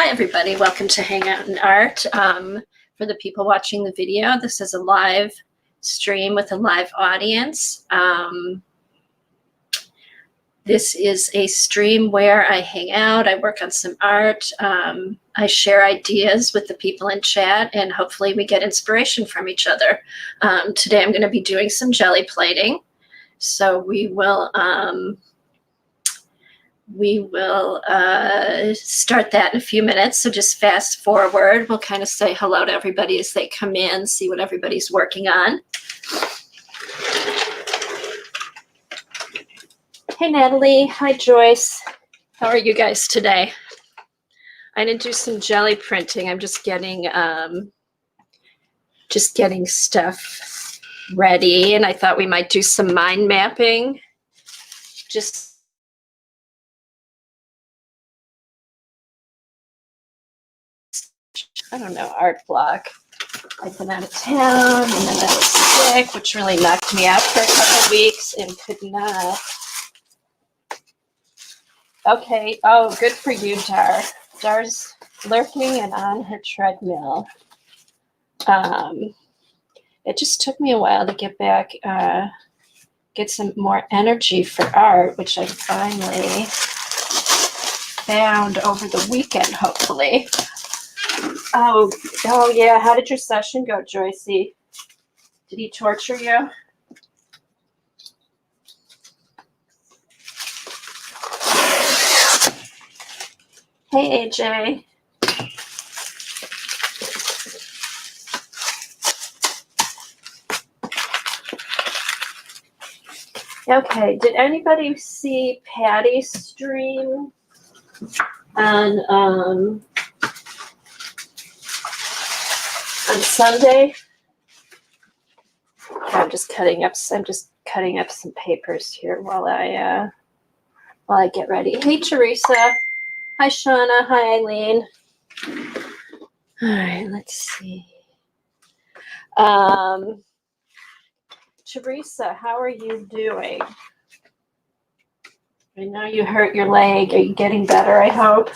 Hi, everybody. Welcome to Hangout and Art. For the people watching the video, this is a live stream with a live audience. This is a stream where I hang out, I work on some art, I share ideas with the people in chat, and hopefully we get inspiration from each other. Today I'm going to be doing some jelly plating. So we will start that in a few minutes. So just fast forward. We'll kind of say hello to everybody as they come in, see what everybody's working on. Hey, Natalie. Hi, Joyce. How are you guys today? I'm going to do some jelly printing. I'm just getting stuff ready. And I thought we might do some mind mapping. I don't know, art block. I've been out of town and then I was sick, which really knocked me out for a couple of weeks and could not. Okay, oh, good for you, Dar. Dar's lurking and on her treadmill. It just took me a while to get back, get some more energy for art, which I finally found over the weekend, hopefully. Oh yeah. How did your session go, Joycey? Did he torture you? Hey, AJ. Okay, did anybody see Patty's stream on Sunday? I'm just cutting up some papers here while I get ready. Hey, Teresa. Hi, Shauna. Hi, Eileen. All right, let's see. Teresa, how are you doing? I know you hurt your leg. Are you getting better, I hope?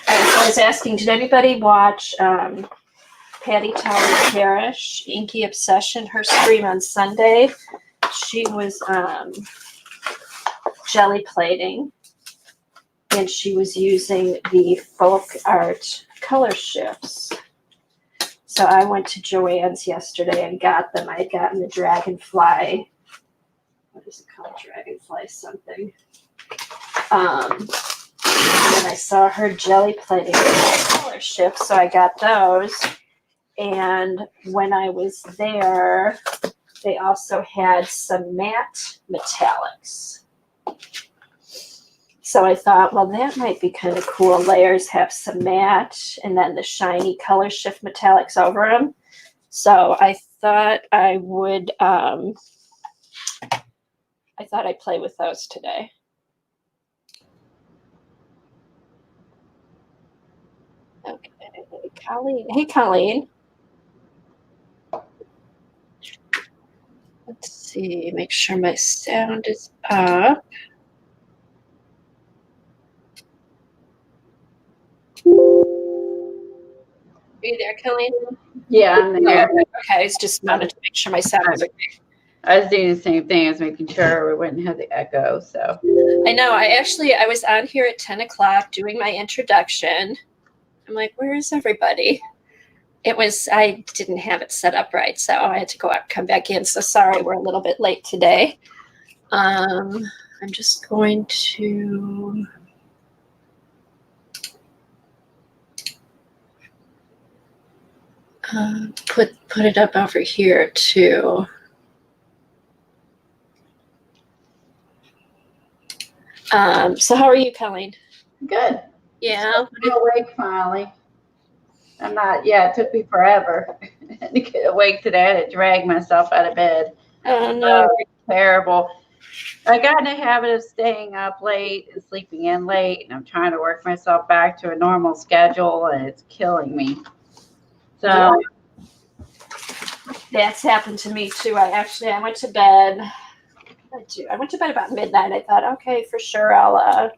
I was asking, did anybody watch Patty Tower Parish, Inky Obsession, her stream on Sunday? She was jelly plating, and she was using the folk art color shifts. So I went to Joann's yesterday and got them. I had gotten the Dragonfly. What is it called? Dragonfly something. And I saw her jelly plating color shifts, so I got those. And when I was there, they also had some matte metallics. So I thought, well, that might be kind of cool. Layers have some matte and then the shiny color shift metallics over them. So I thought I would, I'd play with those today. Okay, Colleen. Hey, Colleen. Let's see, make sure my sound is up. Are you there, Colleen? Yeah, I'm there. Okay, I just wanted to make sure my sound was okay. I was doing the same thing as making sure we wouldn't have the echo. So I know. I was on here at 10 o'clock doing my introduction. I'm like, where is everybody? I didn't have it set up right, so I had to go out and come back in. So sorry, we're a little bit late today. I'm just going to put it up over here too. So how are you, Colleen? good. Yeah. I'm awake finally. I'm not. Yeah, it took me forever to get awake today. I had to drag myself out of bed. Oh no. Terrible. I got in a habit of staying up late and sleeping in late, and I'm trying to work myself back to a normal schedule, and it's killing me. So yeah. That's happened to me too. I went to bed I do. I went to bed about midnight. I thought, okay, for sure, I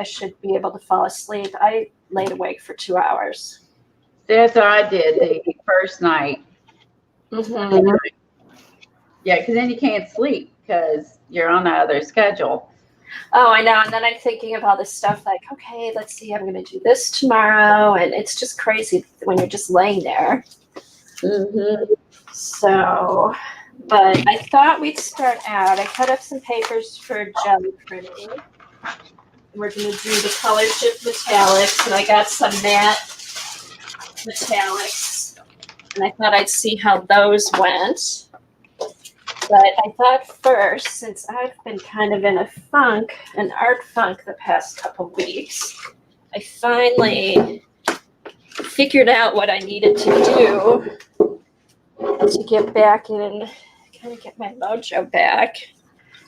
should be able to fall asleep. I laid awake for 2 hours. That's what I did the first night. Mm-hmm. Yeah, because then you can't sleep because you're on the other schedule. Oh, I know. And then I'm thinking of all this stuff like, okay, let's see, I'm going to do this tomorrow. And it's just crazy when you're just laying there. Mm-hmm. So, but I thought we'd start out. I cut up some papers for jelly printing. We're going to do the color shift metallics. And I got some matte metallics. And I thought I'd see how those went. But I thought first, since I've been kind of in a funk, an art funk the past couple weeks, I finally figured out what I needed to do to get back in, kind of get my mojo back.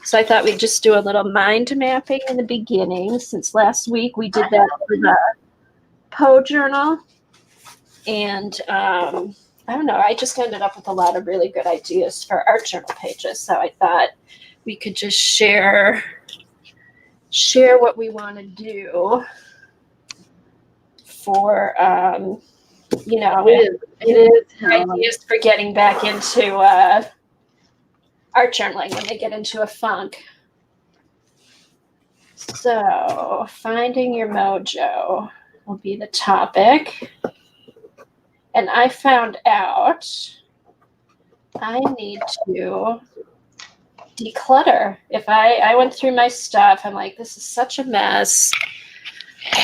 So I thought we'd just do a little mind mapping in the beginning, since last week we did that for the Poe journal. And I don't know, I just ended up with a lot of really good ideas for art journal pages. So I thought we could just share what we want to do for, you know, It is. ideas for getting back into art journaling when they get into a funk. So finding your mojo will be the topic. And I found out I need to declutter. If I went through my stuff, I'm like, this is such a mess.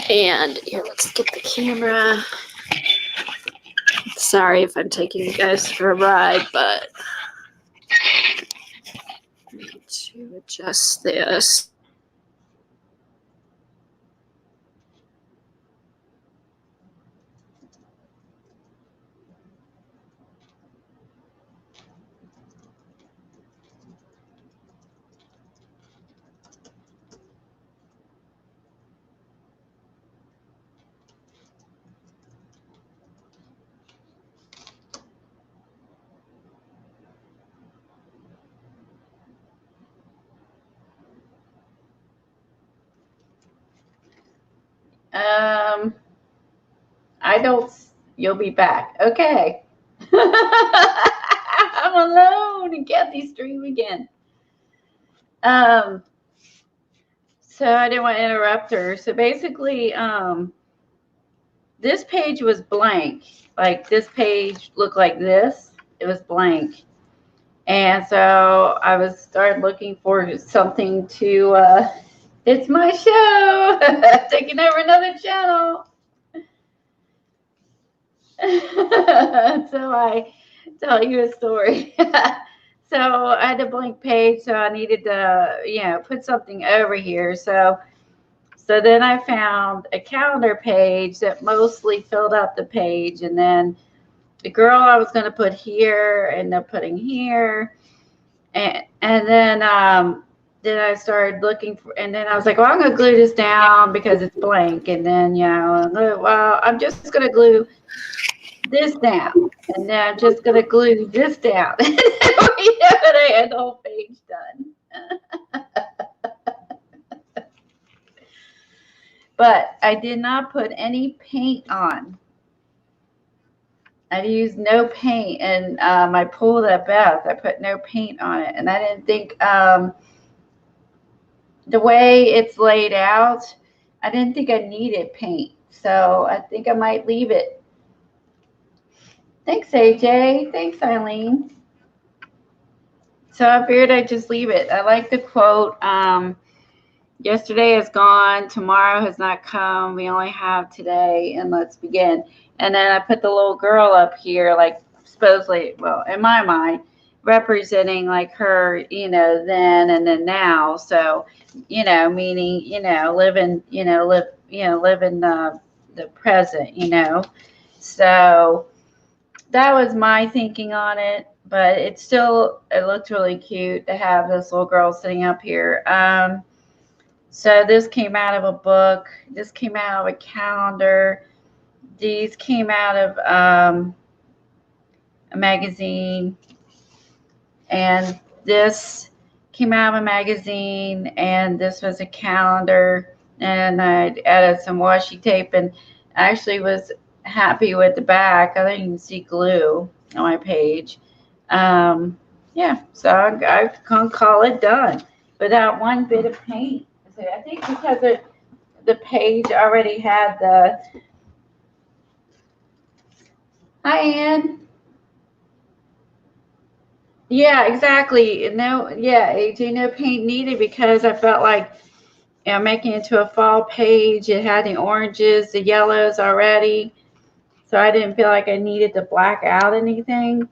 And here, let's get the camera. Sorry if I'm taking you guys for a ride, but I need to adjust this. I don't. You'll be back. Okay. I'm alone in Kathy's stream again. So I didn't want to interrupt her. So basically, this page was blank. Like this page looked like this. It was blank. And so I started looking for something to, it's my show, taking over another channel. So I tell you a story. So I had a blank page, so I needed to, put something over here. So then I found a calendar page that mostly filled up the page, and then the girl I was going to put here, and then putting here, and then I started looking for, and then I was like, well, I'm going to glue this down because it's blank, and then well, I'm just going to glue this down, and then I'm just going to glue this down. And I had the whole page done. But I did not put any paint on. I used no paint, and I pulled at Beth. I put no paint on it, and I didn't think the way it's laid out, I didn't think I needed paint. So I think I might leave it. Thanks, AJ. Thanks, Eileen. So I figured I'd just leave it. I like the quote, yesterday is gone, tomorrow has not come, we only have today, and let's begin. And then I put the little girl up here, like supposedly, well, in my mind, representing like her, then and then now. So, meaning, live in the present, So that was my thinking on it, but it looked really cute to have this little girl sitting up here. So this came out of a book. This came out of a calendar. These came out of a magazine. And this came out of a magazine, and this was a calendar, and I added some washi tape, and actually was happy with the back. I think you can see glue on my page. Yeah, so I can call it done without one bit of paint. So I think because the page already had the. Hi, Ann. Yeah, exactly. No, yeah, AJ, no paint needed because I felt like, making it to a fall page. It had the oranges, the yellows already. So I didn't feel like I needed to black out anything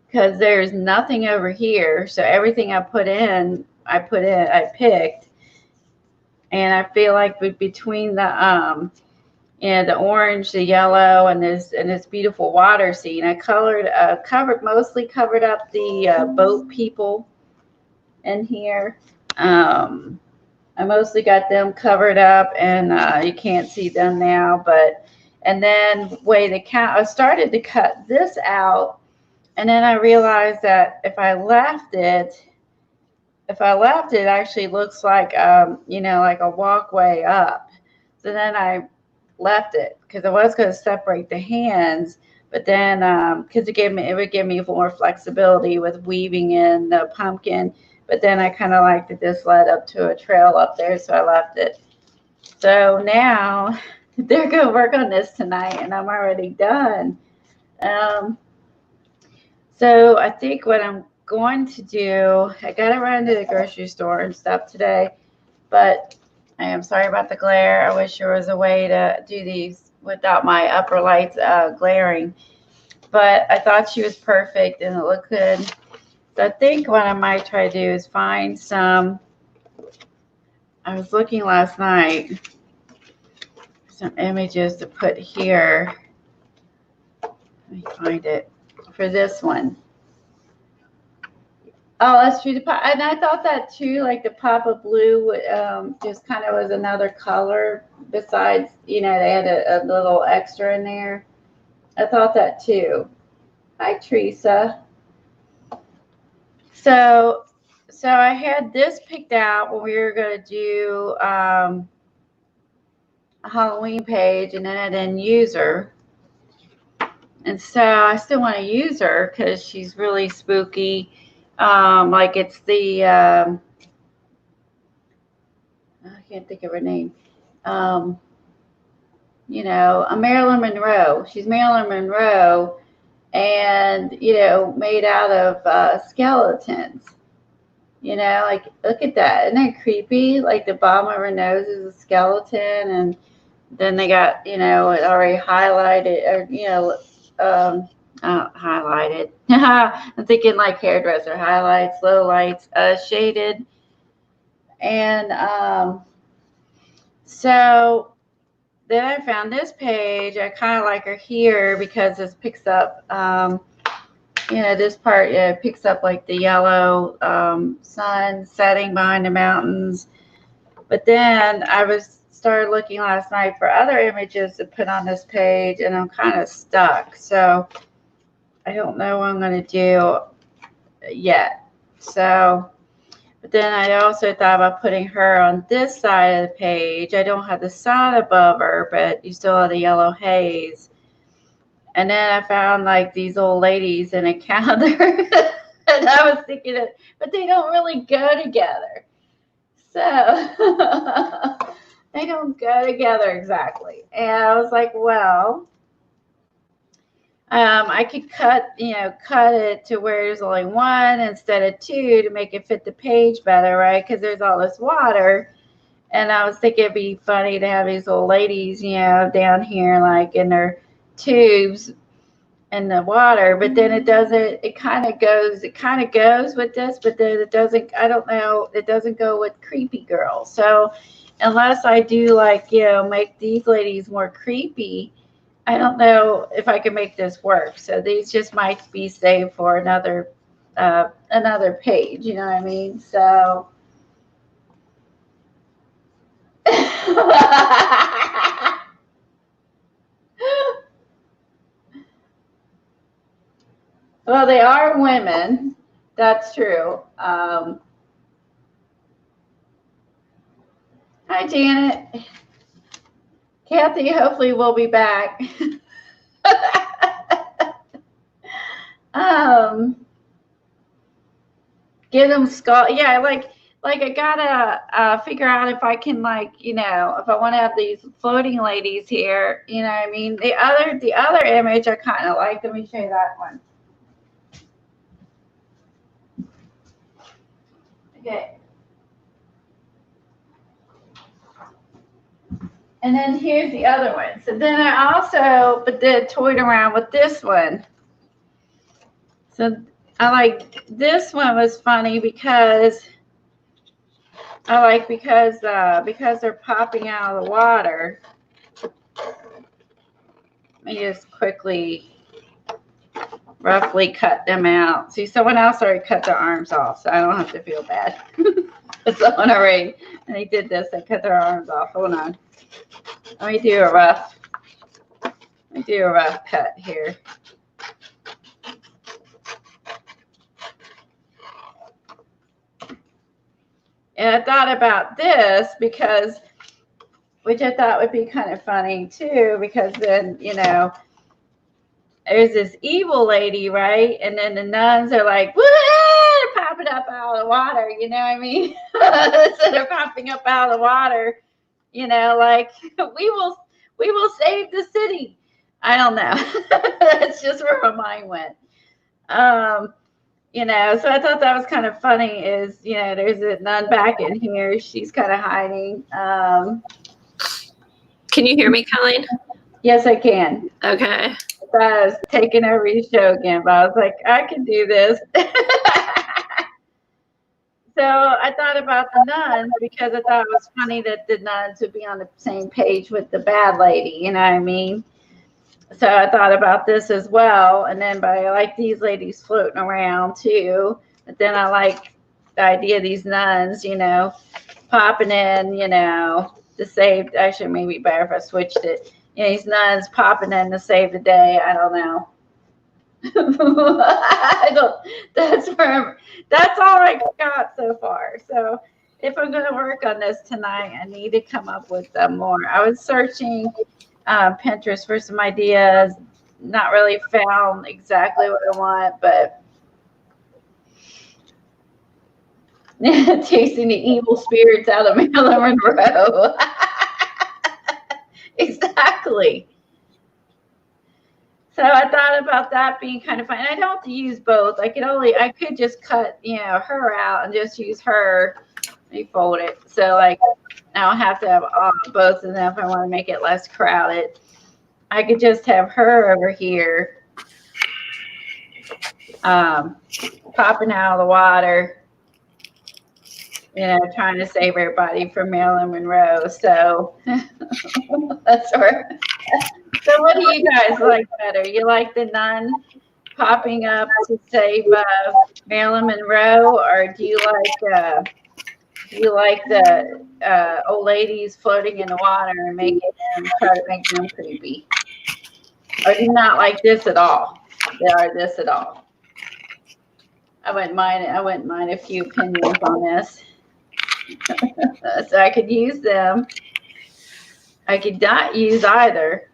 because there's nothing over here. So everything I picked. And I feel like between the orange, the yellow, and this beautiful water scene, I mostly covered up the boat people in here. I mostly got them covered up, and you can't see them now. And then I started to cut this out, and then I realized that if I left it actually looks like like a walkway up. So then I left it because I was going to separate the hands, but then because it would give me more flexibility with weaving in the pumpkin. But then I kind of liked that this led up to a trail up there, so I left it. So now they're going to work on this tonight, and I'm already done. So I think what I'm going to do, I got to run to the grocery store and stuff today, but I am sorry about the glare. I wish there was a way to do these without my upper lights glaring, but I thought she was perfect and it looked good. So I think what I might try to do is find some. I was looking last night, some images to put here. Let me find it for this one. Oh, that's true. And I thought that too, like the pop of blue just kind of was another color besides, they had a little extra in there. I thought that too. Hi, Teresa. So I had this picked out when we were going to do a Halloween page, and then I didn't use her. And so I still want to use her because she's really spooky. Like it's the, I can't think of her name. A Marilyn Monroe. She's Marilyn Monroe, and made out of skeletons. Like look at that. Isn't that creepy? Like the bottom of her nose is a skeleton, and then they got it already highlighted, or highlighted. I'm thinking like hairdresser highlights, low lights, shaded, and so then I found this page. I kind of like her here because this picks up, this part picks up like the yellow sun setting behind the mountains. But then I started looking last night for other images to put on this page, and I'm kind of stuck. So I don't know what I'm going to do yet. So, but then I also thought about putting her on this side of the page. I don't have the sun above her, but you still have the yellow haze. And then I found like these old ladies in a calendar. And I was thinking that, but they don't really go together. So they don't go together exactly. And I was like, well, I could cut it to where there's only one instead of two to make it fit the page better, right? Because there's all this water. And I was thinking it'd be funny to have these old ladies, down here, like in their tubes in the water. But then it doesn't, it kind of goes with this, but then it doesn't, I don't know, it doesn't go with creepy girl. So unless I do make these ladies more creepy, I don't know if I can make this work. So these just might be saved for another page. You know what I mean? So. Well, they are women. That's true. Hi, Janet. Kathy, hopefully we'll be back. Get them skull. Yeah, like I gotta figure out if I can, like, if I want to have these floating ladies here. You know what I mean? The other image I kind of like. Let me show you that one. Okay. And then here's the other one. So then I also toyed around with this one. So I like this one was funny because because they're popping out of the water. Let me just roughly cut them out. See, someone else already cut their arms off, so I don't have to feel bad. Someone already, and they did this, they cut their arms off. Hold on. Let me do a rough cut here. And I thought about this which I thought would be kind of funny too, because then, there's this evil lady, right? And then the nuns are like, woo, popping up out of the water, you know what I mean? So they're popping up out of the water, like, we will save the city. I don't know. That's just where my mind went. So I thought that was kind of funny is, there's a nun back in here. She's kind of hiding. Can you hear me, Colleen? Yes, I can. Okay. I was taking over your show again, but I was like, I can do this. So I thought about the nuns because I thought it was funny that the nuns would be on the same page with the bad lady, you know what I mean? So I thought about this as well. And then, but I like these ladies floating around too. But then I like the idea of these nuns, popping in, to save. Actually, maybe better if I switched it. These nuns popping in to save the day. I don't know. That's all I got so far. So if I'm going to work on this tonight, I need to come up with more. I was searching Pinterest for some ideas, not really found exactly what I want, but chasing the evil spirits out of Marilyn Monroe. Exactly. So I thought about that being kind of fun. I don't have to use both. I could just cut, her out and just use her. Let me fold it. So like, I don't have to have both of them if I want to make it less crowded. I could just have her over here, popping out of the water, trying to save everybody from Marilyn Monroe. So that's where. So what do you guys like better? You like the nun popping up to save Marilyn Monroe, or do you like the old ladies floating in the water and try to make them creepy? Or do you not like this at all? This at all? I wouldn't mind a few opinions on this. So I could use them. I could not use either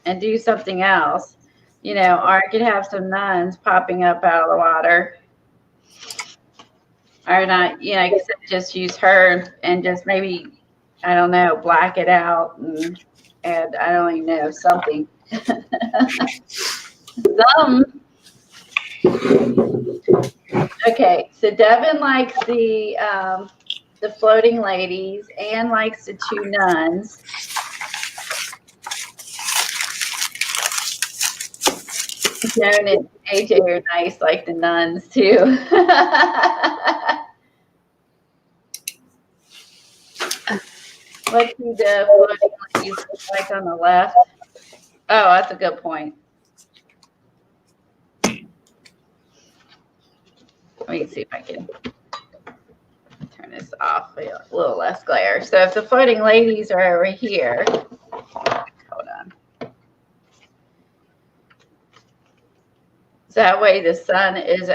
and do something else, or I could have some nuns popping up out of the water. Or not, I guess I just use her and just maybe, I don't know, black it out and I don't even know, something. Okay, so Devin likes the floating ladies and likes the two nuns. Joan and AJ are nice, like the nuns too. Let's see the floating ladies like on the left. Oh, that's a good point. Let me see if I can turn this off. A little less glare. So if the floating ladies are over here, hold on. So that way the sun is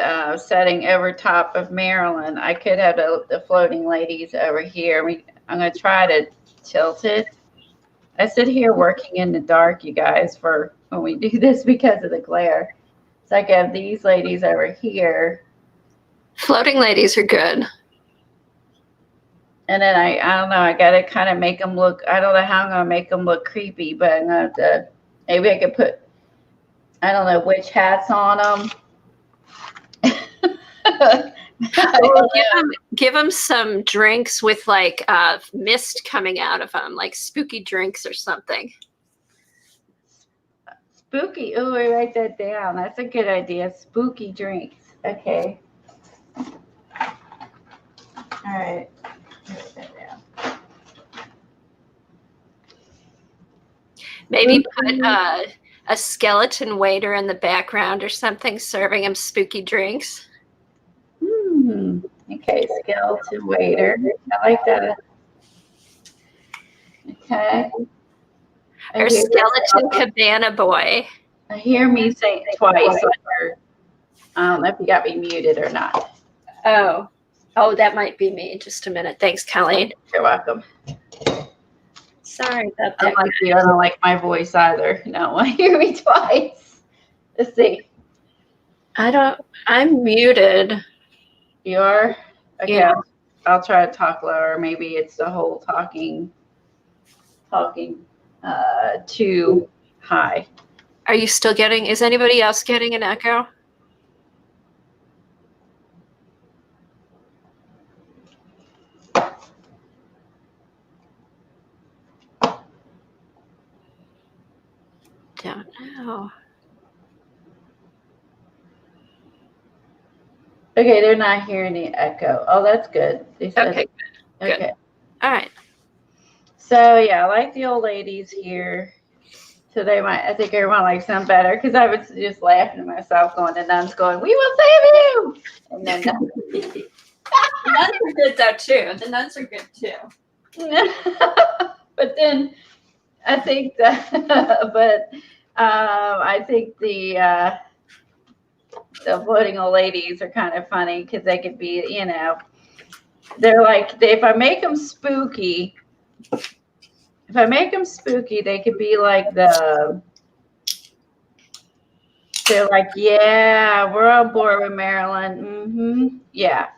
setting over top of Marilyn. I could have the floating ladies over here. I'm going to try to tilt it. I sit here working in the dark, you guys, for when we do this because of the glare. So I have these ladies over here. Floating ladies are good. And then I don't know, I got to kind of make them look, I don't know how I'm going to make them look creepy, but I'm going to have to, maybe I could put, I don't know, witch hats on them. Well, give them some drinks with like mist coming out of them, like spooky drinks or something. Spooky. Oh, I write that down. That's a good idea. Spooky drinks. Okay. All right. Write that down. Maybe put a skeleton waiter in the background or something, serving them spooky drinks. Okay, skeleton waiter. I like that. Okay. Or skeleton cabana boy. I hear me say it twice. I don't know if you got me muted or not. Oh, that might be me. Just a minute. Thanks, Colleen. You're welcome. Sorry about I that. don't like you. I don't like my voice either. No, I hear me twice. Let's see. I'm muted. You are? Okay. Yeah. I'll try to talk lower. Maybe it's the whole talking too high. Are you still is anybody else getting an echo? Don't know. Okay, they're not hearing the echo. Oh, that's good. They said, Okay, good. Okay. All right. So yeah, I like the old ladies here. So I think everyone likes them better because I was just laughing to myself going, the nuns going, "We will save you!" And then the nuns are good though too. The nuns are good too. but then I think that, I think the floating old ladies are kind of funny because they could be, they're like, if I make them spooky, they could be like they're like, yeah, we're on board with Marilyn. Mm-hmm. Yeah.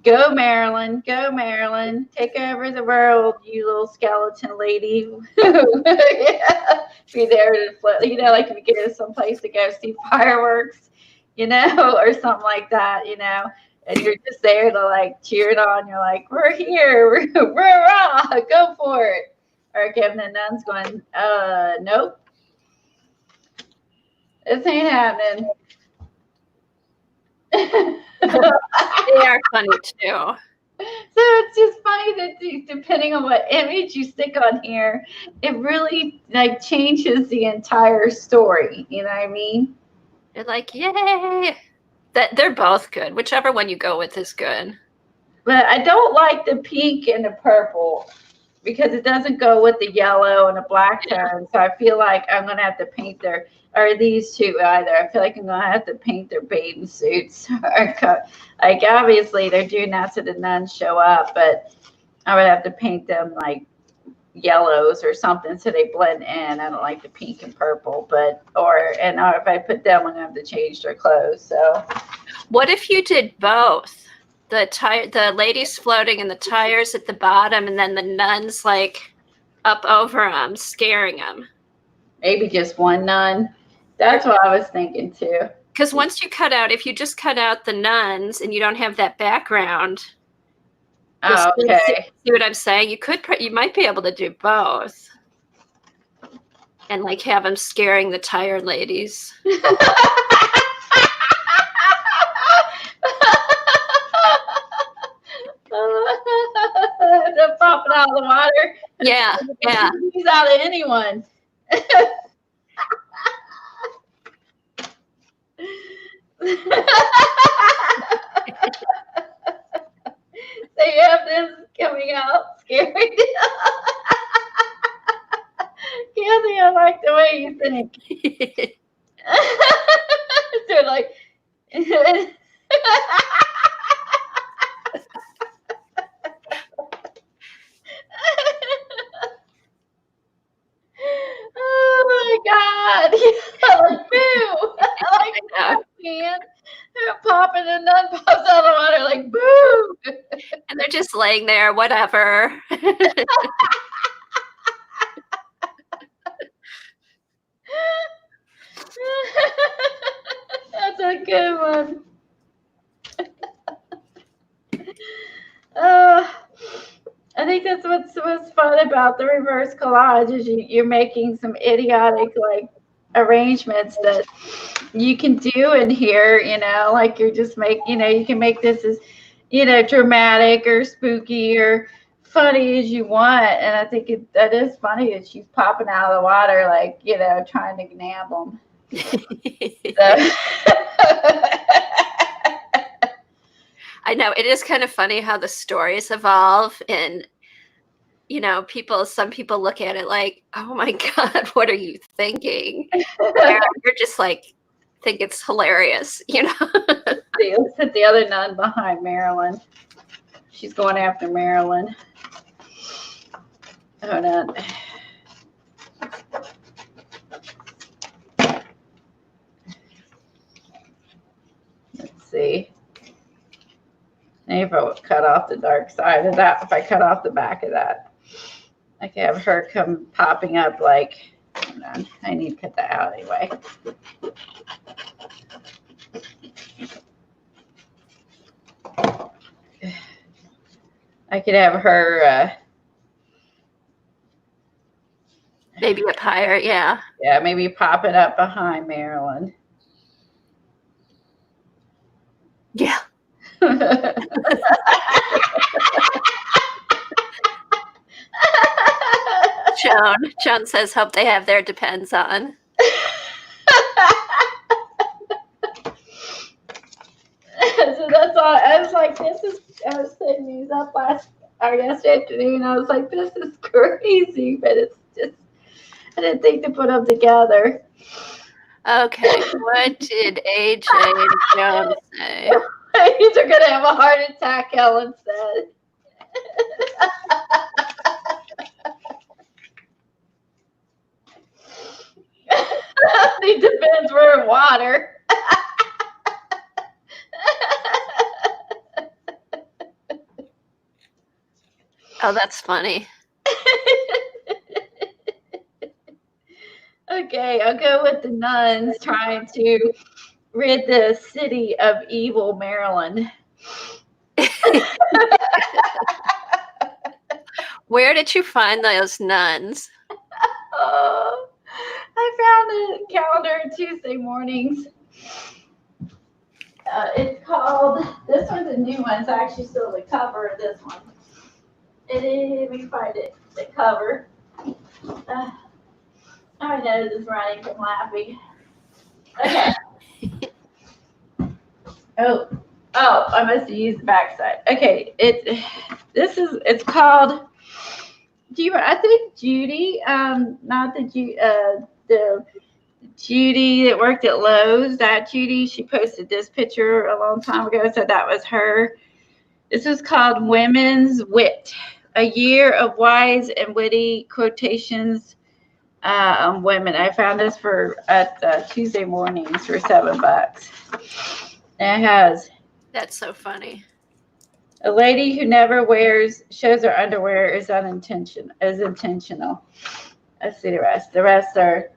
Go Marilyn. Go Marilyn. Take over the world, you little skeleton lady. Yeah. Be there to float, like if you get to some place to go see fireworks, or something like that, and you're just there to like cheer it on. You're like, we're here, we're raw, go for it. Or Kevin the nuns going, nope, this ain't happening. They are funny too. So it's just funny that depending on what image you stick on here, it really like changes the entire story. You know what I mean? They're like, yay! They're both good. Whichever one you go with is good. But I don't like the pink and the purple because it doesn't go with the yellow and the black tone. So I feel like I'm gonna have to paint these two either. I feel like I'm gonna have to paint their bathing suits. Like obviously they're doing that so the nuns show up, but I would have to paint them like yellows or something so they blend in. I don't like the pink and purple, if I put them, I'm gonna have to change their clothes. So what if you did both? The ladies floating and the tires at the bottom, and then the nuns like up over them, scaring them. Maybe just one nun. That's what I was thinking too. Because if you just cut out the nuns and you don't have that background. Oh, okay. See what I'm saying? You might be able to do both. And like have them scaring the tired ladies. They're popping out of the water. Yeah. He's out of anyone. So you have them coming out scary. Kathy, I like the way you think. They're like, popping and none pops out of the water like boo. And they're just laying there, whatever. That's a good one. I think that's what's fun about the reverse collage is you're making some idiotic like arrangements that you can do in here, like you're just you can make this as, dramatic or spooky or funny as you want. And I think that is funny that she's popping out of the water, like, trying to nab them. So. I know it is kind of funny how the stories evolve, and some people look at it like, oh my God, what are you thinking? You're just like, think it's hilarious, Let's hit the other nun behind Marilyn. She's going after Marilyn. Hold on. Let's see. Maybe if I would cut off the dark side of that, if I cut off the back of that, I could have her come popping up like, hold on, I need to cut that out anyway. I could have her maybe up higher, yeah. Yeah, maybe popping up behind Marilyn. Yeah. Joan says, hope they have their depends on. So that's all. I was like, I was setting these up yesterday afternoon. I was like, this is crazy, but it's just, I didn't think to put them together. Okay, what did AJ and Joan say? These are going to have a heart attack, Ellen said. It depends, we're in water. Oh, that's funny. Okay, I'll go with the nuns trying to rid the city of evil Maryland. Where did you find those nuns? Oh, I found a calendar Tuesday mornings. It's called, this one's a new one. It's actually still the cover of this one. Let me find it, the cover. My nose is running from laughing. Okay. Oh, I must have used the backside. Okay, it's called. I think Judy, not the Judy that worked at Lowe's. That Judy, she posted this picture a long time ago, so that was her. This is called Women's Wit, a year of wise and witty quotations on women. I found this at Tuesday mornings for $7. And it has. That's so funny. A lady who never shows her underwear is intentional. Let's see the rest. The rest are.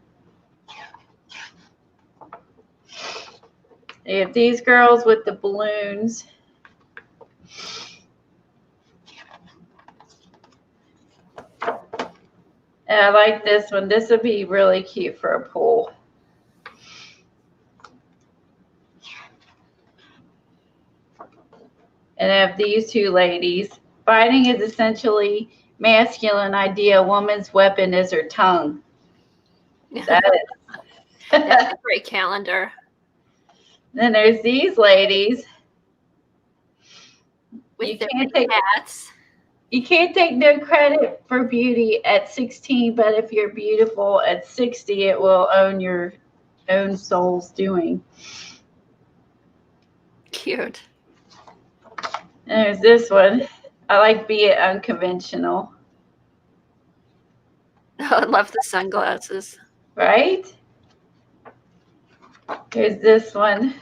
You have these girls with the balloons. And I like this one. This would be really cute for a pool. And I have these two ladies. Fighting is essentially masculine idea. A woman's weapon is her tongue. That's a great calendar. Then there's these ladies. With their hats. You can't take no credit for beauty at 16, but if you're beautiful at 60, it will own your own soul's doing. Cute. And there's this one. I like be it unconventional. Oh, I love the sunglasses. Right? Here's this one.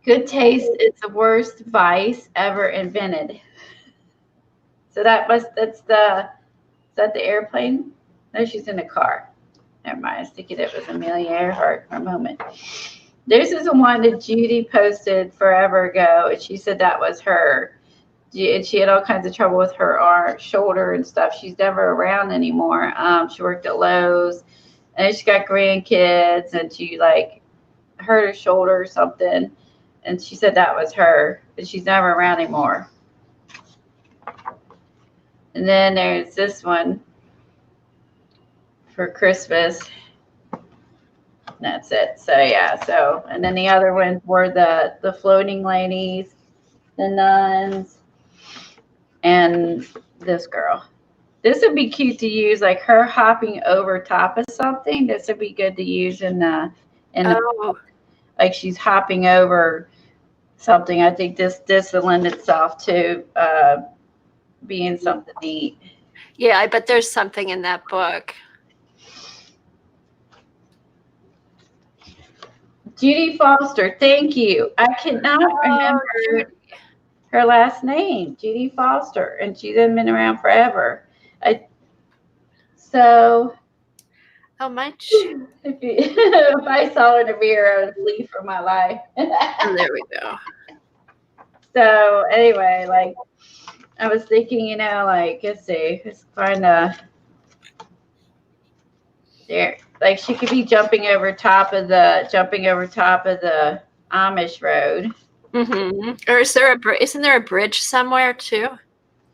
Good taste is the worst vice ever invented. So that's the, is that the airplane? No, she's in the car. Never mind. I was thinking it was Amelia Earhart for a moment. This is the one that Judy posted forever ago, and she said that was her. And she had all kinds of trouble with her arm, shoulder, and stuff. She's never around anymore. She worked at Lowe's, and she got grandkids, and she like hurt her shoulder or something. And she said that was her, but she's never around anymore. And then there's this one for Christmas. That's it. So yeah. So and then the other ones were the floating ladies, the nuns, and this girl. This would be cute to use, like her hopping over top of something. This would be good to use in the like she's hopping over something. I think this would lend itself to being something neat. Yeah, I bet there's something in that book. Judy Foster, thank you. I cannot remember her last name, Judy Foster, and she's been around forever. How much? If I saw her in a mirror, I would leave for my life. And there we go. So anyway, like I was thinking, like let's see, let's find there. Like she could be jumping over top of the Amish road. Mm-hmm. Or isn't there a bridge somewhere too?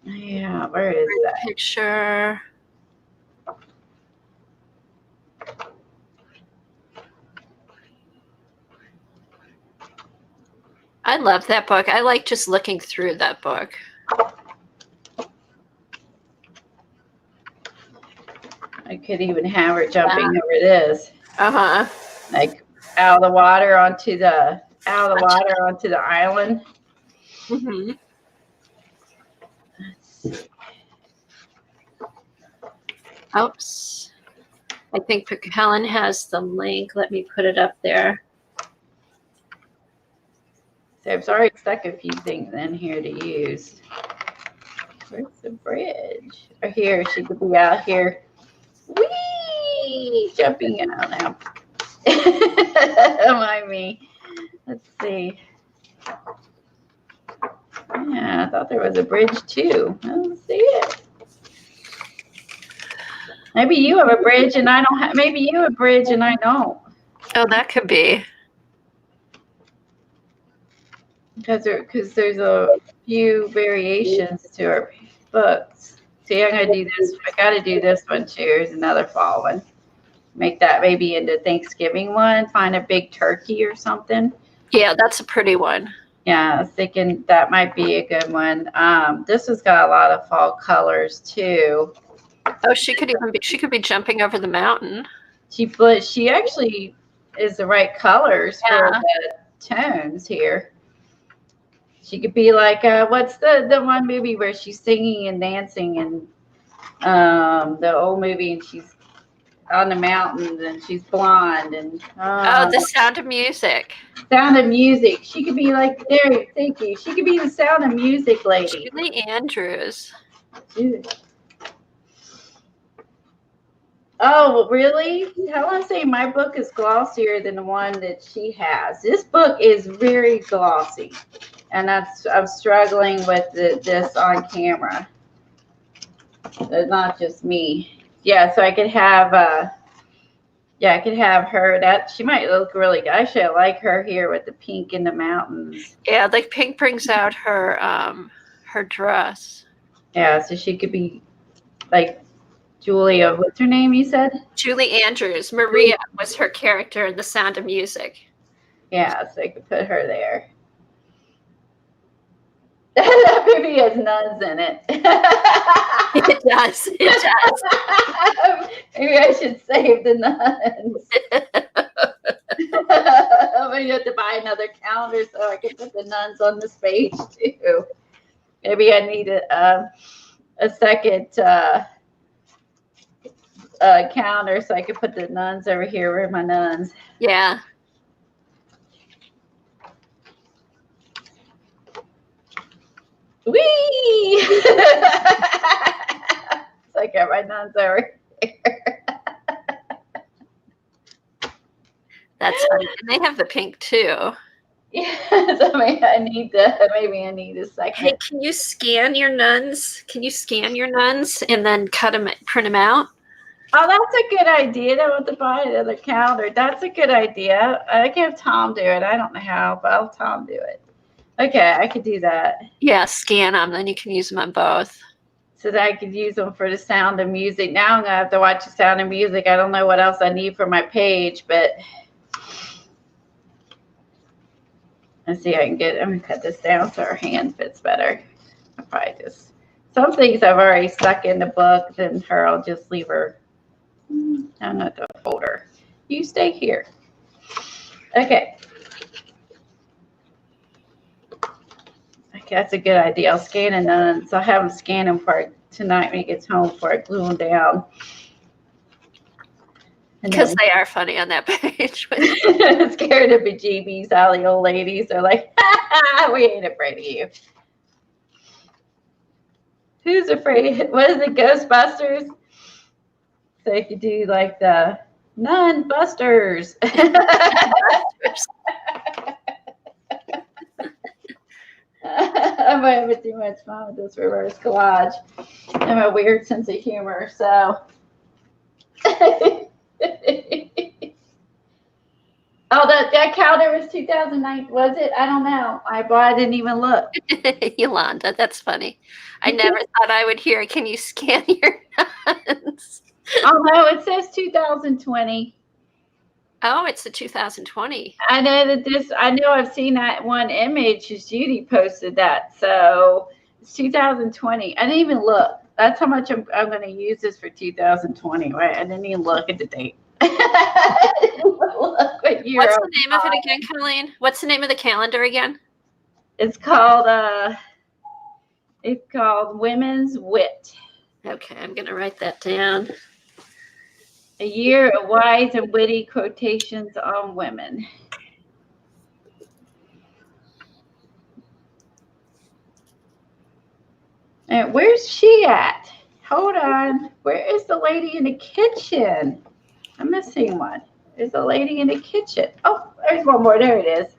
Yeah, where is that picture? I love that book. I like just looking through that book. I could even have her jumping over this. Like out of the water onto the island. Mm-hmm. Oops. I think Helen has the link. Let me put it up there. So I've already stuck a few things in here to use. Where's the bridge? Or here, she could be out here. Whee! Jumping out now. Mind me. Let's see. Yeah, I thought there was a bridge too. I don't see it. Maybe you have a bridge and I don't have. Maybe you have a bridge and I don't. Oh, that could be. Because there's a few variations to our books. See, I'm gonna do this. I gotta do this one too. Here's another fall one. Make that maybe into Thanksgiving one. Find a big turkey or something. Yeah, that's a pretty one. Yeah, I was thinking that might be a good one. This has got a lot of fall colors too. Oh, she could be jumping over the mountain. She actually is the right colors for the tones here. She could be like, what's the one movie where she's singing and dancing and the old movie and she's on the mountains and she's blonde and The Sound of Music. Sound of Music. She could be like there. Thank you. She could be the Sound of Music lady. Julie Andrews. Oh, really? Helen's saying my book is glossier than the one that she has. This book is very glossy, and I'm struggling with this on camera. It's not just me. Yeah, so I could have I could have her. That she might look really good. Actually, I like her here with the pink in the mountains. Yeah, like pink brings out her her dress. Yeah, so she could be like Julia. What's her name? You said Julie Andrews. Maria was her character in The Sound of Music. Yeah, so I could put her there. That movie has nuns in it. It does. It does. Maybe I should save the nuns. Maybe I have to buy another calendar so I can put the nuns on this page too. Maybe I need a second calendar so I can put the nuns over here. Where are my nuns? Yeah. Whee! It's like got my nuns over here. That's funny. And they have the pink too. Yes, I mean, maybe I need a Hey, second. can you scan your nuns? Can you scan your nuns and then print them out? Oh, that's a good idea. I don't want to buy another calendar. That's a good idea. I can have Tom do it. I don't know how, but I'll have Tom do it. Okay, I could do that. Yeah, scan them. Then you can use them on both. So that I could use them for the Sound of Music. Now I'm going to have to watch the Sound of Music. I don't know what else I need for my page, but let's see. I'm going to cut this down so our hand fits better. I'll probably just, some things I've already stuck in the book, then I'll just leave her. I'm not the folder. You stay here. Okay. Okay, that's a good idea. I'll scan and then so I'll have him scan them for tonight when he gets home before I glue them down. Because they are funny on that page. Scared of bejeebies, all the old ladies are like, we ain't afraid of you. Who's afraid? What is it, Ghostbusters? So you could do like the Nun Busters. I might have too much fun with this reverse collage. I have a weird sense of humor, so. Oh, that calendar was 2009, was it? I don't know. I didn't even look. Yolanda, that's funny. I never thought I would hear, can you scan your nuns? Oh, no, it says 2020. Oh, it's the 2020. I know I've seen that one image. Judy posted that. So it's 2020. I didn't even look. That's how much I'm going to use this for 2020, right? I didn't even look at the date. What's the name of it again, Colleen? What's the name of the calendar again? It's called Women's Wit. Okay, I'm going to write that down. A year of wise and witty quotations on women. And where's she at? Hold on. Where is the lady in the kitchen? I'm missing one. There's a lady in the kitchen. Oh, there's one more. There it is.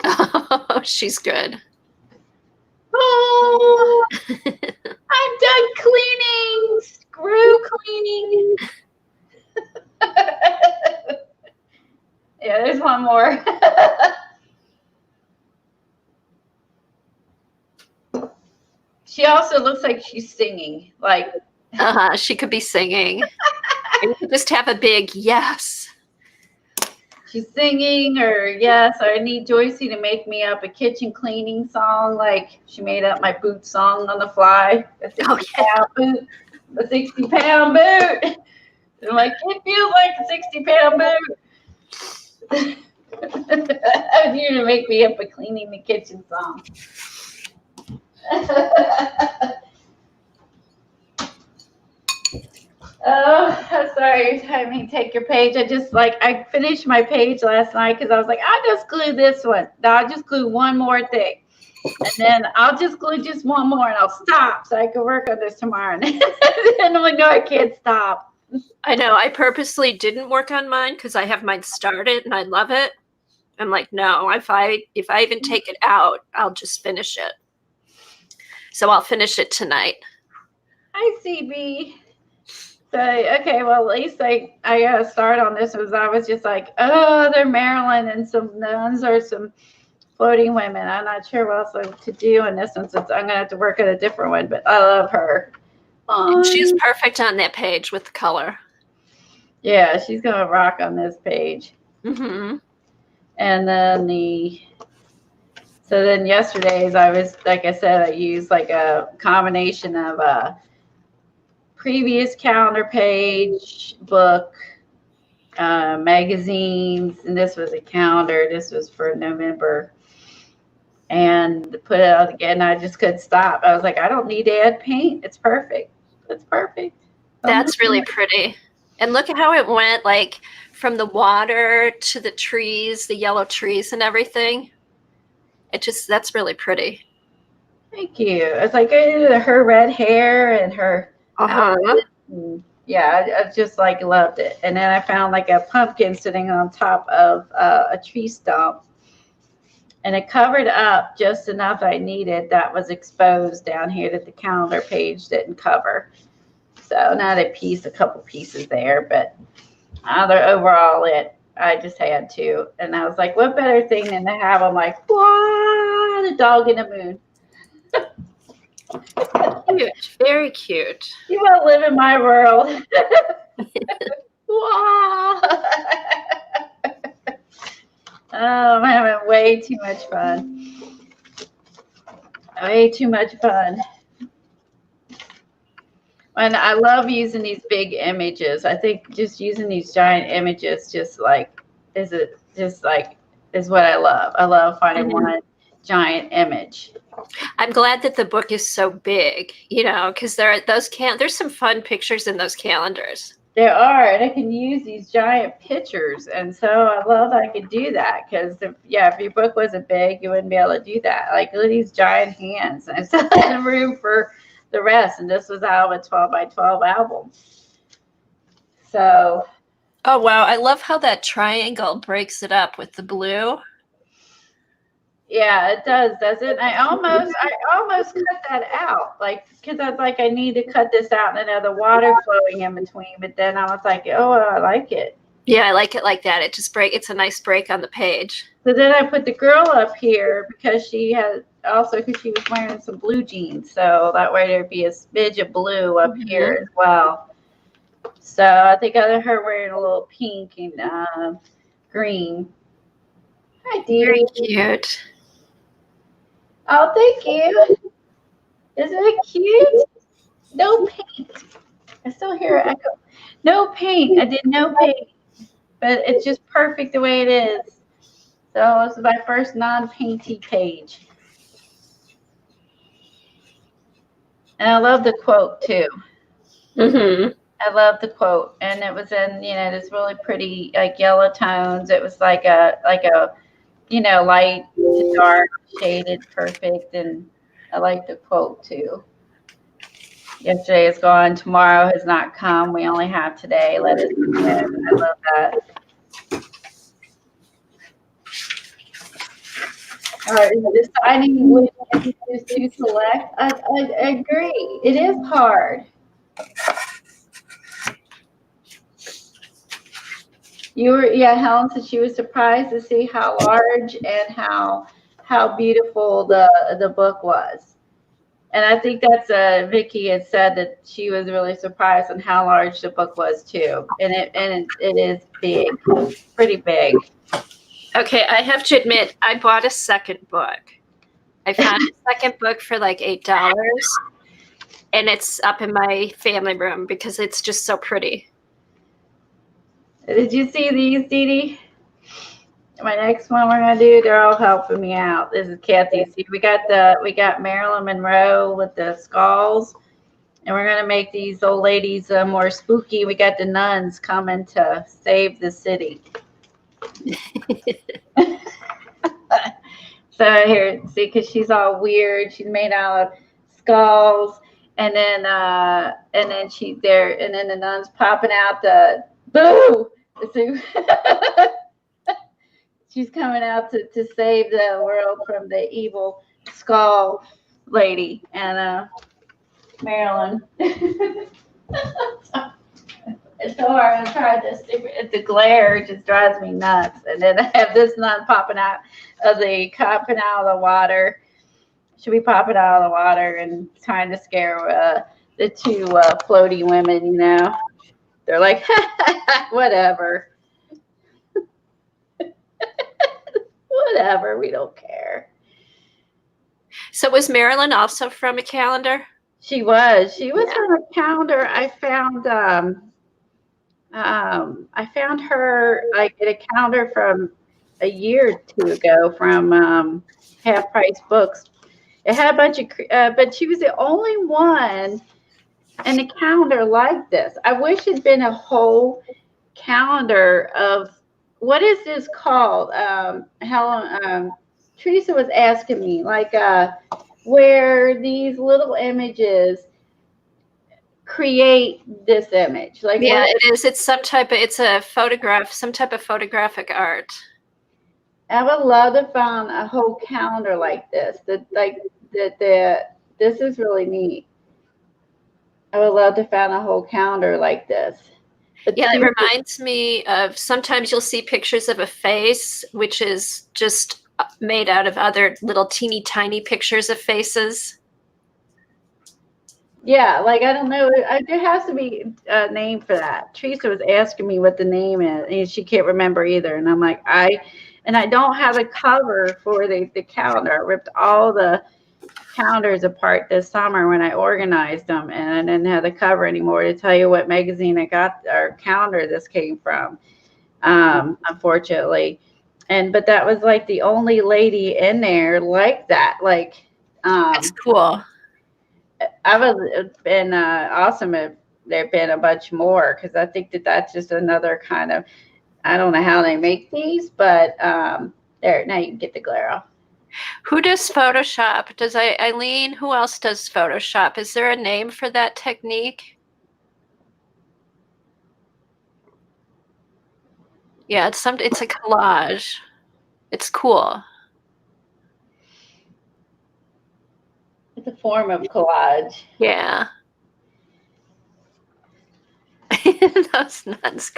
Oh, she's good. Oh, I'm done cleaning. Screw cleaning. Yeah, there's one more. She also looks like she's singing. Like, she could be singing. You could just have a big yes. She's singing, or yes, I need Joycey to make me up a kitchen cleaning song. Like she made up my boot song on the fly. A 60-pound boot. A 60-pound boot. I'm like, it feels like a 60-pound boot. I need you to make me up a cleaning the kitchen song. Oh, I'm sorry. I mean, take your page. I finished my page last night because I was like, I'll just glue this one. No, I'll just glue one more thing. And then I'll just glue just one more and I'll stop so I can work on this tomorrow. And I'm like, no, I can't stop. I know. I purposely didn't work on mine because I have mine started and I love it. I'm like, no, if I even take it out, I'll just finish it. So I'll finish it tonight. Hi, CB. So, okay, well, at least I got to start on this because I was just like, oh, they're Maryland and some nuns or some floating women. I'm not sure what else to do in this one since I'm going to have to work at a different one, but I love her. She's perfect on that page with the color. Yeah, she's going to rock on this page. Mm-hmm. And then then yesterday's, I was, like I said, I used like a combination of previous calendar page, book, magazines, and this was a calendar. This was for November. And put it out again. I just couldn't stop. I was like, I don't need to add paint. It's perfect. It's perfect. That's really pretty. And look at how it went, like from the water to the trees, the yellow trees and everything. That's really pretty. Thank you. It's like her red hair and her Uh-huh. yeah, I just like loved it. And then I found like a pumpkin sitting on top of a tree stump, and it covered up just enough I needed that was exposed down here that the calendar page didn't cover. So not a couple pieces there, but they're overall it. I just had to, and I was like, what better thing than to have them like, what, the dog in the moon. Cute. Very cute. You want to live in my world. Wow. Oh, I'm having way too much fun. Way too much fun. And I love using these big images. I think just using these giant images is what I love. I love finding one giant image. I'm glad that the book is so big, because there's some fun pictures in those calendars. There are, and I can use these giant pictures, and so I love that I could do that, because if your book wasn't big, you wouldn't be able to do that. Like, look at these giant hands, and I still had room for the rest, and this was out of a 12 by 12 album. So. Oh, wow. I love how that triangle breaks it up with the blue. Yeah, it does, doesn't it? I almost cut that out, like, because I was like, I need to cut this out, and I know the water flowing in between, but then I was like, oh, I like it. Yeah, I like it like that. It's a nice break on the page. So then I put the girl up here because she was wearing some blue jeans, so that way there'd be a smidge of blue up here as well. So I think I had her wearing a little pink and green. Hi, dear. Very cute. Oh, thank you. Isn't it cute? No paint. I still hear an echo. No paint. I did no paint. But it's just perfect the way it is. So this is my first non-painty page. And I love the quote too. I love the quote. And it was in, this really pretty like yellow tones. It was like a light to dark, shaded, perfect, and I like the quote too. Yesterday is gone, tomorrow has not come. We only have today. Let us begin. I love that. All right, deciding which images to select. I agree. It is hard. Helen said she was surprised to see how large and how beautiful the book was. And I think that's Vicki had said that she was really surprised on how large the book was too. And it is big, pretty big. Okay, I have to admit, I bought a second book. I found a second book for like $8, and it's up in my family room because it's just so pretty. Did you see these, Dee Dee? My next one we're gonna do, they're all helping me out. This is Kathy. See, we got Marilyn Monroe with the skulls, and we're gonna make these old ladies more spooky. We got the nuns coming to save the city. So here, see, because she's all weird. She's made out of skulls, and then she's there, and then the nuns popping out the boo. She's coming out to save the world from the evil skull lady and Marilyn. It's so hard to try this. The glare just drives me nuts. And then I have this nun popping out of the water. Should be popping out of the water and trying to scare the two floaty women, They're like, whatever. Whatever, we don't care. So was Marilyn also from a calendar? She was from a calendar. I found her like in a calendar from a year or two ago from Half Price Books. It had a bunch of, but she was the only one in the calendar like this. I wish it'd been a whole calendar of, what is this called? Helen, Teresa was asking me, like where these little images create this image. Like, Yeah, what it is. It's it's a photograph, some type of photographic art. I would love to find a whole calendar like this. This is really neat. I would love to find a whole calendar like this. But Yeah, it see, reminds me of sometimes you'll see pictures of a face, which is just made out of other little teeny tiny pictures of faces. yeah, like I don't know. There has to be a name for that. Teresa was asking me what the name is, and she can't remember either. And I'm like, I don't have a cover for the calendar. I ripped all the calendars apart this summer when I organized them, and I didn't have the cover anymore to tell you what magazine I got or calendar this came from. Unfortunately, but that was like the only lady in there like that. Like, That's cool. I would have been awesome if there'd been a bunch more, because I think that's just another kind of, I don't know how they make these, but there, now you can get the glare off. Who does Photoshop? Does Eileen? Who else does Photoshop? Is there a name for that technique? Yeah, it's a collage. It's cool. It's a form of collage. Yeah. Those nuns,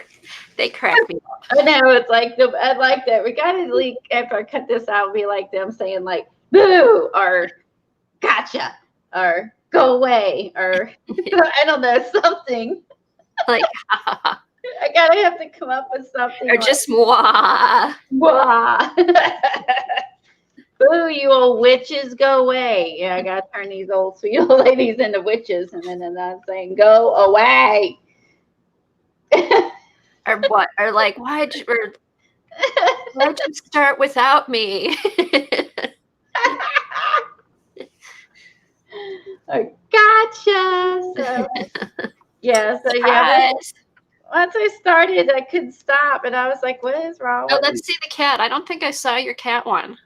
they crack me up. I know, it's like I like that. We gotta leak after I cut this out, be like them saying like boo or gotcha or go away or I don't know, something. Like, I gotta have to come up with something. or just moi. Wah. Boo, you old witches, go away. Yeah, I gotta turn these old sweet old ladies into witches, and then I'm saying, go away. Or what? Or like, why'd you start without me? Oh, gotcha. So, yeah, Surprise. once I started, I couldn't stop, and I was like, what is wrong Oh, with let's see the cat. I don't think I saw your cat one.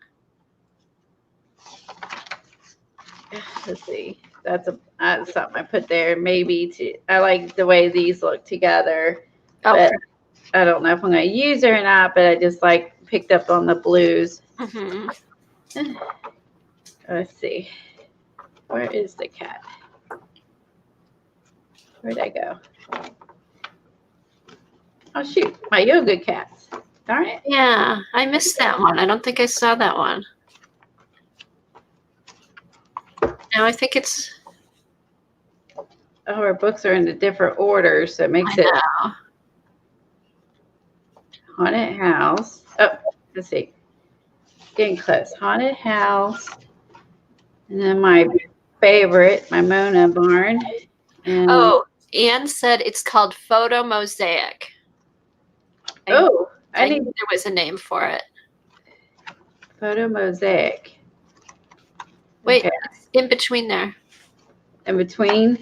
me? Let's see. That's something I put there. Maybe I like the way these look together. Okay. But I don't know if I'm going to use it or not, but I just like picked up on the blues. Mm-hmm. Let's see. Where is the cat? Where'd I go? Oh, shoot. My yoga cats. Darn it. Yeah, I missed that one. I don't think I saw that one. No, I think it's. Oh, our books are in a different order, so it makes it know. Haunted House. Oh, let's see. Getting close. Haunted House. And then my favorite, my Mona Barn. And Oh, Anne said it's called Photo Mosaic. I knew there was a name for it. Photo Mosaic. Wait, Okay. it's in between there. In between?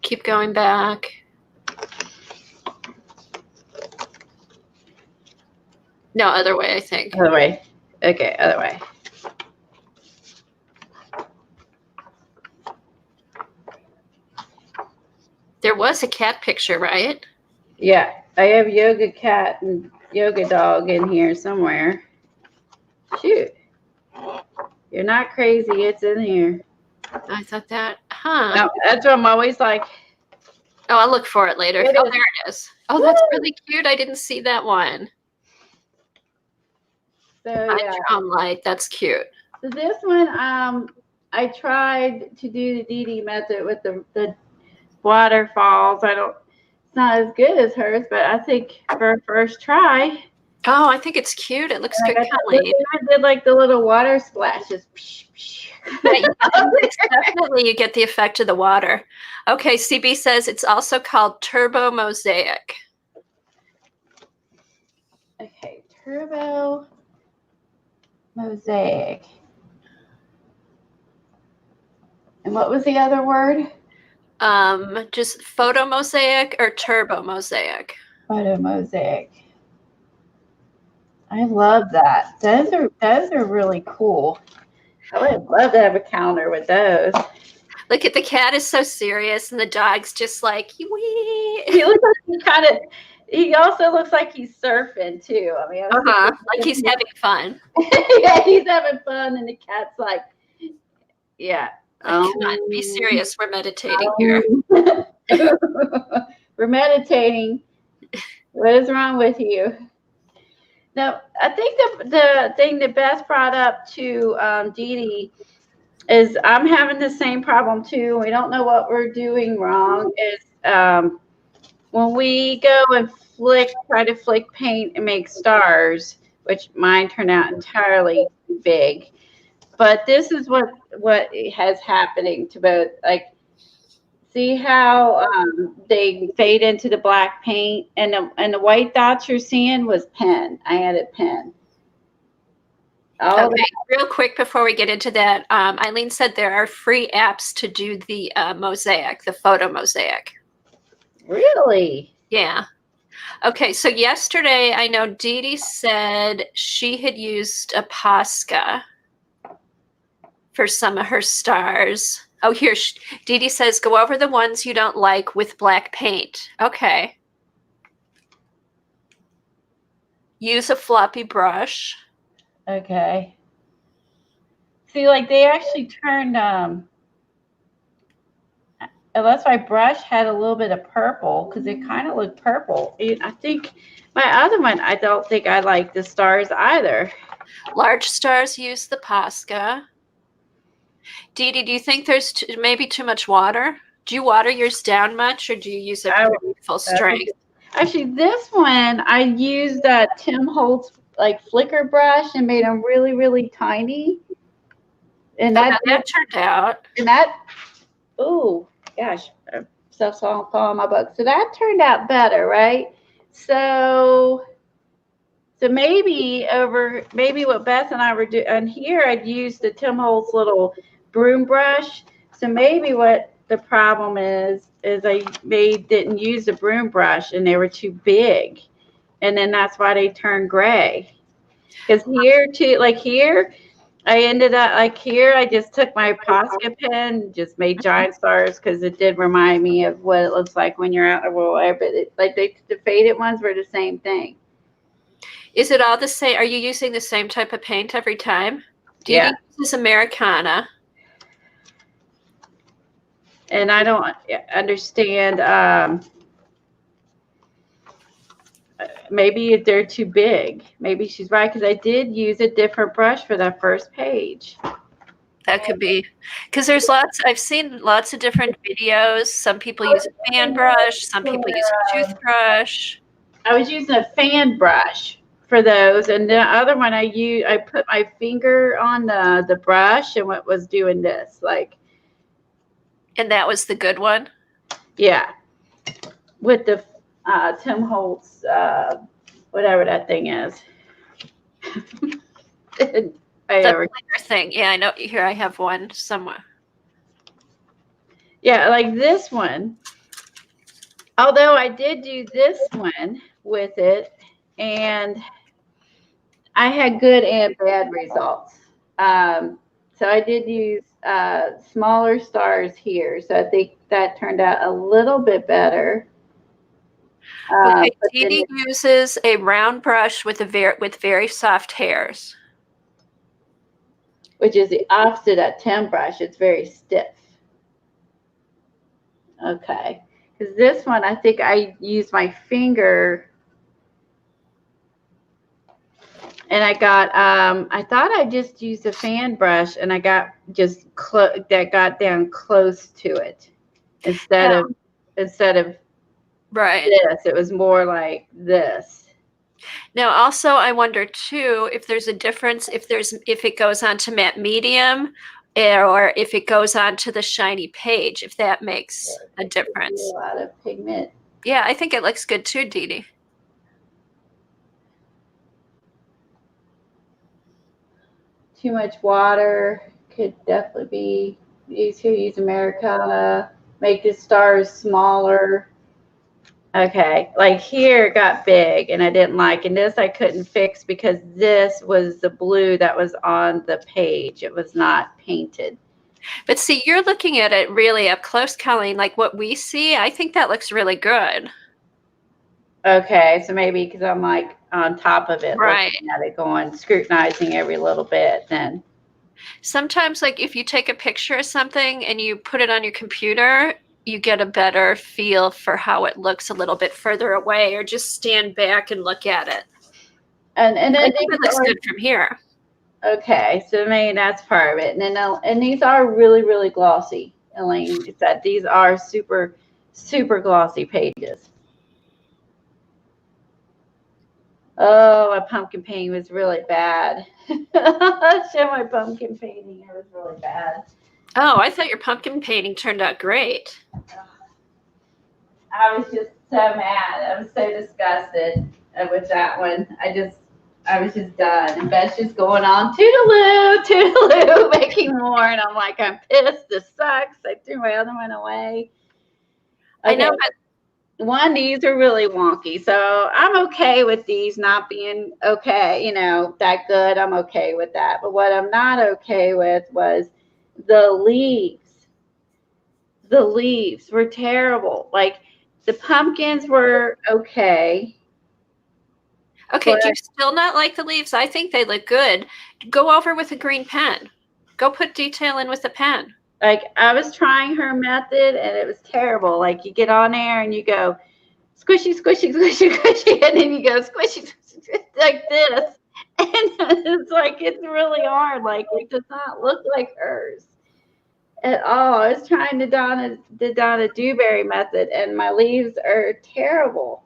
Keep going back. No, other way, I think. Other way. Okay, other way. There was a cat picture, right? Yeah, I have yoga cat and yoga dog in here somewhere. Shoot. You're not crazy. It's in here. I thought that, huh? No, that's what I'm always like. Oh, I'll look for it later. It Oh, is. there it is. Oh, that's really cute. I didn't see that one. So yeah. Drum light. That's cute. So this one, I tried to do the Dee Dee method with the waterfalls. It's not as good as hers, but I think for a first try. Oh, I think it's cute. It looks good, I Colleen. did like the little water splashes. It's definitely you get the effect of the water. Okay, CB says it's also called Turbo Mosaic. Okay, Turbo Mosaic. And what was the other word? Just Photo Mosaic or Turbo Mosaic. Photo Mosaic. I love that. Those are really cool. I would love to have a counter with those. Look at the cat is so serious, and the dog's just like, wee. He looks like he also looks like he's surfing too. I mean, Like he's having fun. yeah, he's having fun, and the cat's like, yeah. Come on, be serious. We're meditating here. We're meditating. What is wrong with you? Now, I think the thing that Beth brought up to Dee Dee is I'm having the same problem too. We don't know what we're doing wrong. Is when we go and try to flick paint and make stars, which mine turned out entirely big. But this is what has happening to both. Like, see how they fade into the black paint, and the white dots you're seeing was pen. I added pen. Okay, real quick before we get into that, Eileen said there are free apps to do the mosaic, the photo mosaic. Really? Yeah. Okay, so yesterday I know Dee Dee said she had used a Posca for some of her stars. Oh, here, Dee Dee says, go over the ones you don't like with black paint. Okay. Use a floppy brush. Okay. See, like they actually turned, unless my brush had a little bit of purple, because it kind of looked purple. I think my other one, I don't think I like the stars either. Large stars use the Posca. Dee Dee, do you think there's maybe too much water? Do you water yours down much, or do you use it full strength? Actually, this one, I used that Tim Holtz like flicker brush and made them really, really tiny. And that turned out. And that, oh gosh, stuff's falling on my book. So that turned out better, right? So maybe what Beth and I were doing, and here I'd used the Tim Holtz little broom brush. So maybe what the problem is I didn't use the broom brush and they were too big. And then that's why they turned gray. Because here too, like here, I ended up like here, I just took my Posca pen, just made giant stars because it did remind me of what it looks like when you're out in the world. But the faded ones were the same thing. Is it all the same? Are you using the same type of paint every time? Dee Dee uses Americana. And I don't understand. Maybe they're too big. Maybe she's right, because I did use a different brush for that first page. That could be, because I've seen lots of different videos. Some people use a fan brush. Some people use a toothbrush. I was using a fan brush for those, and the other one I put my finger on the brush and what was doing this, like. And that was the good one? Yeah. With the Tim Holtz, whatever that thing is. The flicker thing. Yeah, I know. Here, I have one somewhere. Yeah, like this one. Although I did do this one with it, and I had good and bad results. So I did use smaller stars here. So I think that turned out a little bit better. Okay, Dee Dee uses a round brush with very soft hairs, which is the opposite of Tim brush. It's very stiff. Okay, because this one I think I used my finger, and I got I thought I just used a fan brush, and I got that got down close to it instead of. Right. This, it was more like this. Now, also, I wonder too if there's a difference if it goes on to matte medium, or if it goes on to the shiny page. If that makes a difference. A lot of pigment. Yeah, I think it looks good too, Dee Dee. Too much water could definitely be used here. Use Americana. Make the stars smaller. Okay, like here it got big and I didn't like, and this I couldn't fix because this was the blue that was on the page. It was not painted. But see, you're looking at it really up close, Colleen. Like what we see, I think that looks really good. Okay, so maybe because I'm like on top of it, Right. looking at it, going, scrutinizing every little bit, then. Sometimes, like if you take a picture of something and you put it on your computer, you get a better feel for how it looks a little bit further away, or just stand back and look at it. And I then think these it looks are, good from here. okay, so maybe that's part of it. And these are really, really glossy, Elaine. It's that these are super, super glossy pages. Oh, my pumpkin painting was really bad. Show my pumpkin painting. It was really bad. Oh, I thought your pumpkin painting turned out great. I was just so mad. I was so disgusted with that one. I was just done. And Beth's just going on, toodaloo, toodaloo, making more. And I'm like, I'm pissed. This sucks. I threw my other one away. Okay. I know, but One, these are really wonky. So I'm okay with these not being okay, that good. I'm okay with that. But what I'm not okay with was the leaves. The leaves were terrible. Like the pumpkins were okay. okay, But do you still not like the leaves? I think they look good. Go over with a green pen. Go put detail in with a pen. like I was trying her method and it was terrible. Like you get on there and you go squishy, squishy, squishy, squishy, and then you go squishy, squishy like this. And it's like it's really hard. Like it does not look like hers at all. I was trying the Donna Dewberry method and my leaves are terrible.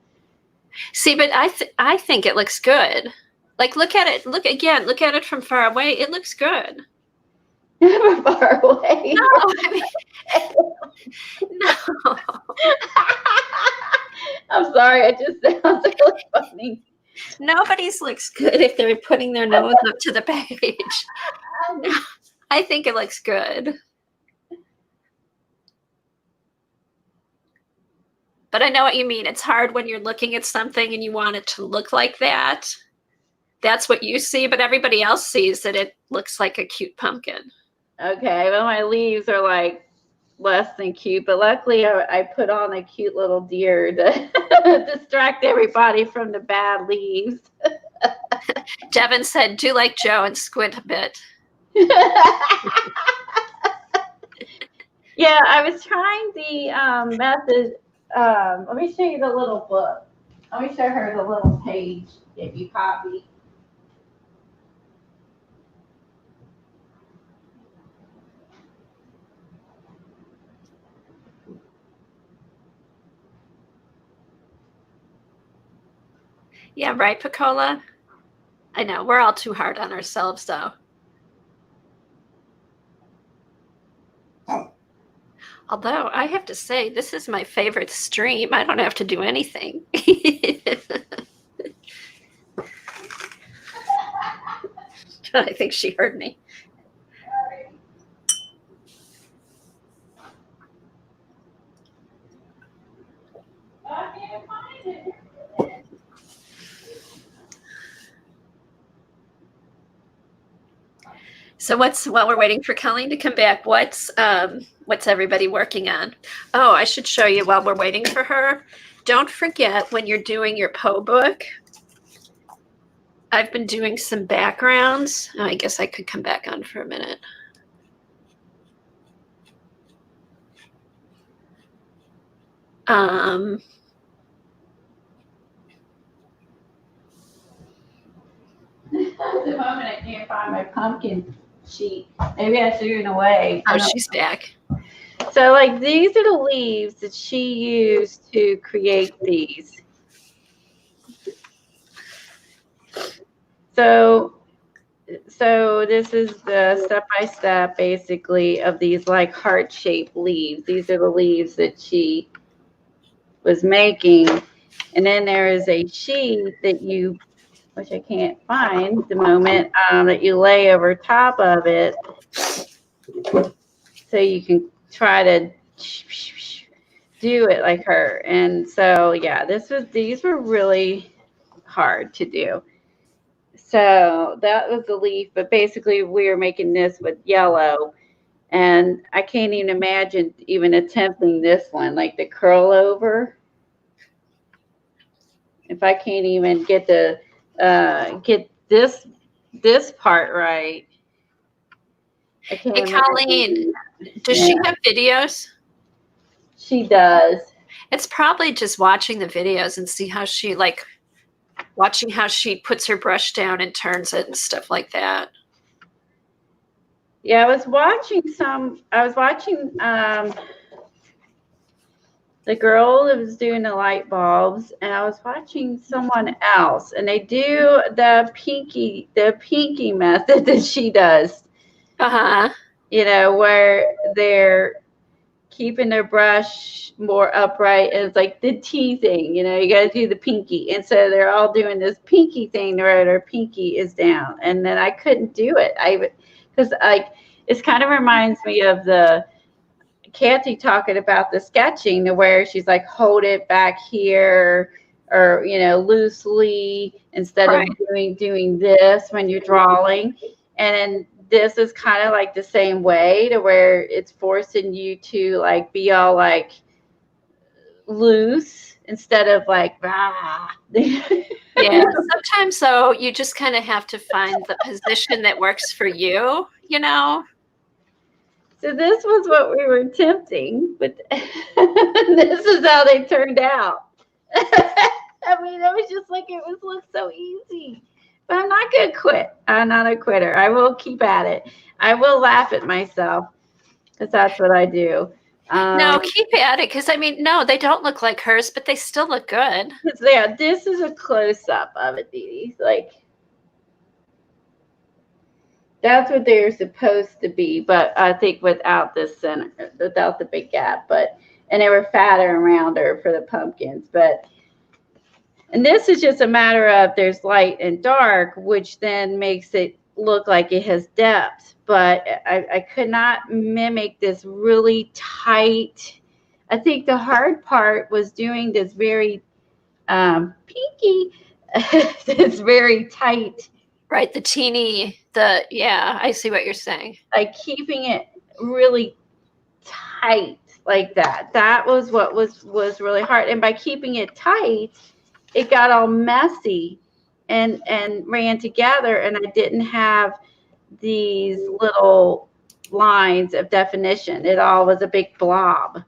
See, but I think it looks good. Like look at it. Look again. Look at it from far away. It looks good. Never far away. No, I mean, no. I'm sorry, it just sounds really funny. Nobody's looks good if they're putting their nose up to the page. I think it looks good. But I know what you mean. It's hard when you're looking at something and you want it to look like that. That's what you see, but everybody else sees that it looks like a cute pumpkin. Okay, well, my leaves are like less than cute, but luckily I put on a cute little deer to distract everybody from the bad leaves. Devin said, do like Joe and squint a bit. Yeah, I was trying the method. Let me show you the little book. Let me show her the little page if you copy. Yeah, right, Picola? I know, we're all too hard on ourselves, though. Although, I have to say, this is my favorite stream. I don't have to do anything. I think she heard me. I can't find it. So while we're waiting for Colleen to come back, what's everybody working on? Oh, I should show you while we're waiting for her. Don't forget when you're doing your Poe book, I've been doing some backgrounds. Oh, I guess I could come back on for a minute. At the moment, I can't find my pumpkin sheet. Maybe I threw it away. Oh, she's back. So, like, these are the leaves that she used to create these. So this is the step-by-step, basically, of these, like, heart-shaped leaves. These are the leaves that she was making. And then there is a sheet that you, which I can't find at the moment, that you lay over top of it so you can try to do it like her. And so, yeah, these were really hard to do. So that was the leaf, but basically we were making this with yellow. And I can't even imagine even attempting this one, like the curl over. If I can't even get get this part right, I can't Hey, imagine Colleen, doing does that. she Yeah, have videos? she does. It's probably just watching the videos and see how she like watching how she puts her brush down and turns it and stuff like that. Yeah, I was watching the girl that was doing the light bulbs, and I was watching someone else, and they do the pinky method that she does, Uh-huh. where they're keeping their brush more upright, and it's like the T thing, you got to do the pinky. And so they're all doing this pinky thing where their pinky is down. And then I couldn't do it. Because it kind of reminds me of the Kathy talking about the sketching, to where she's like, hold it back here, or loosely, instead of Right. doing this when you're drawing. And then this is kind of like the same way, to where it's forcing you to like be all like loose instead of like Yeah. Sometimes though, you just kind of have to find the position that works for you, you know? So this was what we were attempting, but this is how they turned out. I mean, it was just like, it looked so easy. But I'm not going to quit. I'm not a quitter. I will keep at it. I will laugh at myself, because that's what I do. No, keep at it because I mean, no, they don't look like hers, but they still look good. Yeah, this is a close up of it, Dee Dee. Like, that's what they're supposed to be, but I think without the center, without the big gap. And they were fatter around her for the pumpkins. And this is just a matter of there's light and dark, which then makes it look like it has depth. But I could not mimic this really tight. I think the hard part was doing this very pinky, this very tight. Right, yeah, I see what you're saying. Like keeping it really tight like that. That was what was really hard. And by keeping it tight, it got all messy and ran together, and I didn't have these little lines of definition. It all was a big blob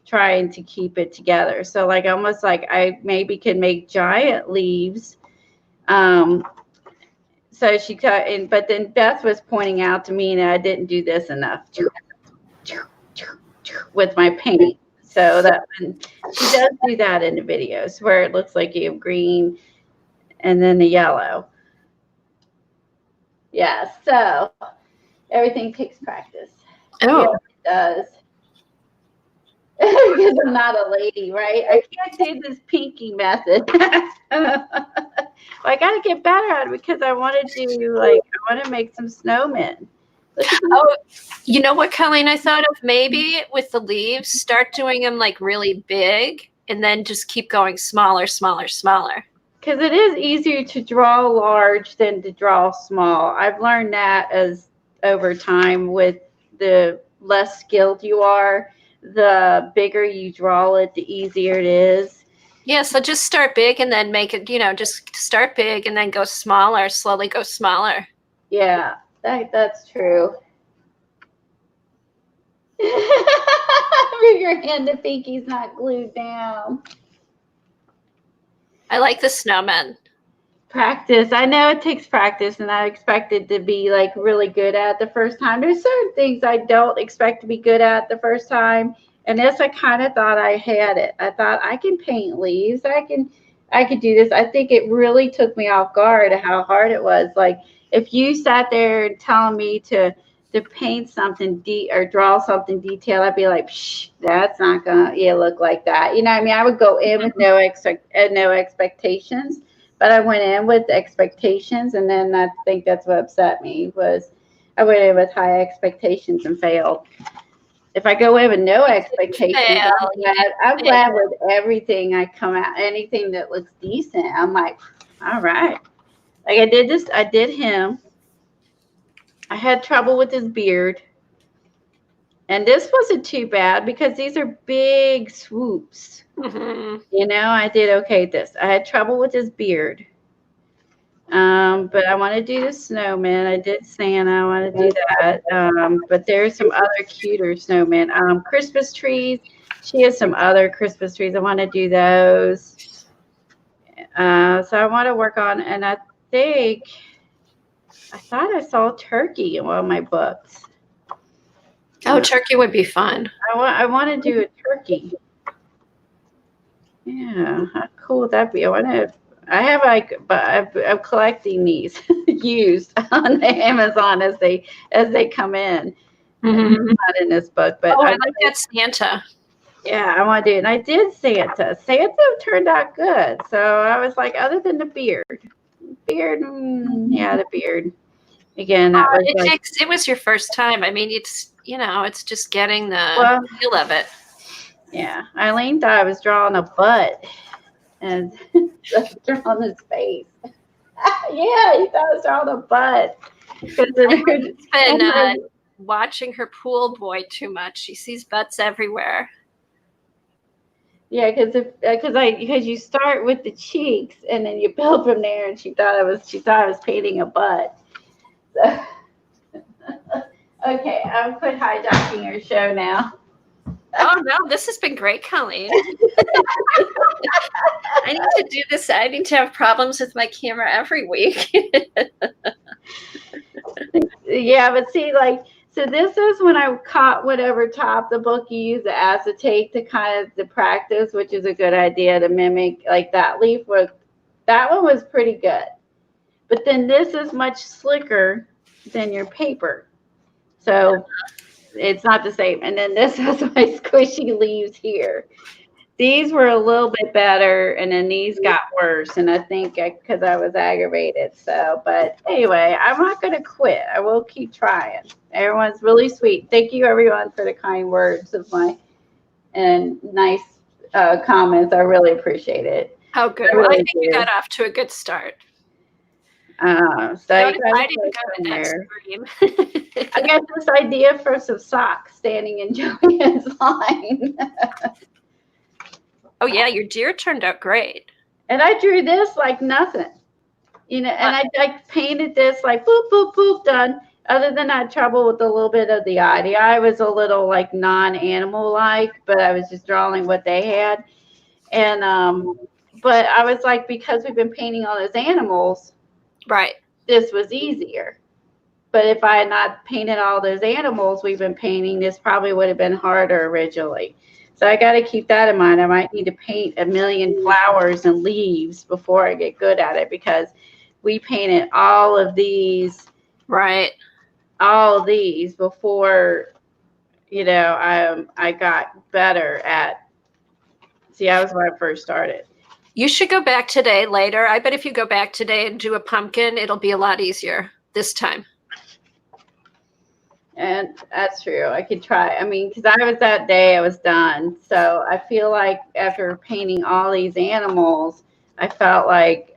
trying to keep it together. So like almost like I maybe can make giant leaves. So she cut in, but then Beth was pointing out to me that I didn't do this enough with my paint. So that she does do that in the videos where it looks like you have green and then the yellow. Yeah, so everything takes practice. Oh, Yeah, it does. Because I'm not a lady, right? I can't do this pinky method. Well, I got to get better at it because I want to make some snowmen. oh, you know what, Colleen? I thought of maybe with the leaves, start doing them like really big, and then just keep going smaller, smaller, smaller. Because it is easier to draw large than to draw small. I've learned that as over time. With the less skilled you are, the bigger you draw it, the easier it is. Yeah, so just start big and then make it, just start big and then go smaller, slowly go smaller. Yeah, that's true. Your hand to pinky's not glued down. I like the snowmen. Practice. I know it takes practice, and I expected to be like really good at the first time. There's certain things I don't expect to be good at the first time, and this I kind of thought I had it. I thought I can paint leaves. I could do this. I think it really took me off guard how hard it was. Like if you sat there and telling me to paint something or draw something detailed, I'd be like, Psh, that's not gonna look like that. You know what I mean? I would go in with no expectations. But I went in with expectations, and then I think that's what upset me was I went in with high expectations and failed. if I go in with no expectations, fail. I'm glad with everything I come out, anything that looks decent. I'm like, all right. Like I did him. I had trouble with his beard. And this wasn't too bad because these are big swoops. Mm-hmm. You know, I did okay at this. I had trouble with his beard. But I want to do the snowman. I did Santa. I want to do that. But there's some other cuter snowmen. Christmas trees. She has some other Christmas trees. I want to do those. So I want to work on, and I thought I saw turkey in one of my books. Oh, turkey would be fun. I want to do a turkey. Yeah, how cool would that be? I'm collecting these used on Amazon as they come in. Mm-hmm. Not in this book, but I like that Santa. Yeah, I want to do it. And I did Santa. Santa turned out good. So I was like, other than the beard, the beard. Again, that was it was your first time. I mean, it's just getting the feel of it. Yeah, Eileen thought I was drawing a butt and drawing his face. Yeah, he thought I was drawing a butt. I've been watching her pool boy too much. She sees butts everywhere. Yeah, because you start with the cheeks and then you build from there. And she thought I was painting a butt. So. Okay, I'll quit hijacking your show now. Oh no, this has been great, Colleen. I need to do this. I need to have problems with my camera every week. Yeah, but see, so this is when I caught whatever top the book you use the acetate to practice, which is a good idea to mimic like that leaf. That one was pretty good. But then this is much slicker than your paper. So it's not the same. And then this has my squishy leaves here. These were a little bit better, and then these got worse. And I think because I was aggravated. So, but anyway, I'm not going to quit. I will keep trying. Everyone's really sweet. Thank you, everyone, for the kind words and nice comments. I really appreciate it. Oh, good. Well, I think you got off to a good start. So I didn't go to that stream. I got this idea for some socks standing in Joanne's line. Oh yeah, your deer turned out great. And I drew this like nothing, and I painted this like boop boop boop done. Other than I had trouble with a little bit of the eye. The eye was a little like non-animal like, but I was just drawing what they had. And but I was like, because we've been painting all those animals. Right. This was easier. But if I had not painted all those animals we've been painting, this probably would have been harder originally. So I got to keep that in mind. I might need to paint a million flowers and leaves before I get good at it, because we painted all of these. Right. All of these before, I got better at. See, that was when I first started. You should go back today later. I bet if you go back today and do a pumpkin, it'll be a lot easier this time. And that's true. I could try. I mean, because I was that day, I was done. So I feel like after painting all these animals, I felt like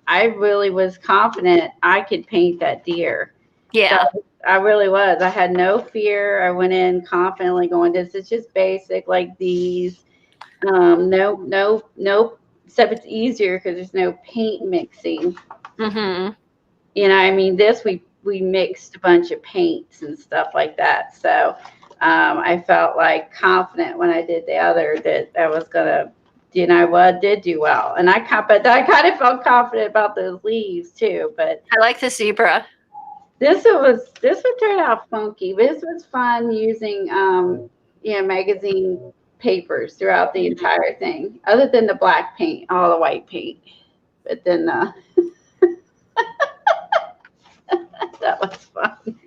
I really was confident I could paint that deer. Yeah. So I really was. I had no fear. I went in confidently going, this is just basic like these. No. Except it's easier because there's no paint mixing. Mm-hmm. I mean, this we mixed a bunch of paints and stuff like that. So I felt like confident when I did the other that I was gonna, did do well. And I kind of felt confident about those leaves too. But I like the zebra. This would turn out funky. This was fun using magazine papers throughout the entire thing, other than the black paint, all the white paint. But then that was fun.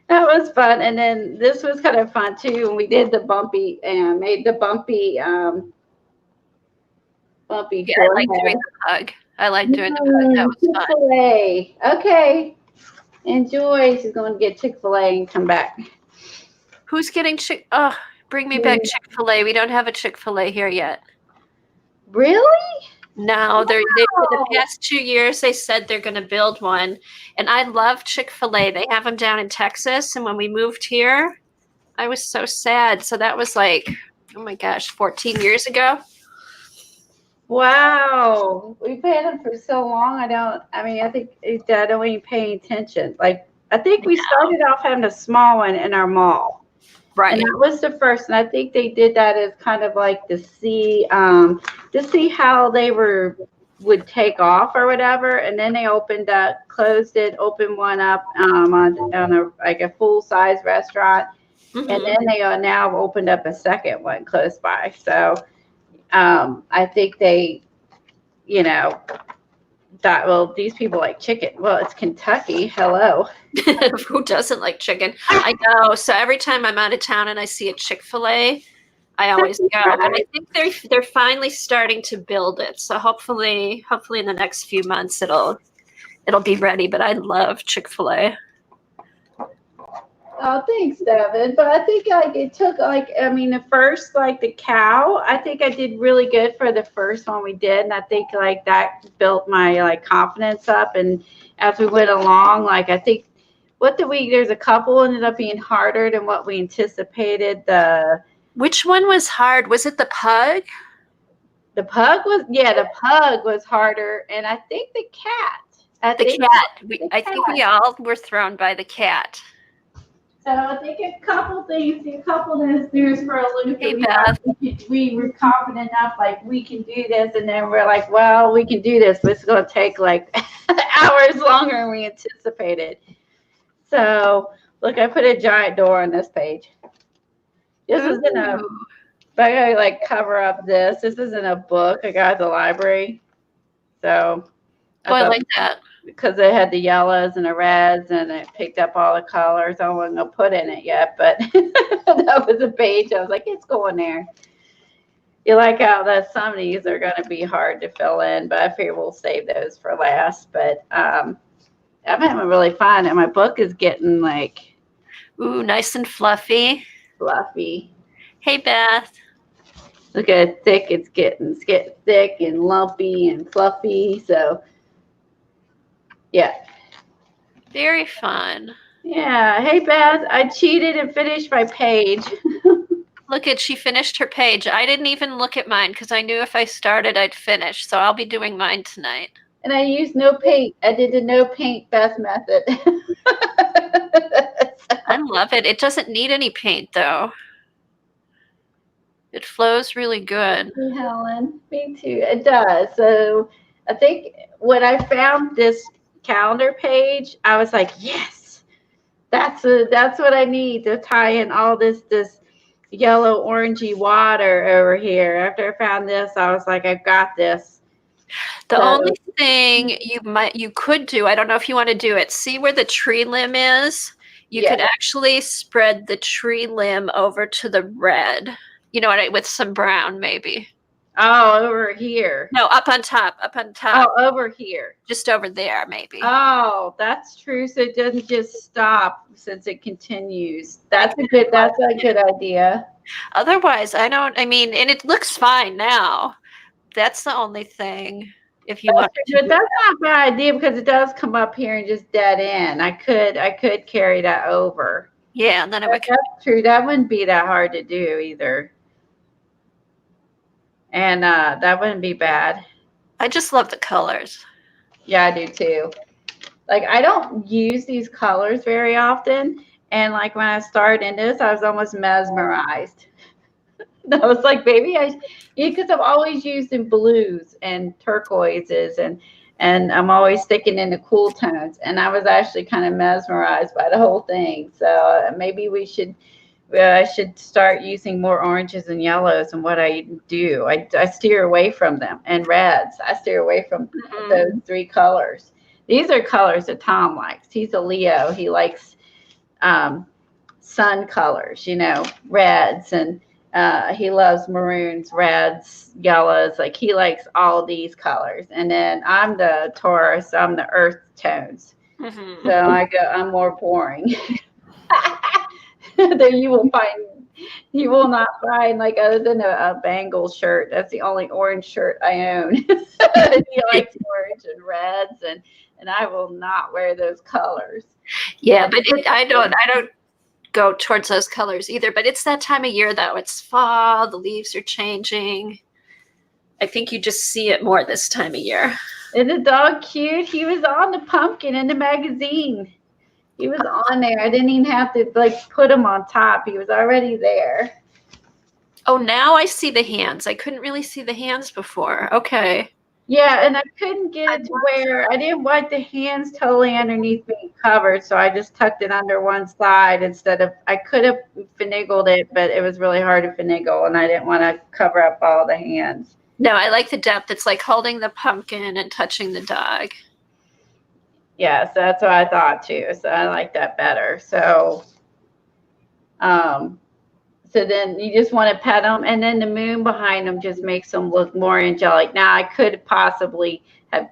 That was fun. And then this was kind of fun too. And we did the bumpy and made the bumpy Yeah, I like doing the hug. I like doing the hug. That was fun. Chick-fil-A. Okay. Enjoy. She's going to get Chick-fil-A and come back. Who's getting Oh, bring me back Chick-fil-A. We don't have a Chick-fil-A here yet. Really? No, they for the Wow. past 2 years they said they're going to build one, and I love Chick-fil-A. They have them down in Texas, and when we moved here, I was so sad. So that was like, oh my gosh, 14 years ago. Wow. We've had them for so long. I think I don't even pay attention. Like, I think we started off having a small one in our mall. Right. And that was the first. And I think they did that as kind of like to see how they would take off or whatever. And then they closed it, opened one up on a full size restaurant. Mm-hmm. And then they are now opened up a second one close by. So I think they, thought, well, these people like chicken. Well, it's Kentucky. Hello. Who doesn't like chicken? I know. So every time I'm out of town and I see a Chick-fil-A, I always go. And I think they're finally starting to build it. So hopefully in the next few months it'll be ready. But I love Chick-fil-A. Oh, thanks, Devin. But I think it took the first the cow. I think I did really good for the first one we did, and I think that built my confidence up. And as we went along, I think there's a couple ended up being harder than what we anticipated. Which one was hard? Was it the pug? The pug was harder, and I think the cat. I think we all were thrown by the cat. So I think a couple things for a loop. Hey, Beth. We were confident enough, we can do this, and then we're like, well, we can do this, but it's going to take hours longer than we anticipated. So look, I put a giant door on this page. This is I gotta cover up this. This isn't a book I got at the library. So I like that. Because it had the yellows and the reds, and it picked up all the colors. I wasn't going to put in it yet, but that was a page. I was like, it's going there. You like how some of these are going to be hard to fill in, but I figure we'll save those for last. But I'm having really fun, and my book is getting ooh, nice and fluffy. Fluffy. Hey, Beth. Look at how thick it's getting. It's getting thick and lumpy and fluffy. So. Yeah. Very fun. Yeah. Hey, Beth, I cheated and finished my page. She finished her page. I didn't even look at mine because I knew if I started, I'd finish. So I'll be doing mine tonight. And I used no paint. I did the no paint Beth method. I love it. It doesn't need any paint, though. It flows really good. Hey, Helen. Me too. It does. So I think when I found this calendar page, I was like, yes, that's what I need to tie in all this yellow orangey water over here. After I found this, I was like, I've got this. The only thing you could do, I don't know if you want to do it, see where the tree limb is? You could actually spread the tree limb over to the red, with some brown maybe. Oh, over here. No, up on top. Oh, over here. Just over there, maybe. Oh, that's true. So it doesn't just stop since it continues. That's a good idea. Otherwise, and it looks fine now. That's the only thing. If you want to. But that's not a bad idea because it does come up here and just dead end. I could carry that over. Yeah, and then it would. That's true. That wouldn't be that hard to do either. And that wouldn't be bad. I just love the colors. Yeah, I do too. I don't use these colors very often. And when I started in this, I was almost mesmerized. I was like, baby, because I'm always using blues and turquoises and I'm always sticking in the cool tones. And I was actually kind of mesmerized by the whole thing. So maybe I should start using more oranges and yellows in what I do. I steer away from them, and reds. I steer away from those three colors. These are colors that Tom likes. He's a Leo. He likes sun colors, reds, and he loves maroons, reds, yellows. He likes all these colors. And then I'm the Taurus. I'm the earth tones. So I'm more boring. There you will not find, like, other than a Bengals shirt. That's the only orange shirt I own. He likes orange and reds, and I will not wear those colors. Yeah, but I don't go towards those colors either. But it's that time of year though. It's fall, the leaves are changing. I think you just see it more this time of year. Is the dog cute? He was on the pumpkin in the magazine. He was on there. I didn't even have to like put him on top. He was already there. Oh, now I see the hands. I couldn't really see the hands before. Okay. Yeah, and I couldn't get it to where I didn't want the hands totally underneath being covered, so I just tucked it under one side instead of, I could have finagled it, but it was really hard to finagle, and I didn't want to cover up all the hands. No, I like the depth. It's like holding the pumpkin and touching the dog. Yeah, so that's what I thought too. So I like that better. So, so then you just want to pet them, and then the moon behind them just makes them look more angelic. Now I could possibly have,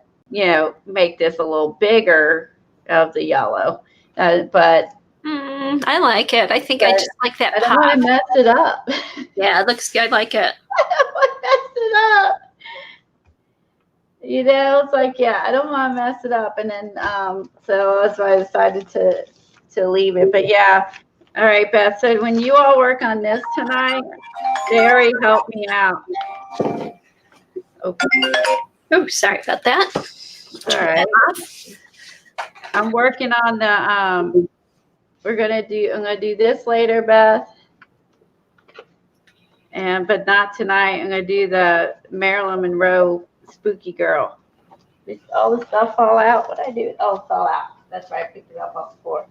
make this a little bigger of the yellow, but I like it. I think I just like that. I don't want to mess it up. Yeah, it looks good. I like it. I don't want to mess it up. It's like, yeah, I don't want to mess it up. And then, so that's why I decided to leave it. But yeah, all right, Beth. So when you all work on this tonight, Jerry helped me out. Okay. Oh, sorry about that. All right. I'm working on the, I'm gonna do this later, Beth. But not tonight. I'm gonna do the Marilyn Monroe Spooky Girl. Did all the stuff fall out? What did I do? Oh, it fell out. That's right. I picked it up off the floor.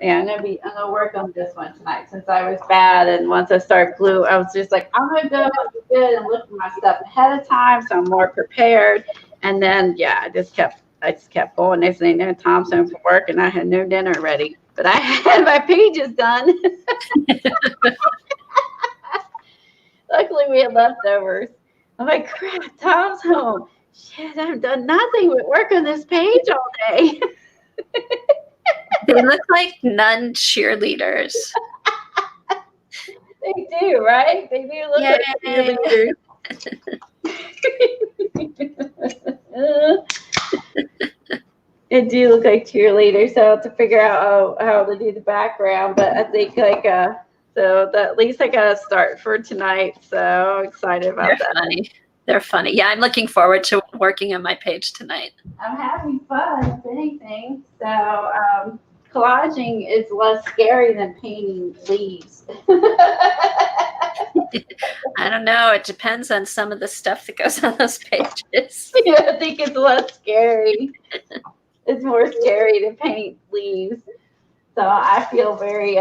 Yeah, I'm gonna work on this one tonight since I was bad. And once I started glue, I was just like, I'm gonna go good and look for my stuff ahead of time, so I'm more prepared. And then, yeah, I just kept going. Next thing you know, Tom's home from work, and I had no dinner ready, but I had my pages done. Luckily, we had leftovers. I'm like, crap, Tom's home. Shit, I've done nothing but work on this page all day. They look like nun cheerleaders. They do, right? They do look like cheerleaders. They do look like cheerleaders. So I have to figure out how to do the background. But I think so at least I got a start for tonight. So I'm excited about that. Funny. They're funny. Yeah, I'm looking forward to working on my page tonight. I'm having fun, if anything. So collaging is less scary than painting leaves. I don't know. It depends on some of the stuff that goes on those pages. Yeah, I think it's less scary. It's more scary to paint leaves. So I feel very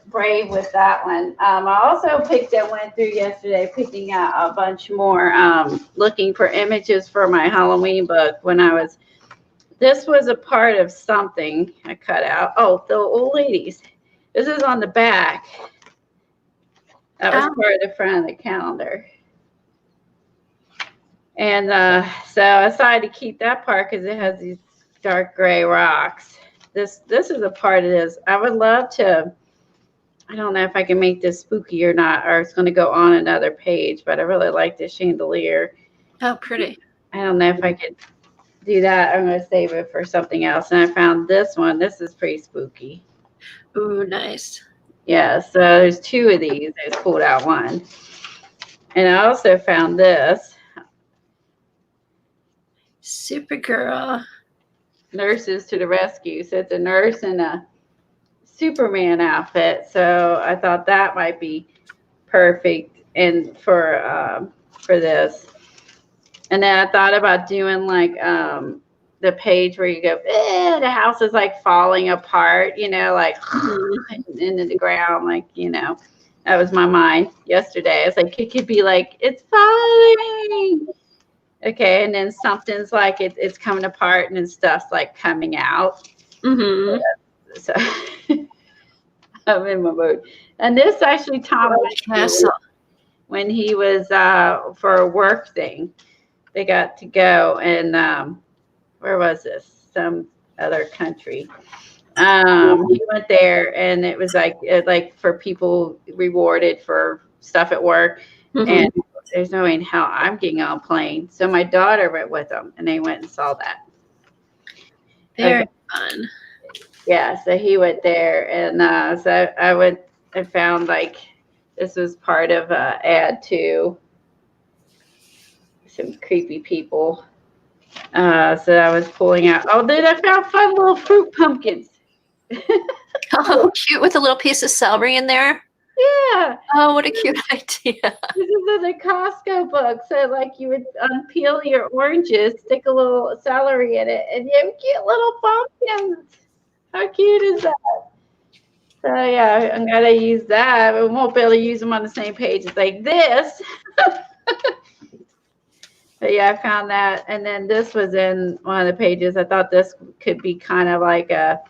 brave with that one. I also went through yesterday, picking out a bunch more, looking for images for my Halloween book this was a part of something I cut out. Oh, the old ladies. This is on the back. That was part of the front of the calendar. And so I decided to keep that part because it has these dark gray rocks. This is a part of this. I would love to, I don't know if I can make this spooky or not, or it's going to go on another page, but I really like this chandelier. Oh, pretty. I don't know if I could do that. I'm going to save it for something else. And I found this one. This is pretty spooky. Ooh, nice. Yeah, so there's two of these. I just pulled out one. And I also found this. Supergirl. Nurses to the rescue. So it's a nurse in a Superman outfit. So I thought that might be perfect and for this. And then I thought about doing like the page where you go, the house is like falling apart, like into the ground, like, that was my mind yesterday. It's like, it could be like, it's falling. Okay, and then something's like it's coming apart and then stuff's like coming out. Mm-hmm. So I'm in my mood. And this actually Tom was when he was for a work thing. They got to go and where was this? Some other country. He went there, and it was like for people rewarded for stuff at work. Mhm. And there's no way in hell I'm getting on a plane. So my daughter went with them, and they went and saw that. Very fun. Yeah, so he went there, and so I went and found like this was part of ad to some creepy people. So I was pulling out. Oh, then I found fun little fruit pumpkins. Oh, cute, with a little piece of celery in there. Yeah. Oh, what a cute idea. This is in the Costco book. So, like, you would unpeel your oranges, stick a little celery in it, and you have cute little pumpkins. How cute is that? So, yeah, I'm going to use that. We won't be able to use them on the same page as like this. But, yeah, I found that. And then this was in one of the pages. I thought this could be kind of like a,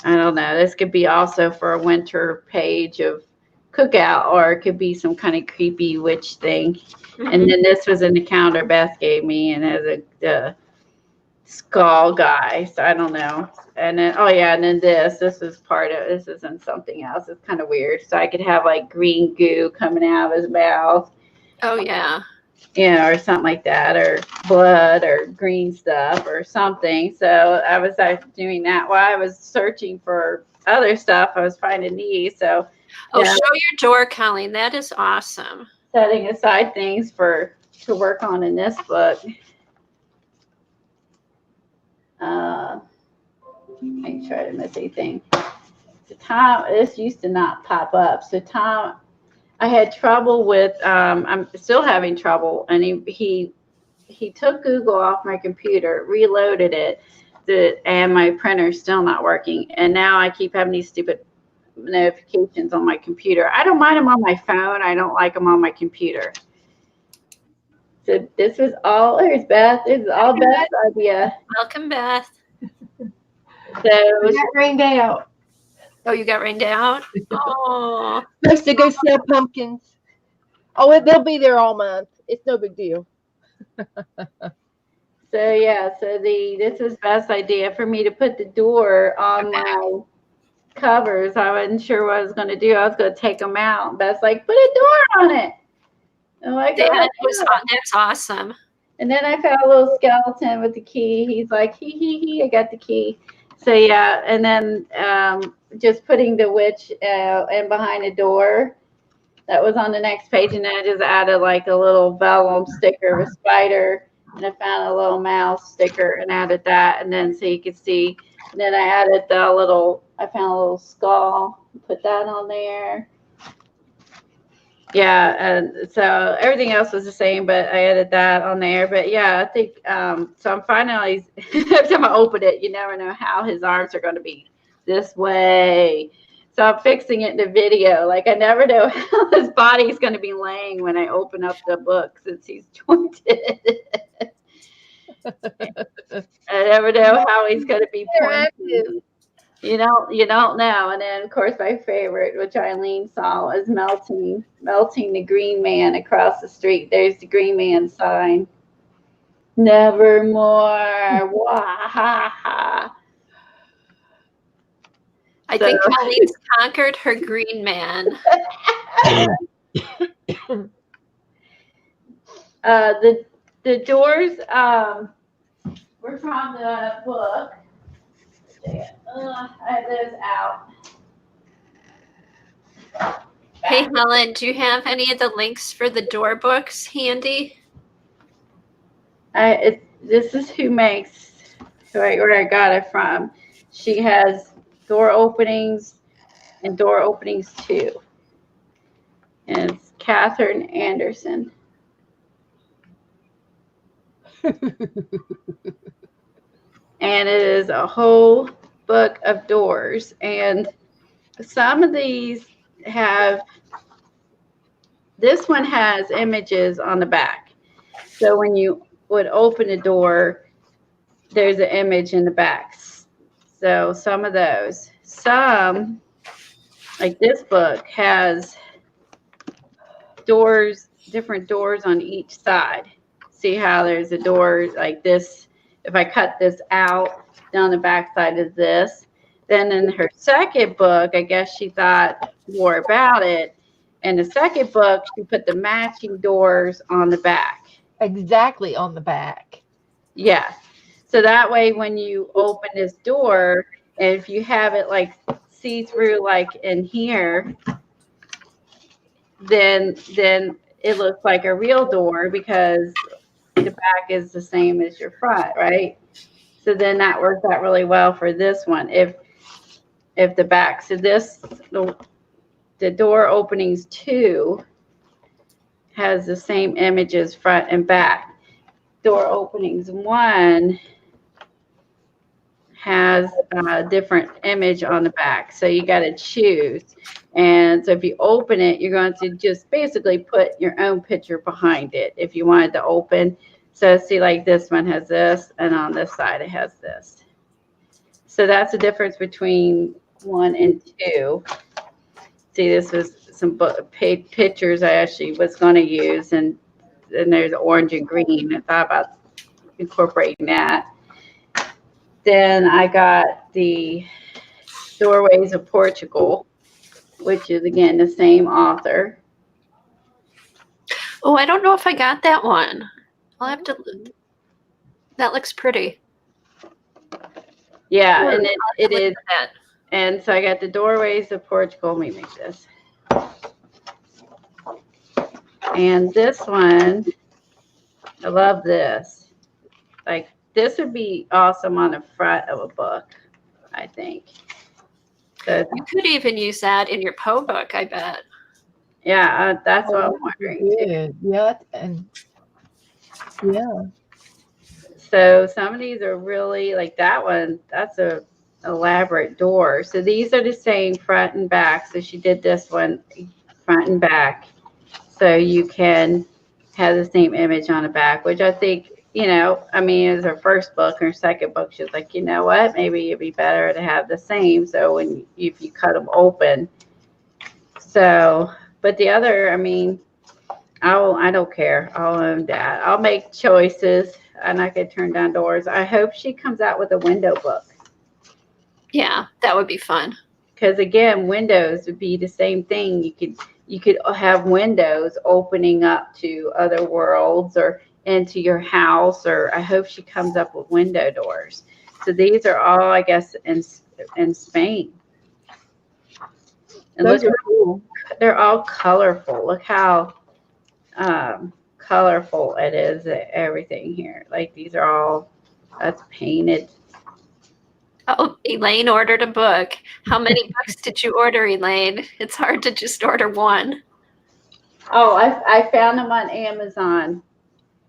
I don't know, this could be also for a winter page of cookout, or it could be some kind of creepy witch thing. And then this was in the calendar Beth gave me, and as a skull guy, so I don't know. And then and then this is part of this isn't something else. It's kind of weird. So I could have like green goo coming out of his mouth. Oh yeah. Yeah, or something like that, or blood or green stuff or something. So I was doing that while I was searching for other stuff. I was finding these. So show your door, Colleen. That is awesome. Setting aside things to work on in this book. Make sure I didn't miss anything. So Tom, this used to not pop up. So Tom, I had trouble with. I'm still having trouble, and he took Google off my computer, reloaded it, and my printer's still not working. And now I keep having these stupid notifications on my computer. I don't mind them on my phone. I don't like them on my computer. So this was all. There's Beth. This is all Beth's idea. Welcome, Beth. So We got rained out. Oh, you got rained out? Oh. Supposed to go sell pumpkins. Oh, they'll be there all month. It's no big deal. So yeah, this was Beth's idea for me to put the door on my covers. I wasn't sure what I was going to do. I was going to take them out. Beth's like, put a door on it. I'm like, that's awesome. And then I found a little skeleton with the key. He's like, he, I got the key. So yeah, and then just putting the witch in behind the door. That was on the next page, and then I just added like a little vellum sticker of a spider, and I found a little mouse sticker and added that, and then so you could see. And then I added I found a little skull, put that on there. Yeah, and so everything else was the same, but I added that on there. But yeah, I think so. I'm finally every time I open it, you never know how his arms are going to be this way. So I'm fixing it in the video. Like I never know how his body's going to be laying when I open up the book since he's jointed. I never know how he's going to be pointed. You don't know. And then, of course, my favorite, which Eileen saw, was melting the Green Man across the street. There's the Green Man sign. Nevermore. Wah-ha-ha. I think Colleen's conquered her Green Man. The doors were from the book. I have those out. Hey, Helen, do you have any of the links for the door books handy? This is where I got it from. She has door openings and door openings too. And it's Catherine Anderson. And it is a whole book of doors. And some of these this one has images on the back. So when you would open a door, there's an image in the back. So some of those. Some, like this book, has doors, different doors on each side. See how there's a door like this. If I cut this out, down the back side is this. Then in her second book, I guess she thought more about it. In the second book, she put the matching doors on the back. Exactly on the back. Yeah. So that way, when you open this door, and if you have it like see through, like in here, then it looks like a real door because the back is the same as your front, right? So then that works out really well for this one. If the back, so this the door openings 2 has the same images front and back. Door openings 1 has a different image on the back. So you got to choose. And so if you open it, you're going to just basically put your own picture behind it if you wanted to open. So see, like this one has this, and on this side it has this. So that's the difference between 1 and 2. See, this was some paid pictures I actually was going to use, and there's orange and green. I thought about incorporating that. Then I got the Doorways of Portugal, which is again the same author. Oh, I don't know if I got that one. I'll have to. That looks pretty. Yeah, and it Look is. at that. And so I got the Doorways of Portugal. Let me make this. And this one, I love this. Like, this would be awesome on the front of a book, I think. So, You could even use that in your Poe book, I bet. yeah, that's what I'm wondering too. Good. Yeah, and yeah. So some of these are really, like that one, that's a elaborate door. So these are the same front and back. So she did this one front and back. So you can have the same image on the back, which I think, you know, I mean, as her first book, her second book, she was like, you know what, maybe it'd be better to have the same. So when if you cut them open. So, but the other, I mean, I don't care. I'll own that. I'll make choices, and I could turn down doors. I hope she comes out with a window book. Yeah, that would be fun. Because again, windows would be the same thing. You could have windows opening up to other worlds or into your house. Or I hope she comes up with window doors. So these are all, I guess, in Spain. And Those look, are cool. they're all colorful. Look how colorful it is. Everything here, like these are all that's painted. Oh, Elaine ordered a book. How many books did you order, Elaine? It's hard to just order one. Oh, I found them on Amazon.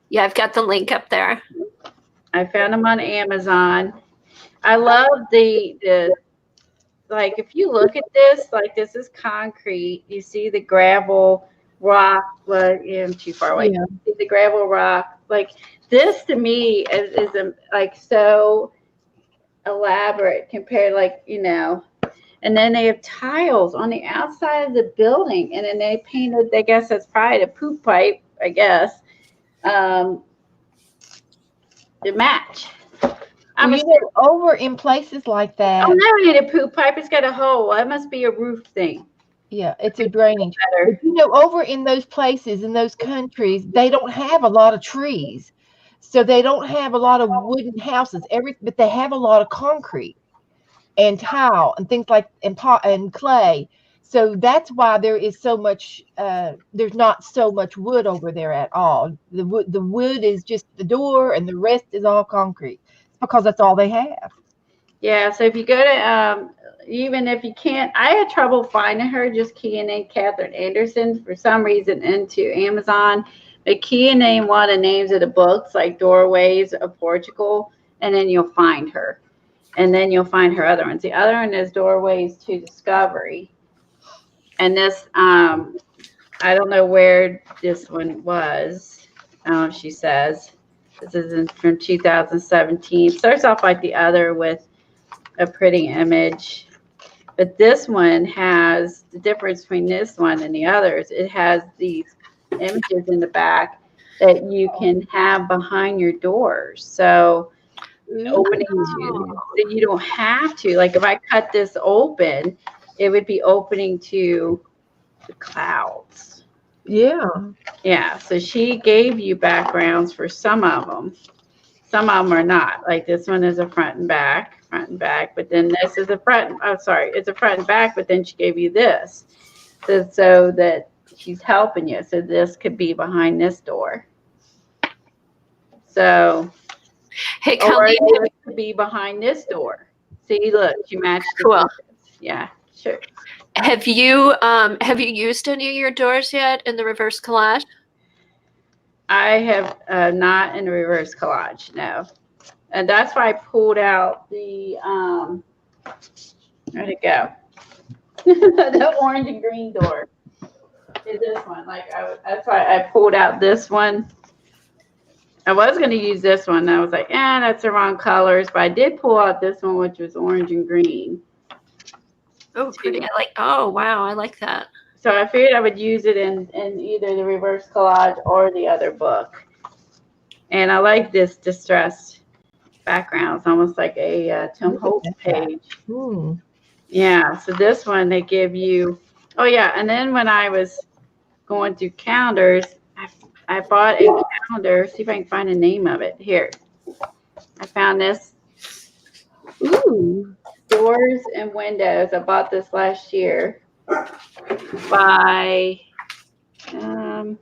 Yeah, I've got the link up there. I found them on Amazon. I love the like, if you look at this, like this is concrete. You see the gravel rock. Well, I'm too far away. Yeah. You see the gravel rock. Like this to me is like so elaborate compared, like, you know. And then they have tiles on the outside of the building, and then they painted, I guess that's probably the poop pipe, I guess, to match. Well, you know, over in places like that, Oh, no, it ain't a poop pipe. It's got a hole. It must be a roof thing. yeah, it's a drainage. Better. But you know, over in those places, in those countries, they don't have a lot of trees. So they don't have a lot of wooden houses, but they have a lot of concrete and tile and things like and clay. So that's why there is so much. There's not so much wood over there at all. The wood is just the door, and the rest is all concrete. It's because that's all they have. Yeah. So if you go to even if you can't, I had trouble finding her. Just keying in Catherine Anderson for some reason into Amazon. But keying in one of the names of the books, like Doorways of Portugal, and then you'll find her. And then you'll find her other ones. The other one is Doorways to Discovery. And this, I don't know where this one was. She says this is from 2017. It starts off like the other with a pretty image. But this one has the difference between this one and the others. It has these images in the back that you can have behind your doors. So opening to, that you don't have to. Like if I cut this open, it would be opening to the clouds. Yeah. Yeah, so she gave you backgrounds for some of them. Some of them are not. Like this one is a front and back, but then this is a front. Oh, sorry, it's a front and back, but then she gave you this, so that she's helping you. So this could be behind this door. So, Hey, or Colleen, it could be behind this door. See, look, you matched the Cool. pieces. Yeah, sure. have you used any of your doors yet in the reverse collage? I have not in reverse collage, no. And that's why I pulled out the, where'd it go? The orange and green door is this one. Like, that's why I pulled out this one. I was going to use this one. I was like, that's the wrong colors. But I did pull out this one, which was orange and green. Oh, pretty. Oh, wow. I like that. So I figured I would use it in either the reverse collage or the other book. And I like this distressed background. It's almost like a Tim Holtz page. Yeah, so this one they give you, oh yeah, and then when I was going through calendars, I bought a calendar. See if I can find the name of it. Here, I found this. Ooh, Doors and Windows. I bought this last year by, I don't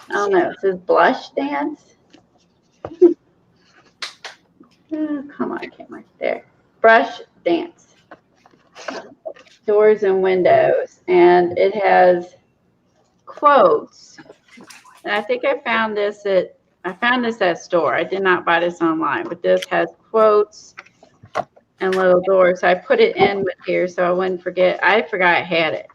know, it says Blush Dance. Oh, come on, I can't right there. Brush Dance. Doors and Windows. And it has quotes. And I think I found this at a store. I did not buy this online, but this has quotes and little doors. So I put it in with here so I wouldn't forget. I forgot I had it.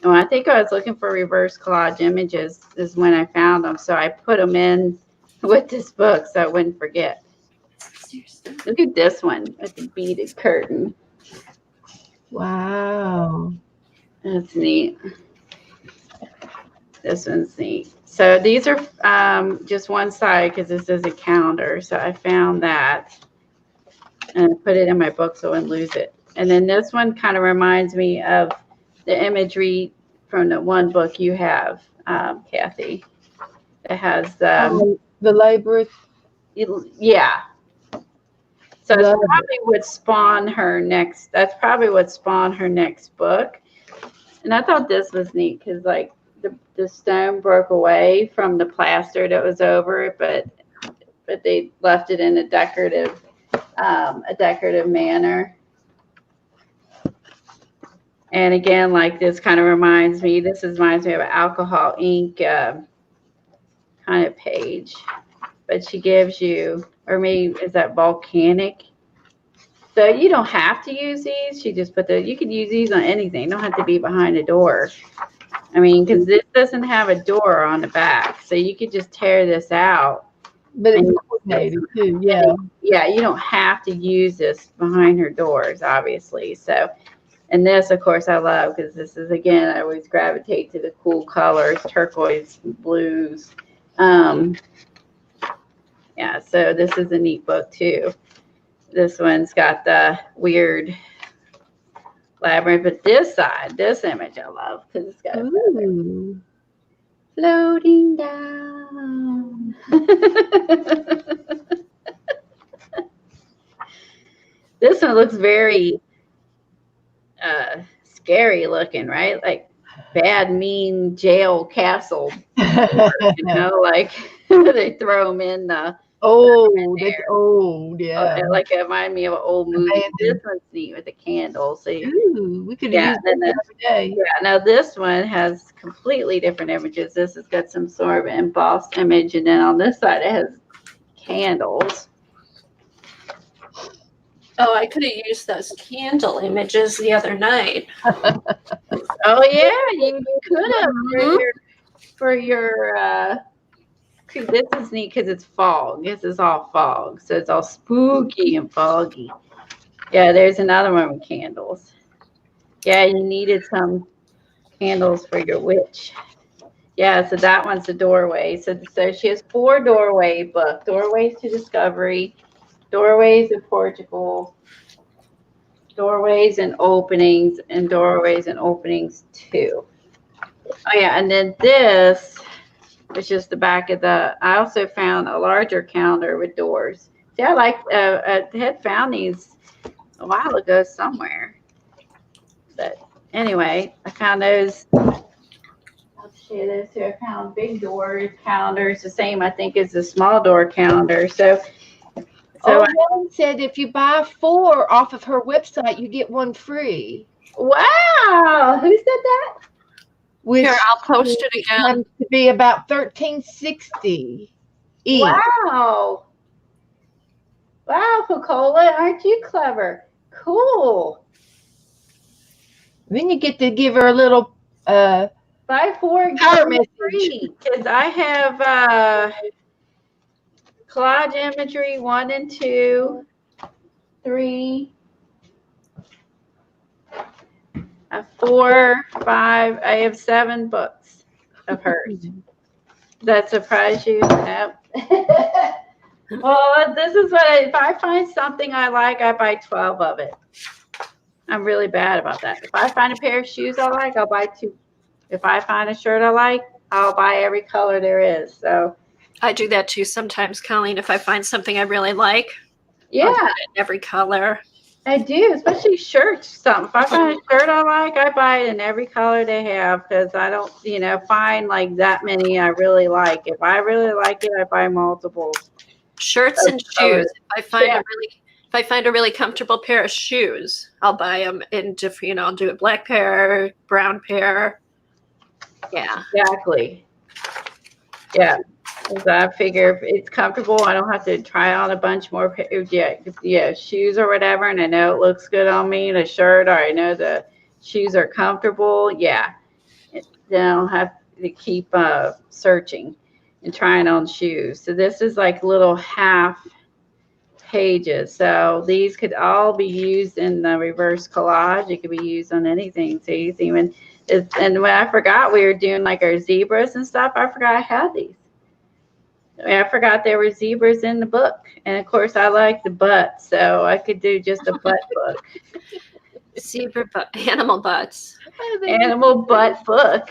And I think I was looking for reverse collage images is when I found them. So I put them in with this book so I wouldn't forget. Look at this one with the beaded curtain. Wow. That's neat. This one's neat. So these are just one side because this is a calendar. So I found that and I put it in my book so I wouldn't lose it. And then this one kind of reminds me of the imagery from the one book you have, Kathy. It has The laborers. yeah. So it's probably what spawned her next. That's probably what spawned her next book. And I thought this was neat because like the stone broke away from the plaster that was over it, but they left it in a decorative manner. And again, like this kind of reminds me of an alcohol ink kind of page. But she gives you, or maybe is that volcanic? So you don't have to use these. She just you could use these on anything. You don't have to be behind a door. I mean, because this doesn't have a door on the back. So you could just tear this out. But it's coordinated too, yeah. Yeah, you don't have to use this behind her doors, obviously. So, and this, of course, I love because this is, again, I always gravitate to the cool colors, turquoise, blues. Yeah, so this is a neat book too. This one's got the weird labyrinth, but this image I love because it's got floating down. This one looks very scary looking, right? Like bad, mean jail castle. You know, like they throw them in the that's old, yeah. Like it reminded me of an old movie. This one's neat with the candles. So we could use that every day. Yeah, now this one has completely different images. This has got some sort of embossed image, and then on this side it has candles. Oh, I could have used those candle images the other night. Oh yeah, you could have for your this is neat because it's fog. This is all fog, so it's all spooky and foggy. Yeah, there's another one with candles. Yeah, you needed some candles for your witch. Yeah, so that one's the doorway. So she has 4 doorway books: Doorways to Discovery, Doorways of Portugal. Doorways and openings, and doorways and openings too. Oh yeah, and then this was just the back of the. I also found a larger calendar with doors. See, I like. I had found these a while ago somewhere, but anyway, I found those. I'll show you this here. I found big doors calendars, the same I think as the small door calendar. So Helen said if you buy 4 off of her website, you get 1 free. wow, who said that? Which Here, I'll post it again. comes to be about $13.60 each. Wow. Wow, Coca-Cola, aren't you clever? Cool. Then you get to give her a little Buy 4, power get 1 message. free. Because I have collage imagery 1 and 2, 3, 4, 5. I have 7 books of hers. Does that surprise you? Nope. Well, this is what if I find something I like, I buy 12 of it. I'm really bad about that. If I find a pair of shoes I like, I'll buy 2. If I find a shirt I like, I'll buy every color there is. So I do that too sometimes, Colleen. If I find something I really like, yeah, I'll get it in every color. I do, especially shirts. Something. If I find a shirt I like, I buy it in every color they have because I don't, find like that many I really like. If I really like it, I buy multiples. Shirts and colors. shoes. If I Yeah. find a really comfortable pair of shoes, I'll buy them in different. I'll do a black pair, brown pair. Yeah. Exactly. Yeah. 'Cause I figure if it's comfortable, I don't have to try on a bunch more pairs. Yeah, shoes or whatever, and I know it looks good on me. The shirt, or I know the shoes are comfortable. Yeah, then I don't have to keep searching and trying on shoes. So this is like little half pages. So these could all be used in the reverse collage. It could be used on anything. So you see and when I forgot we were doing like our zebras and stuff, I forgot I had these. I forgot there were zebras in the book. And of course I like the butt, so I could do just a butt book. Zebra butt, animal butts. Animal butt book.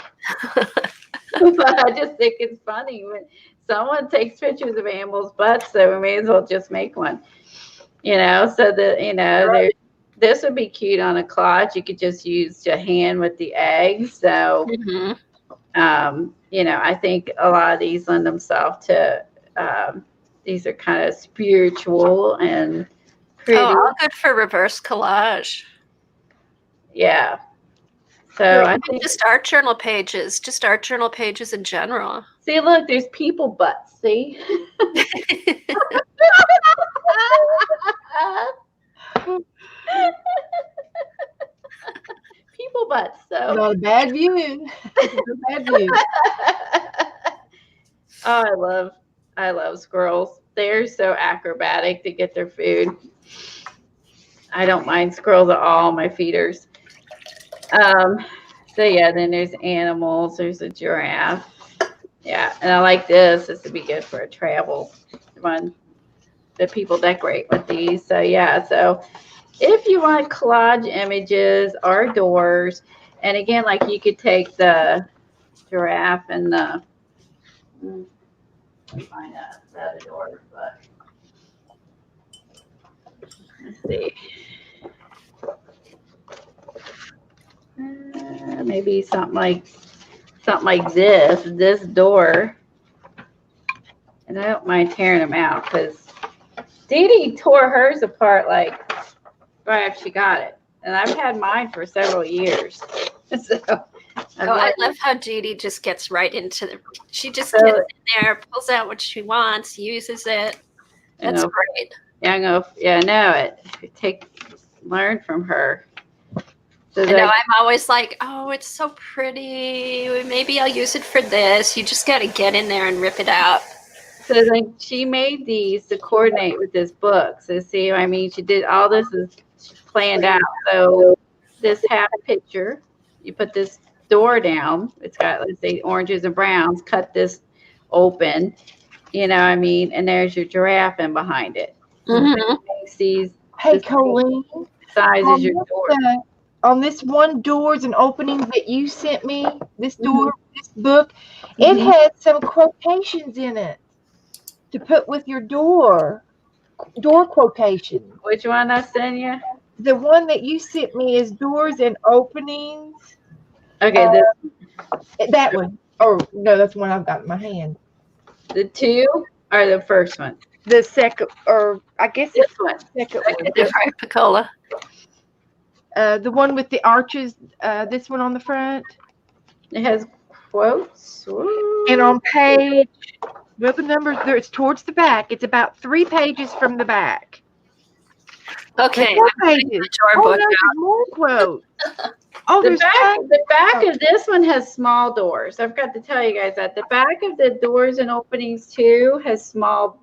But I just think it's funny when someone takes pictures of animals' butts, so we may as well just make one. So that, this would be cute on a collage. You could just use your hand with the eggs. So, Mhm. I think a lot of these lend themselves to, these are kind of spiritual and pretty. Oh, all good for reverse collage. Yeah. So Or I even think, just art journal pages in general. see, look, there's people butts. See? People butts. So Not a bad view. It's a bad view. Oh, I love squirrels. They're so acrobatic to get their food. I don't mind squirrels at all, my feeders. So yeah, then there's animals. There's a giraffe. Yeah, and I like this. This would be good for a travel one that people decorate with these. So yeah, so if you want collage images or doors, and again, like you could take the giraffe and the find out the other door, but let's see. Maybe something like this door, and I don't mind tearing them out because Dee Dee tore hers apart like right after she got it, and I've had mine for several years. So I love how Dee Dee just gets right into she just So- gets in there, pulls out what she wants, uses it. That's great. Yeah, learn from her. So I know I'm always like, oh, it's so pretty. Maybe I'll use it for this. You just got to get in there and rip it out. So like she made these to coordinate with this book. So see, I mean, she did all this is planned out. So this half picture, you put this door down. It's got, let's say, oranges and browns. Cut this open, and there's your giraffe in behind it. Mhm. makes these Hey, the same Colleen, size on as your this, door. on this one doors and openings that you sent me, this door, this book, Mhm. it had some quotations in it to put with your door quotations. Which one I send you? The one that you sent me is doors and openings. Okay, That one. Oh no, that's the one I've got in my hand. the two or the first one? The second, or I guess This it's one. the second Okay. one. The Frank Picola. The one with the arches. This one on the front, It has quotes. Ooh. and on page. Well, the numbers there. It's towards the back. It's about 3 pages from the back. Okay, There's I'm putting pages. the drawer Oh book no, out. there's more quotes. Oh, The there's back of this one has small doors. I forgot to tell you guys that the back of the doors and openings too has small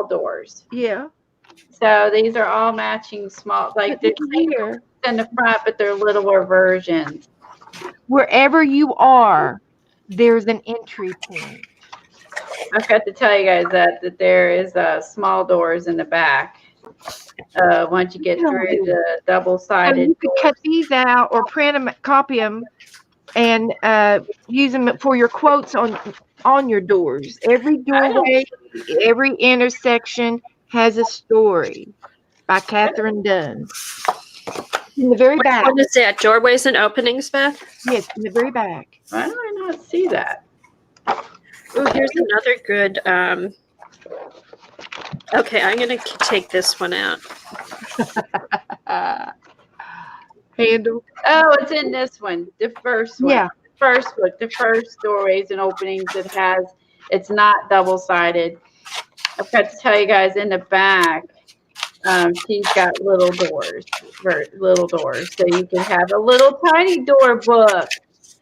doors. yeah. So these are all matching small, like But they're look here. in the front, but they're littler versions. Wherever you are, there's an entry point. I forgot to tell you guys that there is small doors in the back. Once you get through the So double-sided you could cut these out or print them, copy them, and use them for your quotes on your doors. Every doorway, every intersection has a story by Catherine Dunn. In the very back. What is that? Doorways and openings, Beth? Yes, in the very back. Why do I not see that? Oh, here's another good. Okay, I'm gonna take this one out. Handle. Oh, it's in this one, the first one. Yeah. The first book, the first doorways and openings. It's not double-sided. I forgot to tell you guys in the back, she's got little doors, so you can have a little tiny door book.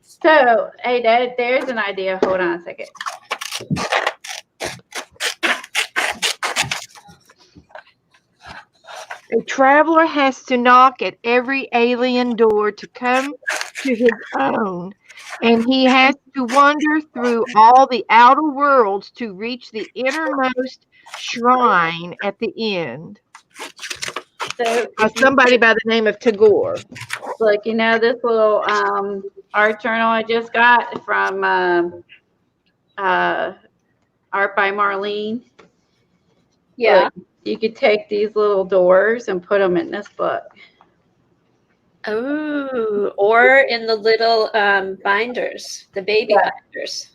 So, hey, there's an idea. Hold on a second. A traveler has to knock at every alien door to come to his own, and he has to wander through all the outer worlds to reach the innermost shrine at the end. So, By somebody by the name of Tagore. look, this little art journal I just got from Art by Marlene. Yeah. Look, you could take these little doors and put them in this book. Oh, or in the little binders, the baby binders.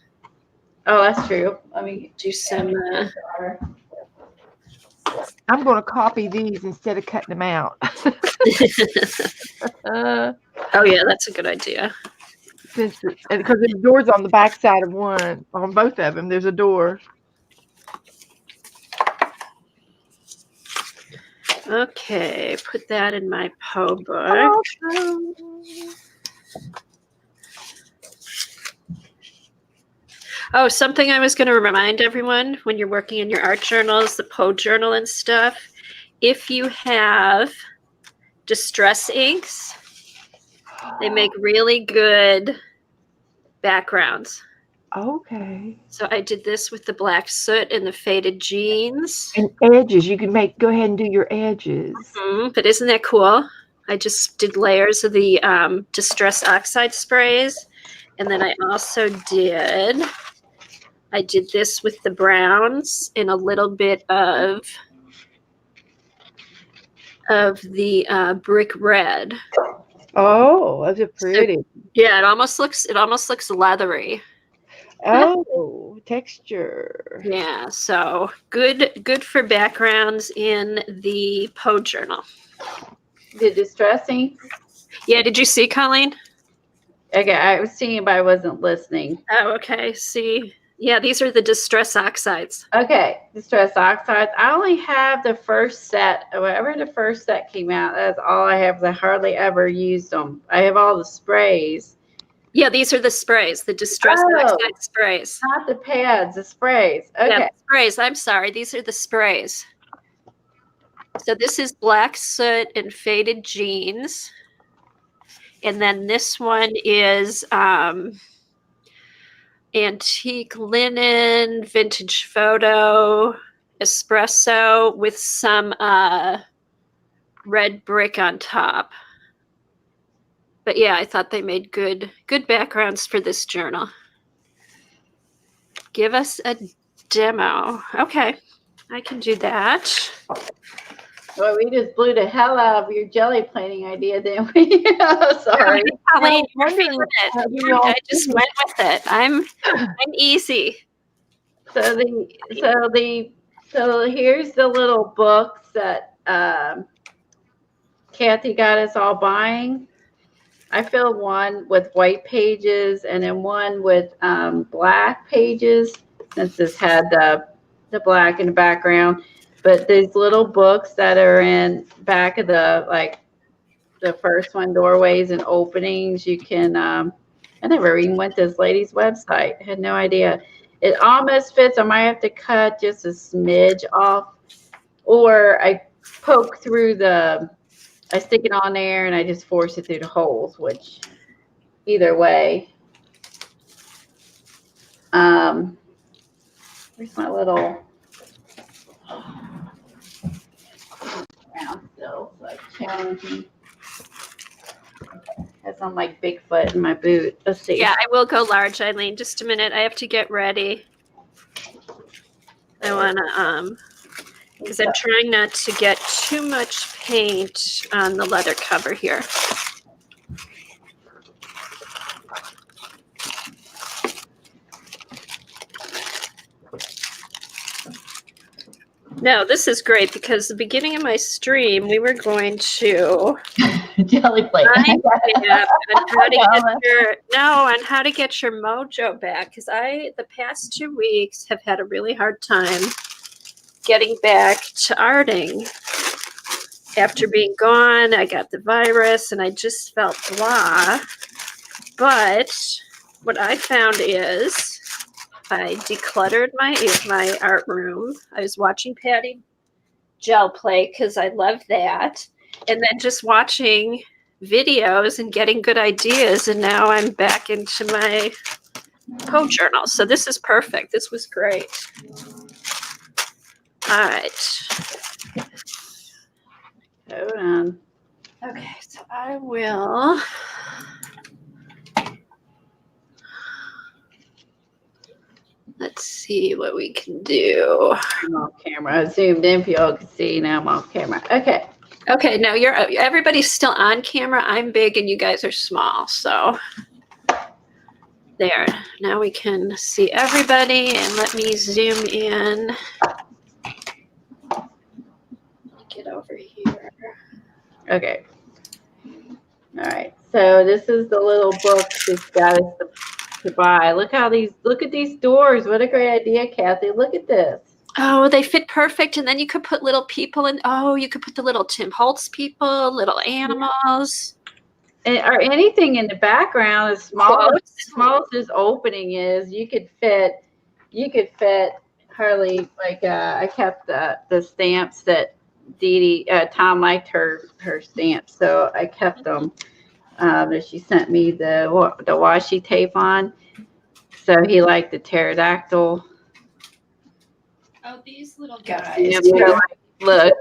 Oh, that's true. Let me Do some. I'm going to copy these instead of cutting them out. Oh yeah, that's a good idea. Because the door's on the back side of one. On both of them, there's a door. Okay, put that in my Poe book. Awesome. Oh, something I was going to remind everyone when you're working in your art journals, the Poe journal and stuff, if you have distress inks, they make really good backgrounds. Okay. So I did this with the black soot and the faded jeans. And edges. You can go ahead and do your edges. But isn't that cool? I just did layers of the Distress Oxide sprays. And then I also did this with the browns and a little bit of the brick red. Oh, those are pretty. Yeah, it almost looks leathery. Oh, texture. Yeah, so good for backgrounds in the Poe journal. The distressing. Yeah, did you see, Colleen? Okay, I was seeing, but I wasn't listening. Oh, okay. See, yeah, these are the Distress Oxides. Okay, distress oxides. I only have the first set. Whenever the first set came out, that's all I have. I hardly ever used them. I have all the sprays. Yeah, these are the sprays, the Distress Oxide sprays. Not the pads, the sprays. Okay. Yeah, the sprays. I'm sorry. These are the sprays. So this is black soot and faded jeans. And then this one is antique linen, vintage photo, espresso with some red brick on top. But yeah, I thought they made good backgrounds for this journal. Give us a demo. Okay, I can do that. Well, we just blew the hell out of your jelly plating idea, didn't we? Oh, sorry. Colleen, Well, you're feeling it. I just went with it. I'm easy. So here's the little books that Kathy got us all buying. I filled one with white pages and then one with black pages, since this had the black in the background. But these little books that are in back of the first one, Doorways and Openings, you can, I never even went to this lady's website. I had no idea. It almost fits. I might have to cut just a smidge off, or I poke through I stick it on there and I just force it through the holes, which either way. Where's my little round still? It's like challenging. Has on like Bigfoot in my boot. Let's see. Yeah, I will go large, Eileen. Just a minute. I have to get ready. I want to, because I'm trying not to get too much paint on the leather cover here. No, this is great because the beginning of my stream, we were going to jelly plate. on how to get your mojo back, because the past 2 weeks have had a really hard time getting back to arting. After being gone, I got the virus and I just felt blah. But what I found is I decluttered my art room. I was watching Patty gel play because I love that. And then just watching videos and getting good ideas. And now I'm back into my Poe journal. So this is perfect. This was great. All right. Hold on. Okay, so I will. Let's see what we can do. I'm off camera. I zoomed in for y'all can see. Now I'm off camera. Okay. Okay, now everybody's still on camera. I'm big and you guys are small, so there. Now we can see everybody, and let me zoom in. Get over here. Okay. All right. So this is the little book she's got us to buy. Look at these doors. What a great idea, Kathy. Look at this. Oh, they fit perfect. And then you could put little people in. Oh, you could put the little Tim Holtz people, little animals. Or anything in the background. As small as this opening is, you could fit Harley, like I kept the stamps that Tom liked her stamps, so I kept them. That she sent me the washi tape on, so he liked the pterodactyl. Oh, these little guys. Yeah, so, look.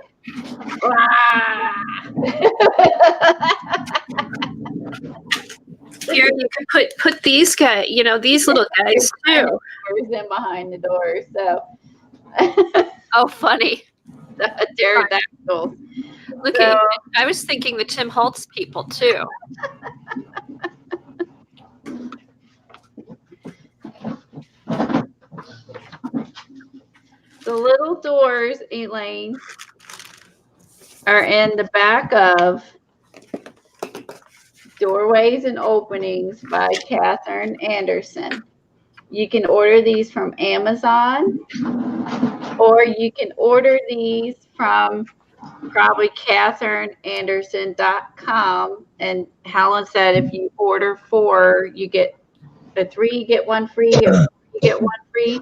Here you could put these guys. These little guys too. There's them behind the door. So. Oh, funny. The pterodactyl. Look at. I was thinking the Tim Holtz people too. The little doors, Elaine, are in the back of Doorways and Openings by Catherine Anderson. You can order these from Amazon, or you can order these from probably CatherineAnderson.com. And Helen said if you order 4, you get 3, you get 1 free, or you get 1 free.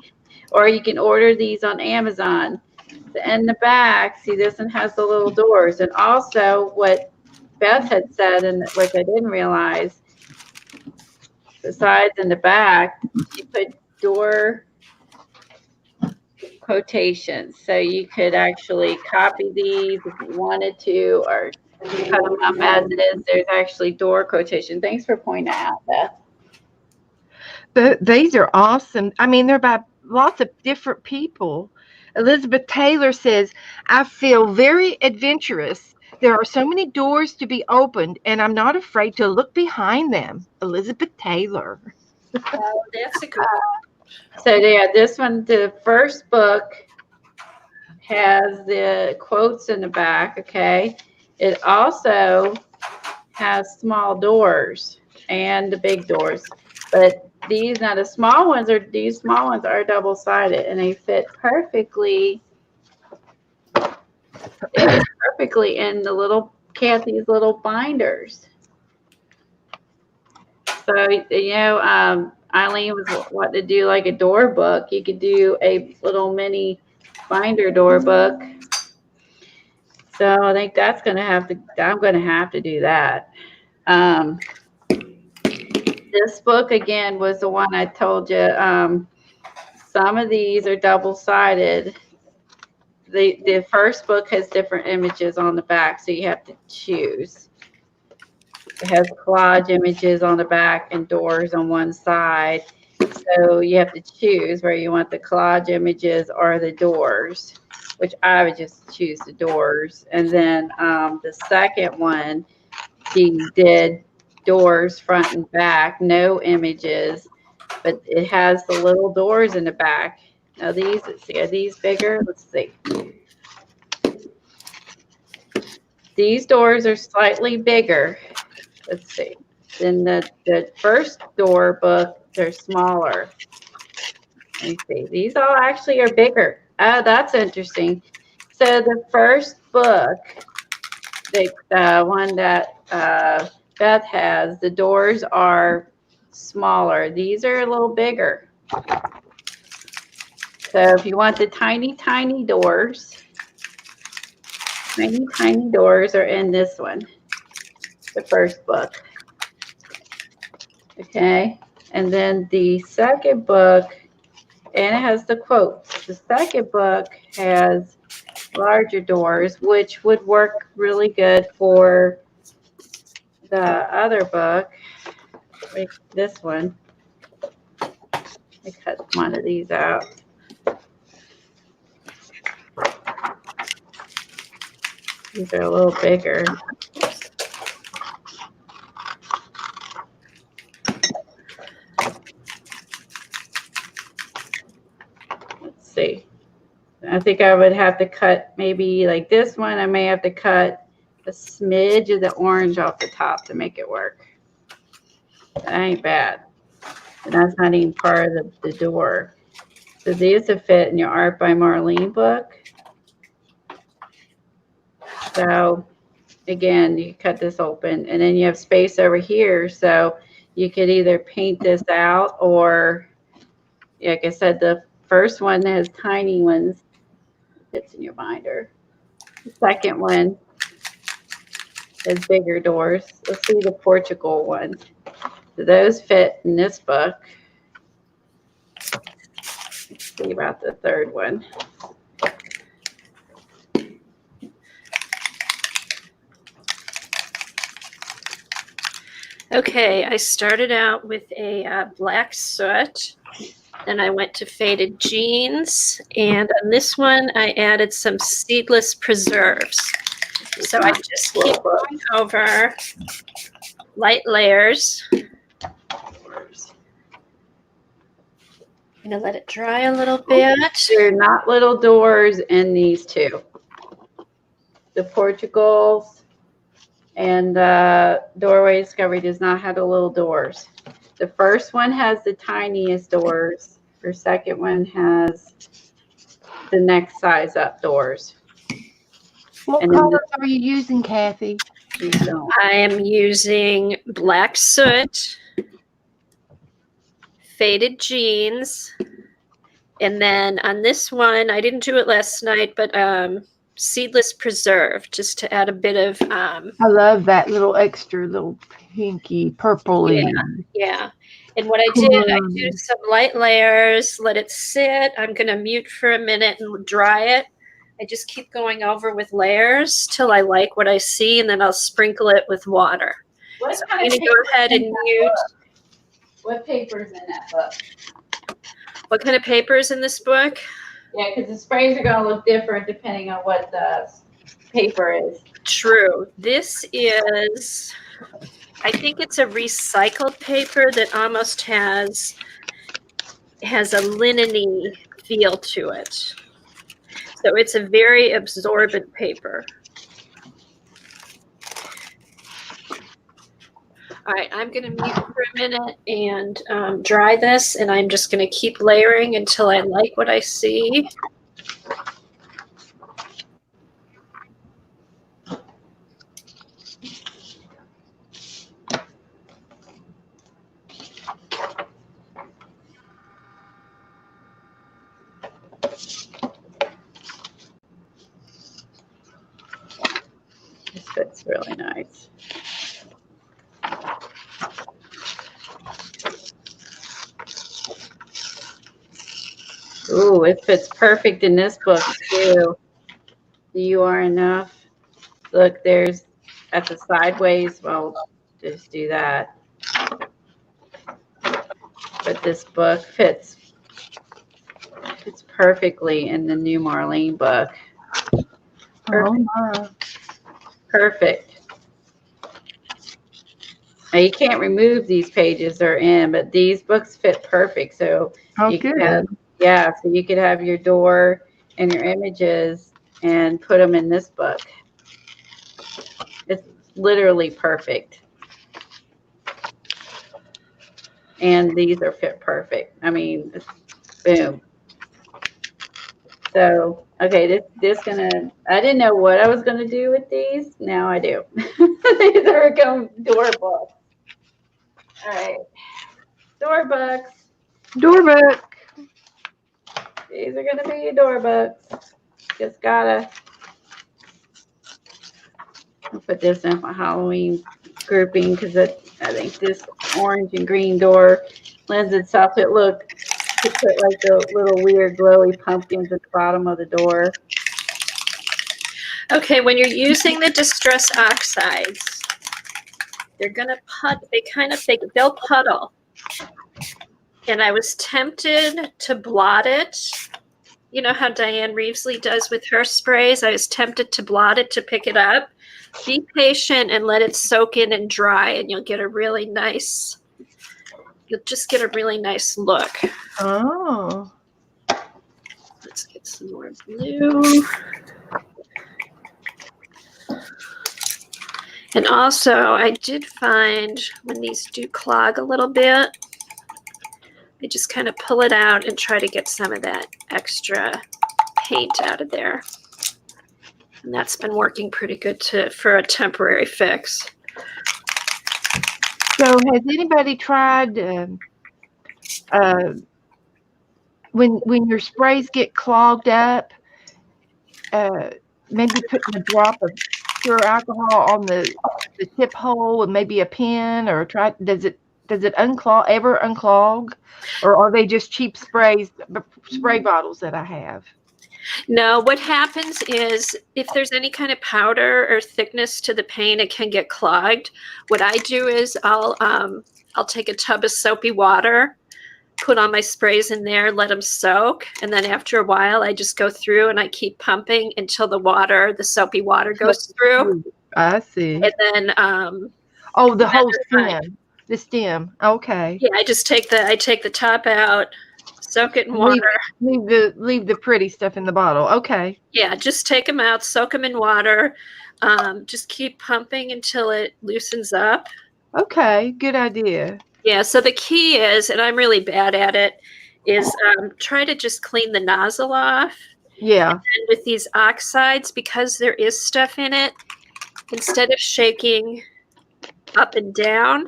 Or you can order these on Amazon. In the back, see, this one has the little doors. And also what Beth had said, and which I didn't realize, besides in the back, you put door quotations. So you could actually copy these if you wanted to, or cut them up as it is. There's actually door quotation. Thanks for pointing that out, Beth. These are awesome. I mean, they're by lots of different people. Elizabeth Taylor says, I feel very adventurous. There are so many doors to be opened, and I'm not afraid to look behind them. Elizabeth Taylor. Oh, that's a good. So yeah, this one, the first book has the quotes in the back, okay? It also has small doors and the big doors. But these small ones are double-sided, and they fit perfectly in the little Kathy's little binders. So Eileen was wanting to do like a door book. You could do a little mini binder door book. So I think I'm going to have to do that. This book again was the one I told you. Some of these are double-sided. The first book has different images on the back, so you have to choose. It has collage images on the back and doors on one side. So you have to choose where you want the collage images or the doors, which I would just choose the doors. And then the second one, she did doors front and back, no images, but it has the little doors in the back. Now let's see, are these bigger? Let's see. These doors are slightly bigger. Let's see. Then the first door book, they're smaller. Let me see. These all actually are bigger. That's interesting. So the first book, the one that Beth has, the doors are smaller. These are a little bigger. So if you want the tiny, tiny doors, tiny doors are in this one, the first book. Okay, and then the second book, and it has the quotes. The second book has larger doors, which would work really good for the other book, like this one. I cut one of these out. These are a little bigger. Let's see. I think I would have to cut maybe like this one. I may have to cut a smidge of the orange off the top to make it work. That ain't bad. And that's not even part of the door. So these will fit in your Art by Marlene book. So again, you cut this open, and then you have space over here. So you could either paint this out, or like I said, the first one has tiny ones. Fits in your binder. The second one has bigger doors. Let's see the Portugal ones. So those fit in this book. Let's see about the third one. Okay, I started out with a black soot. Then I went to faded jeans. And on this one, I added some seedless preserves. So I just keep going over light layers. I'm going to let it dry a little bit. They're not little doors in these two. The Portugals and Doorway Discovery does not have the little doors. The first one has the tiniest doors. The second one has the next size up doors. What colors are you using, Kathy? I am using black soot, faded jeans, and then on this one, I didn't do it last night, but seedless preserve, just to add a bit of I love that little extra little pinky, purpley. Yeah. And what I did, I do some light layers, let it sit. I'm going to mute for a minute and dry it. I just keep going over with layers till I like what I see, and then I'll sprinkle it with water. What So kind I'm of going to go ahead and mute. What paper's in that book? What kind of paper is in this book? Yeah, because the sprays are going to look different depending on what the paper is. True. This is, I think it's a recycled paper that almost has a linen-y feel to it. So it's a very absorbent paper. All right, I'm going to mute for a minute and dry this, and I'm just going to keep layering until I like what I see. This fits really nice. Ooh, it fits perfect in this book too. You are enough. Look, there's at the sideways. Well, just do that. But this book fits perfectly in the new Marlene book. Perfect. Oh, Perfect. Now you can't remove these pages they're in, but these books fit perfect. So you good. could have, yeah, so you could have your door and your images and put them in this book. It's literally perfect. And these are fit perfect. I mean, boom. So, okay, this gonna, I didn't know what I was gonna do with these. Now I do. These are going door books. All right, door books. Door book. These are gonna be your door books. Just gotta, I'll put this in my Halloween grouping because I think this orange and green door lends itself. It look to put like the little weird glowy pumpkins at the bottom of the door. Okay, when you're using the Distress Oxides, they're gonna they'll puddle. And I was tempted to blot it. You know how Diane Reevesley does with her sprays? I was tempted to blot it to pick it up. Be patient and let it soak in and dry, and you'll just get a really nice look. Oh. Let's get some more blue. And also, I did find when these do clog a little bit, I just kind of pull it out and try to get some of that extra paint out of there. And that's been working pretty good for a temporary fix. So has anybody tried when your sprays get clogged up, maybe putting a drop of pure alcohol on the tip hole and maybe a pin, or does it ever unclog, or are they just cheap spray bottles that I have? No, what happens is if there's any kind of powder or thickness to the paint, it can get clogged. What I do is I'll take a tub of soapy water, put on my sprays in there, let them soak, and then after a while I just go through and I keep pumping until the soapy water goes through. I see. And then the whole stem. The stem. Okay. Yeah, I take the top out, soak it in water. Leave the pretty stuff in the bottle. Okay. Yeah, just take them out, soak them in water. Just keep pumping until it loosens up. Okay, good idea. Yeah, so the key is, and I'm really bad at it, is try to just clean the nozzle off. Yeah. And with these oxides, because there is stuff in it, instead of shaking up and down.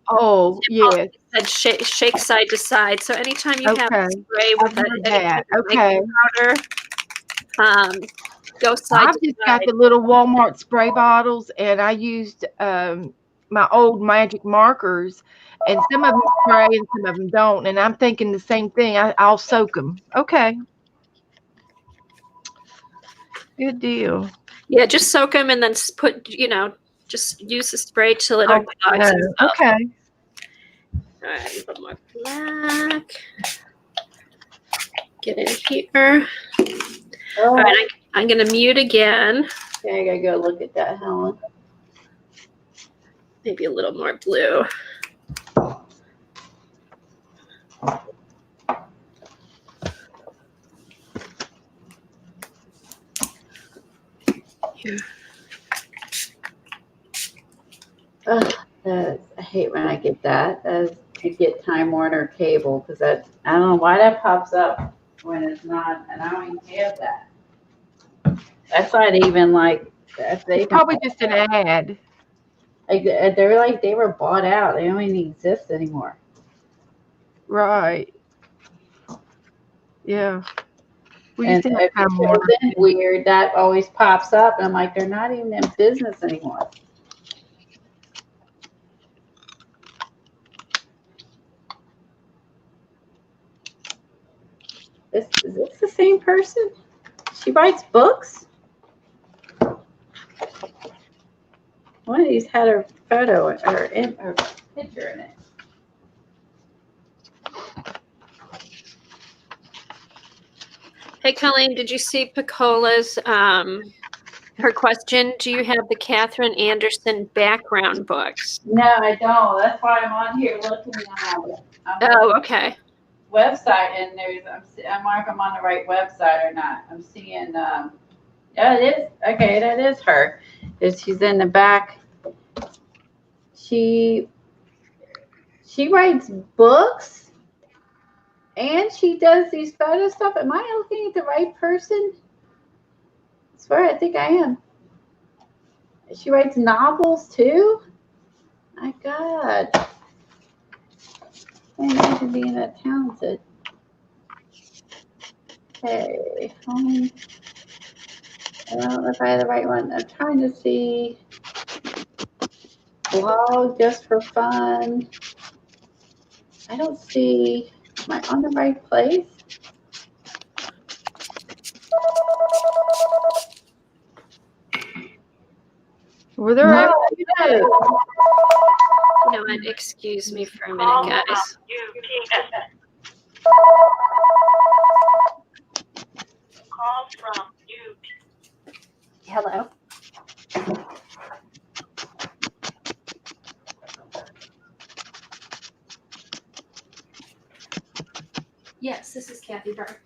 Oh, yes. And shake side to side. So anytime you have a spray with that. powder, go side I've to just side. got the little Walmart spray bottles, and I used my old magic markers, and some of them spray and some of them don't. And I'm thinking the same thing. I'll soak them. Okay, good deal. Yeah, just soak them and then put, just use the spray till it unclogs and stuff. Okay. All right, a little more black. Get in here. All right, I'm going to mute again. Okay, I gotta go look at that, Helen. Maybe a little more blue. Here. I hate when I get that. I get Time Warner cable because I don't know why that pops up when it's not, and I don't even have that. That's not even like they Probably just an ad. they're like they were bought out. They don't even exist anymore. Right. Yeah. We And used to have Time Warner. it's weird that always pops up, and I'm like, they're not even in business anymore. Is this the same person? She writes books? One of these had her photo or her picture in it. Hey, Colleen, did you see Picola's her question? Do you have the Catherine Anderson background books? No, I don't. That's why I'm on here looking on Oh, okay. website, and I'm wondering if I'm on the right website or not. I'm seeing, yeah, it is. Okay, that is her. She's in the back. She writes books, and she does these photo stuff. Am I looking at the right person? I swear, I think I am. She writes novels too. My God. I can't imagine being that talented. Okay. I don't know if I have the right one. I'm trying to see. Blog just for fun. I don't see. Am I on the right place? Were there? No, You know what? Excuse me for a minute, guys. Call from you. Hello. Yes, this is Kathy Burr.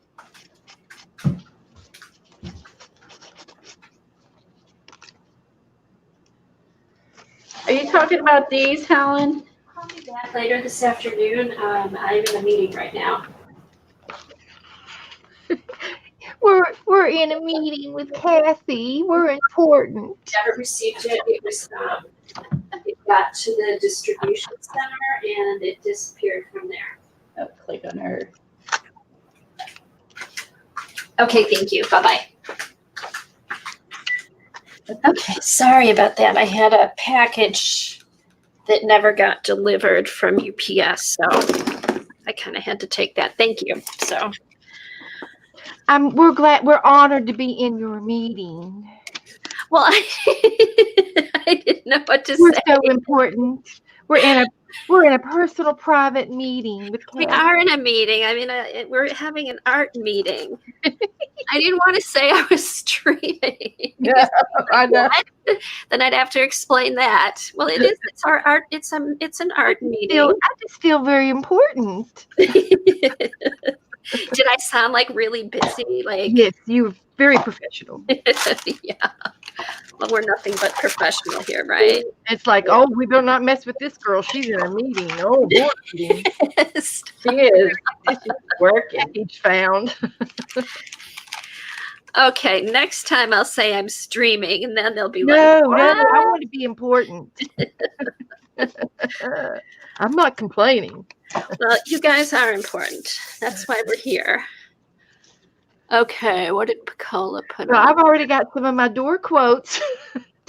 Are you talking about these, Helen? Call me back later this afternoon. I'm in a meeting right now. We're in a meeting with Kathy. We're important. Never received it. It was it got to the distribution center and it disappeared from there. Oh, click on her. Okay, thank you. Bye-bye. Okay, sorry about that. I had a package that never got delivered from UPS, so I kind of had to take that. Thank you. So, We're honored to be in your meeting. well, I didn't know what to We're say. so important. We're in a personal, private meeting with We Kathy. are in a meeting. I mean, we're having an art meeting. I didn't want to say I was streaming. Yeah, I know. Then I'd have to explain that. Well, it is. It's our art. It's an art meeting. I just feel very important. Did I sound like really busy? Like, Yes, you're very professional. yeah. Well, we're nothing but professional here, right? It's like, oh, we better not mess with this girl. She's in a meeting. Oh, board meeting. She is. She's working. Each found. Okay, next time I'll say I'm streaming, and then they'll be No, like, no, "What?" I want to be important. I'm not complaining. Well, you guys are important. That's why we're here. Okay, what did Picola put No, on? I've already got some of my door quotes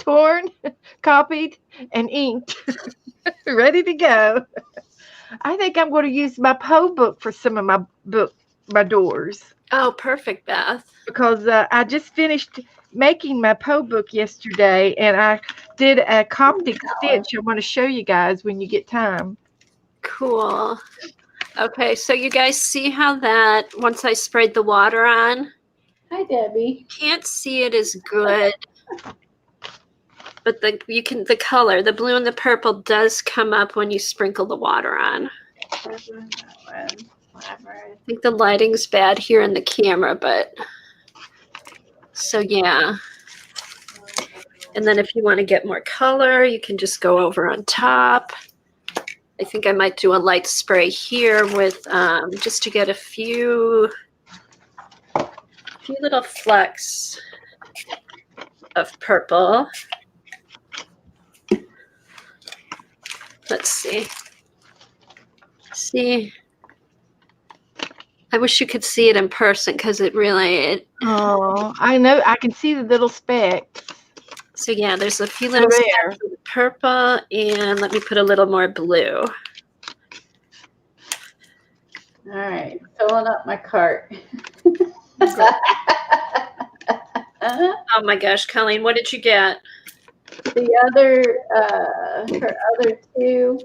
torn, copied, and inked, ready to go. I think I'm going to use my Poe book for some of my doors, Oh, perfect, Beth. because I just finished making my Poe book yesterday, and I did a Coptic stitch. I want to show you guys when you get time. Cool. Okay, so you guys see how that, once I sprayed the water on, Hi, Debbie. can't see it as good, but the color, the blue and the purple does come up when you sprinkle the water on. Whatever. I think the lighting's bad here in the camera, but so yeah. And then if you want to get more color, you can just go over on top. I think I might do a light spray here with just to get a few little flecks of purple. Let's see. See, I wish you could see it in person because Oh, I know. I can see the little specks. So yeah, there's a few little there. specks of purple, and let me put a little more blue. All right, filling up my cart. Oh my gosh, Colleen, what did you get? The other, her other two.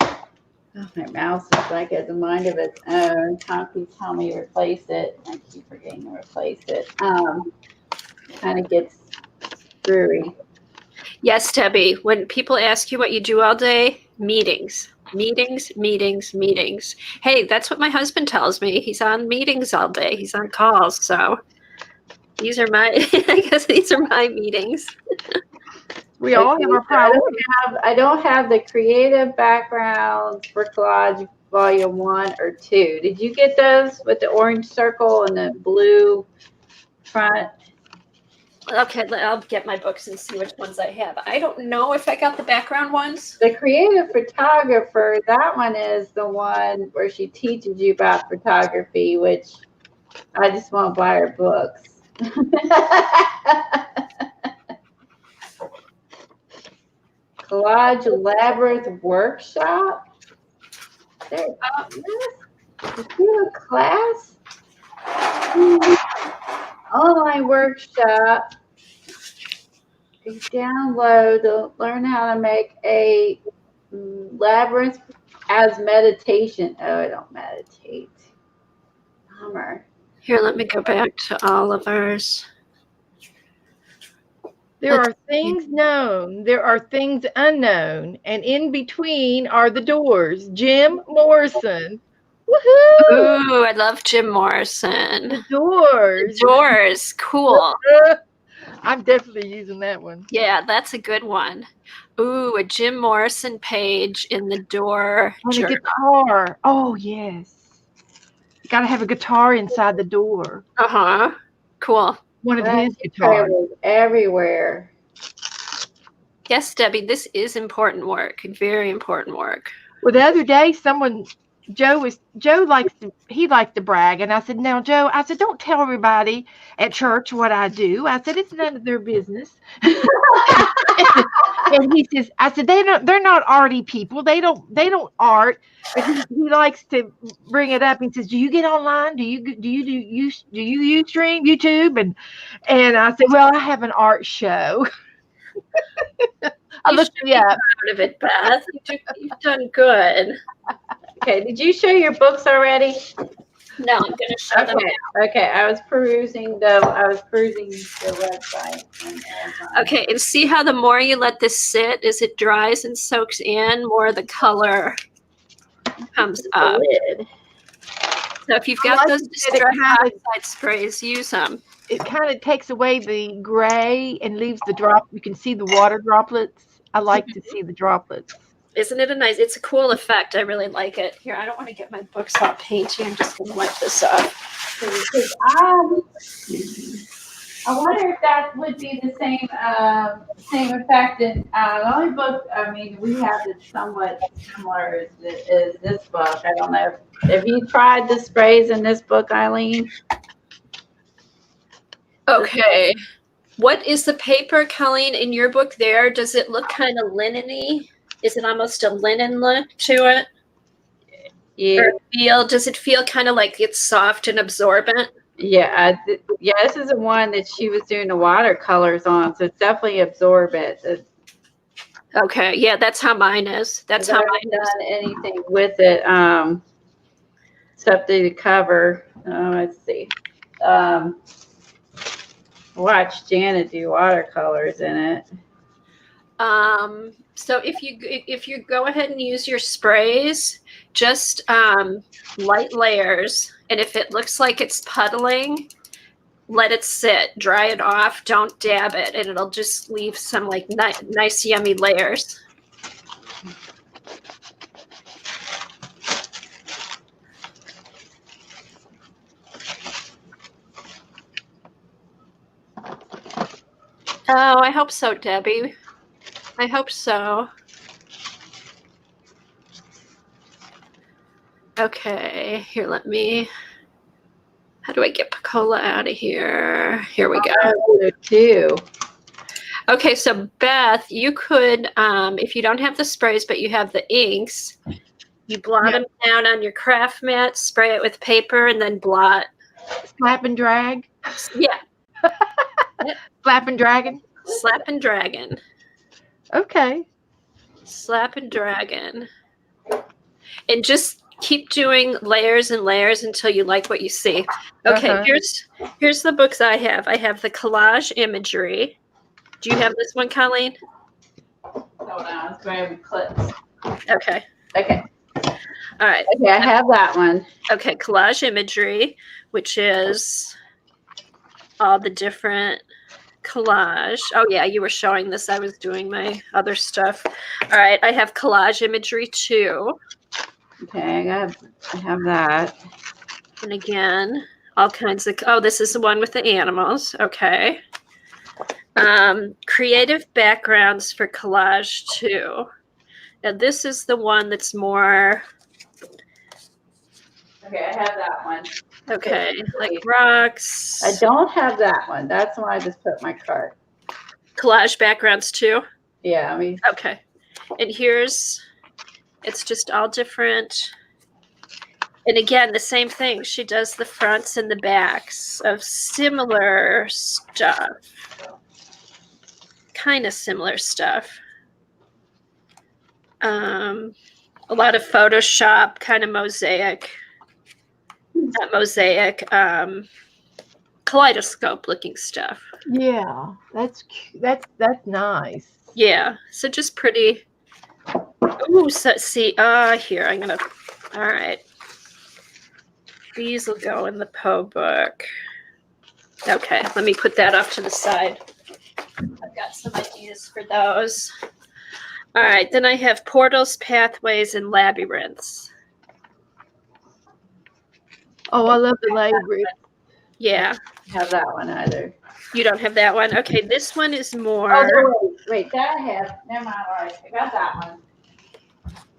Oh, my mouse is like has a mind of its own. Tom keeps telling me to replace it. I keep forgetting to replace it. Kind of gets screwy. Yes, Debbie, when people ask you what you do all day, meetings. Meetings, meetings, meetings. Hey, that's what my husband tells me. He's on meetings all day. He's on calls. So these are I guess these are my meetings. We all have our priorities. I don't have the creative backgrounds for collage volume 1 or 2. Did you get those with the orange circle and the blue front? Okay, I'll get my books and see which ones I have. I don't know if I got the background ones. The creative photographer, that one is the one where she teaches you about photography, which I just want to buy her books. Collage Labyrinth Workshop. Is there a class? Online workshop. You download to learn how to make a labyrinth as meditation. Oh, I don't meditate. Bummer. Here, let me go back to Oliver's. There are things known, there are things unknown, and in between are the doors. Jim Morrison. Woohoo! Ooh, I love Jim Morrison. Doors. Doors, cool. I'm definitely using that one. Yeah, that's a good one. Ooh, a Jim Morrison page in the door. And a journal. guitar. Oh, yes. You got to have a guitar inside the door. Uh-huh. Cool. One of his That guitars. was everywhere. Yes, Debbie, this is important work. Very important work. Well, the other day, Joe likes to brag, and I said, "Now, Joe," I said, "don't tell everybody at church what I do." I said, "It's none of their business." And he says, "I said they're not arty people. They don't art." But he likes to bring it up. He says, "Do you get online? Do you stream YouTube?" And I said, "Well, I have an art show." I looked it up. Proud of it, Beth. You've done good. Okay, did you show your books already? No, I'm going to show them. Okay. I was perusing the website. And Okay, and see how the more you let this sit, as it dries and soaks in, more of the color comes up. lid. So if you've got like those that it distress kinda- oxide sprays, use them. It kind of takes away the gray and leaves the drop. You can see the water droplets. I like to see the droplets. Isn't it it's a cool effect. I really like it. Here, I don't want to get my books all painty. I'm just going to wipe this off. Because I wonder if that would be the same effect. And the only book, I mean, we have that's somewhat similar is this book. I don't know. Have you tried the sprays in this book, Eileen? Okay. What is the paper, Colleen, in your book there? Does it look kind of linen-y? Is it almost a linen look to it? Yeah, Does it feel kind of like it's soft and absorbent? yeah. This is the one that she was doing the watercolors on, so it's definitely absorbent. Okay. Yeah, that's how mine is. That's I how haven't mine is. done anything with it, except the cover. Let's see. Watch Janet do watercolors in it. So if you go ahead and use your sprays, just light layers, and if it looks like it's puddling, let it sit, dry it off, don't dab it, and it'll just leave some like nice yummy layers. Oh, I hope so, Debbie. I hope so. Okay, here, how do I get Picola out of here? Here we go. Too. Okay, so Beth, you could, if you don't have the sprays, but you have the inks, you blot them down on your craft mat, spray it with paper, and then blot. Slap and drag. Yeah, Slap and dragon. slap and dragon. Okay. Slap and dragon. And just keep doing layers and layers until you like what you see. Okay, here's the books I have. I have the collage imagery. Do you have this one, Colleen? Hold on, let's grab the clips. Okay. Okay. All right. Okay, I have that one. Okay, collage imagery, which is all the different collage. Oh yeah, you were showing this. I was doing my other stuff. All right, I have collage imagery too. Okay, I have that. And again, all kinds of, oh, this is the one with the animals. Okay. Creative backgrounds for collage too. Now this is the one that's more, Okay, I have that one. okay, like rocks. I don't have that one. That's the one I just put in my cart. Collage backgrounds too. Yeah, I mean, Okay. And here's, it's just all different. And again, the same thing. She does the fronts and the backs of similar stuff. Kind of similar stuff. A lot of Photoshop, kind of mosaic. Not mosaic, kaleidoscope looking stuff. Yeah, that's that's nice. Yeah, so just pretty. Ooh, so see, here, I'm gonna, all right. These will go in the Poe book. Okay, let me put that off to the side. I've got some ideas for those. All right, then I have portals, pathways, and labyrinths. Oh, I love the labyrinth. Yeah, have that one either. you don't have that one. Okay, this one is more. Oh, no, wait, that I have. Never mind, all right, I got that one.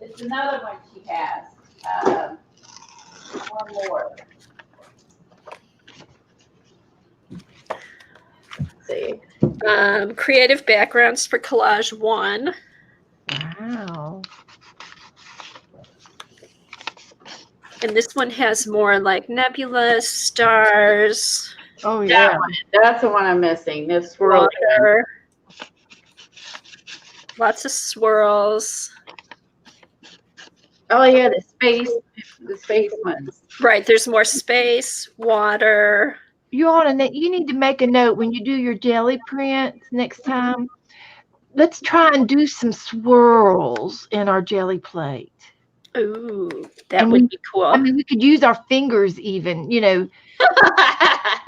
It's another one she has. One more. Let's see. Creative backgrounds for collage 1. Wow. And this one has more like nebulas, stars, Oh yeah. That's the one I'm missing. This swirl. water, lots of swirls. Oh yeah, the space ones. Right, there's more space, water. You you need to make a note when you do your jelly prints next time. Let's try and do some swirls in our jelly plate. Ooh, that And would be cool. I mean, we could use our fingers even, you know.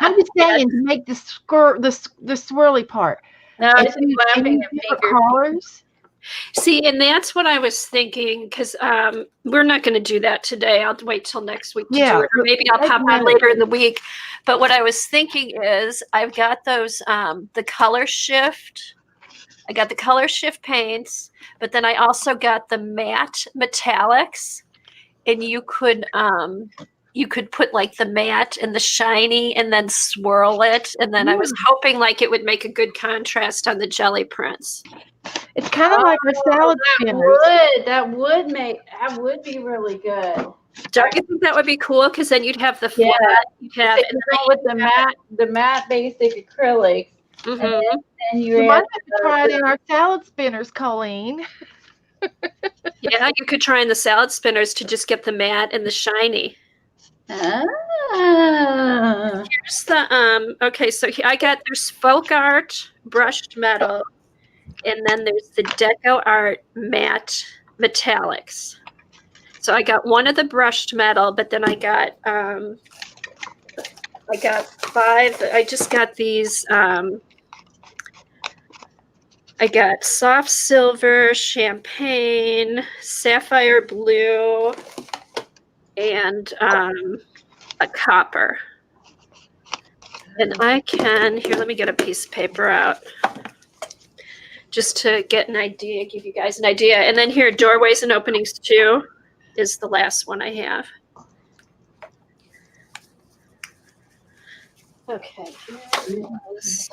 I'm just saying to make the swirly part. No, And it's use flapping the different finger. colors. See, and that's what I was thinking, because we're not going to do that today. I'll wait till next week to Yeah, do it, or maybe I'll take pop on note. later in the week. But what I was thinking is I've got those, the color shift. I got the color shift paints, but then I also got the matte metallics, and you could you could put like the matte and the shiny and then swirl it. And then I was hoping like it would make a good contrast on the jelly prints. It's kind of like our salad spinners. That would be really good. Don't you think that would be cool? Because then you'd have the flat, you'd have, So you go with the matte basic acrylics, Mhm. and You might have to try it in our salad spinners, Colleen. Yeah, you could try in the salad spinners to just get the matte and the shiny. Ah. Here's the okay, so I got there's folk art brushed metal, and then there's the Deco Art matte metallics. So I got one of the brushed metal, but then I got 5. I just got these. I got soft silver, champagne, sapphire blue, and a copper. And I can, here, let me get a piece of paper out just to get an idea, give you guys an idea. And then here, Doorways and Openings 2 is the last one I have. Okay, here it is.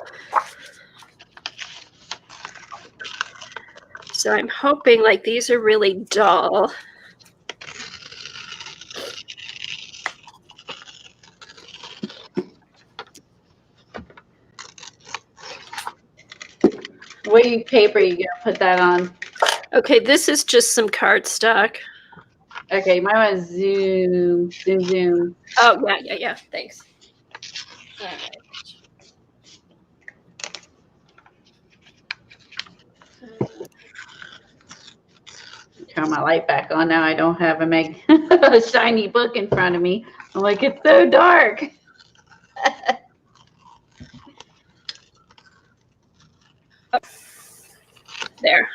So I'm hoping like these are really dull. What paper are you gonna put that on? Okay, this is just some cardstock. Okay, my one's zoom. Oh, yeah. Thanks. All right. Turn my light back on now. I don't have a shiny book in front of me. I'm like, it's so dark. There.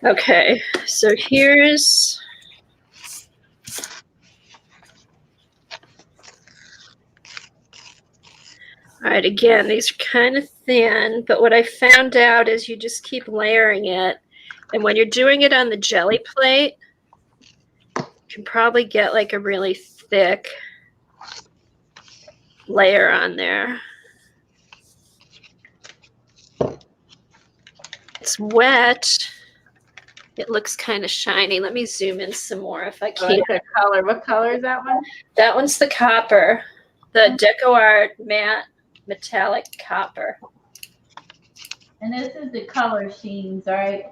Okay, so here's all right, again, these are kind of thin, but what I found out is you just keep layering it. And when you're doing it on the jelly plate, you can probably get like a really thick layer on there. It's wet. It looks kind of shiny. Let me zoom in some more if I can. The color. What color is that one? That one's the copper, the Deco Art matte metallic copper. And this is the color sheens, right?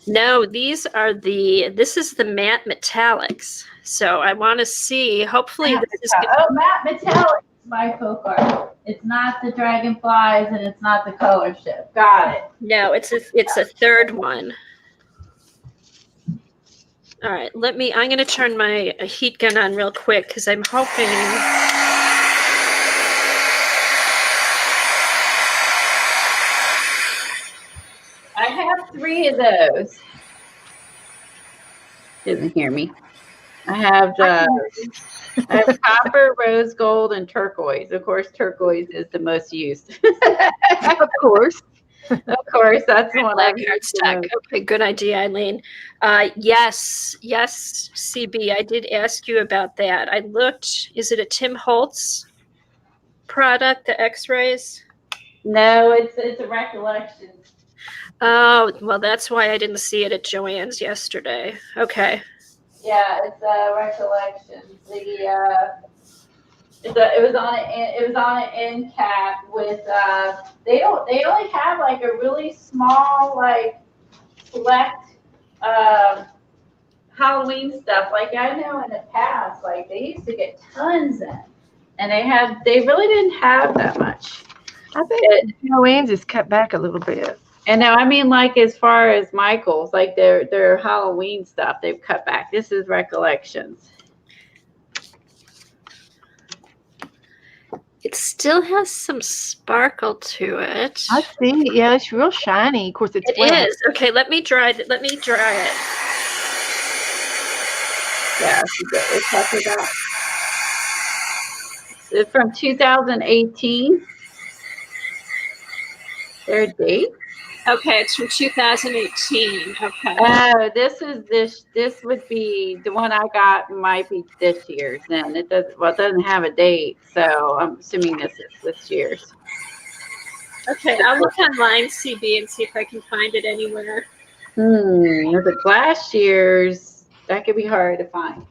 No, this is the matte metallics. So I want to see, hopefully this is matte metallics by folk art. It's not the dragonflies and it's not the color shift. Got it. no, it's a third one. All right, I'm going to turn my heat gun on real quick because I'm hoping. I have 3 of those. Didn't hear me. I have copper, rose gold, and turquoise. Of course, turquoise is the most used. Of course. Of course, that's the one Black I've card used. stack. Okay, good idea, Eileen. Yes, CB, I did ask you about that. I looked. Is it a Tim Holtz product, the X-rays? No, it's a recollection. Oh, well, that's why I didn't see it at Joann's yesterday. Okay. Yeah, it's a recollection. It was on an end cap with they only have like a really small like select Halloween stuff. Like I know in the past, like they used to get tons in, and they really didn't have that much. I think Joann's is cut back a little bit. And now I mean like as far as Michael's, like their Halloween stuff, they've cut back. This is recollections. It still has some sparkle to it. I see. Yeah, it's real shiny. Of course, it's It wet. is. Okay, let me dry it. Yeah, we'll talk about. It's from 2018. Their date. Okay, it's from 2018. Okay. Oh, this would be the one I got might be this year's then. It doesn't have a date, so I'm assuming this is this year's. Okay, I'll look online, CB, and see if I can find it anywhere. The last year's, that could be hard to find.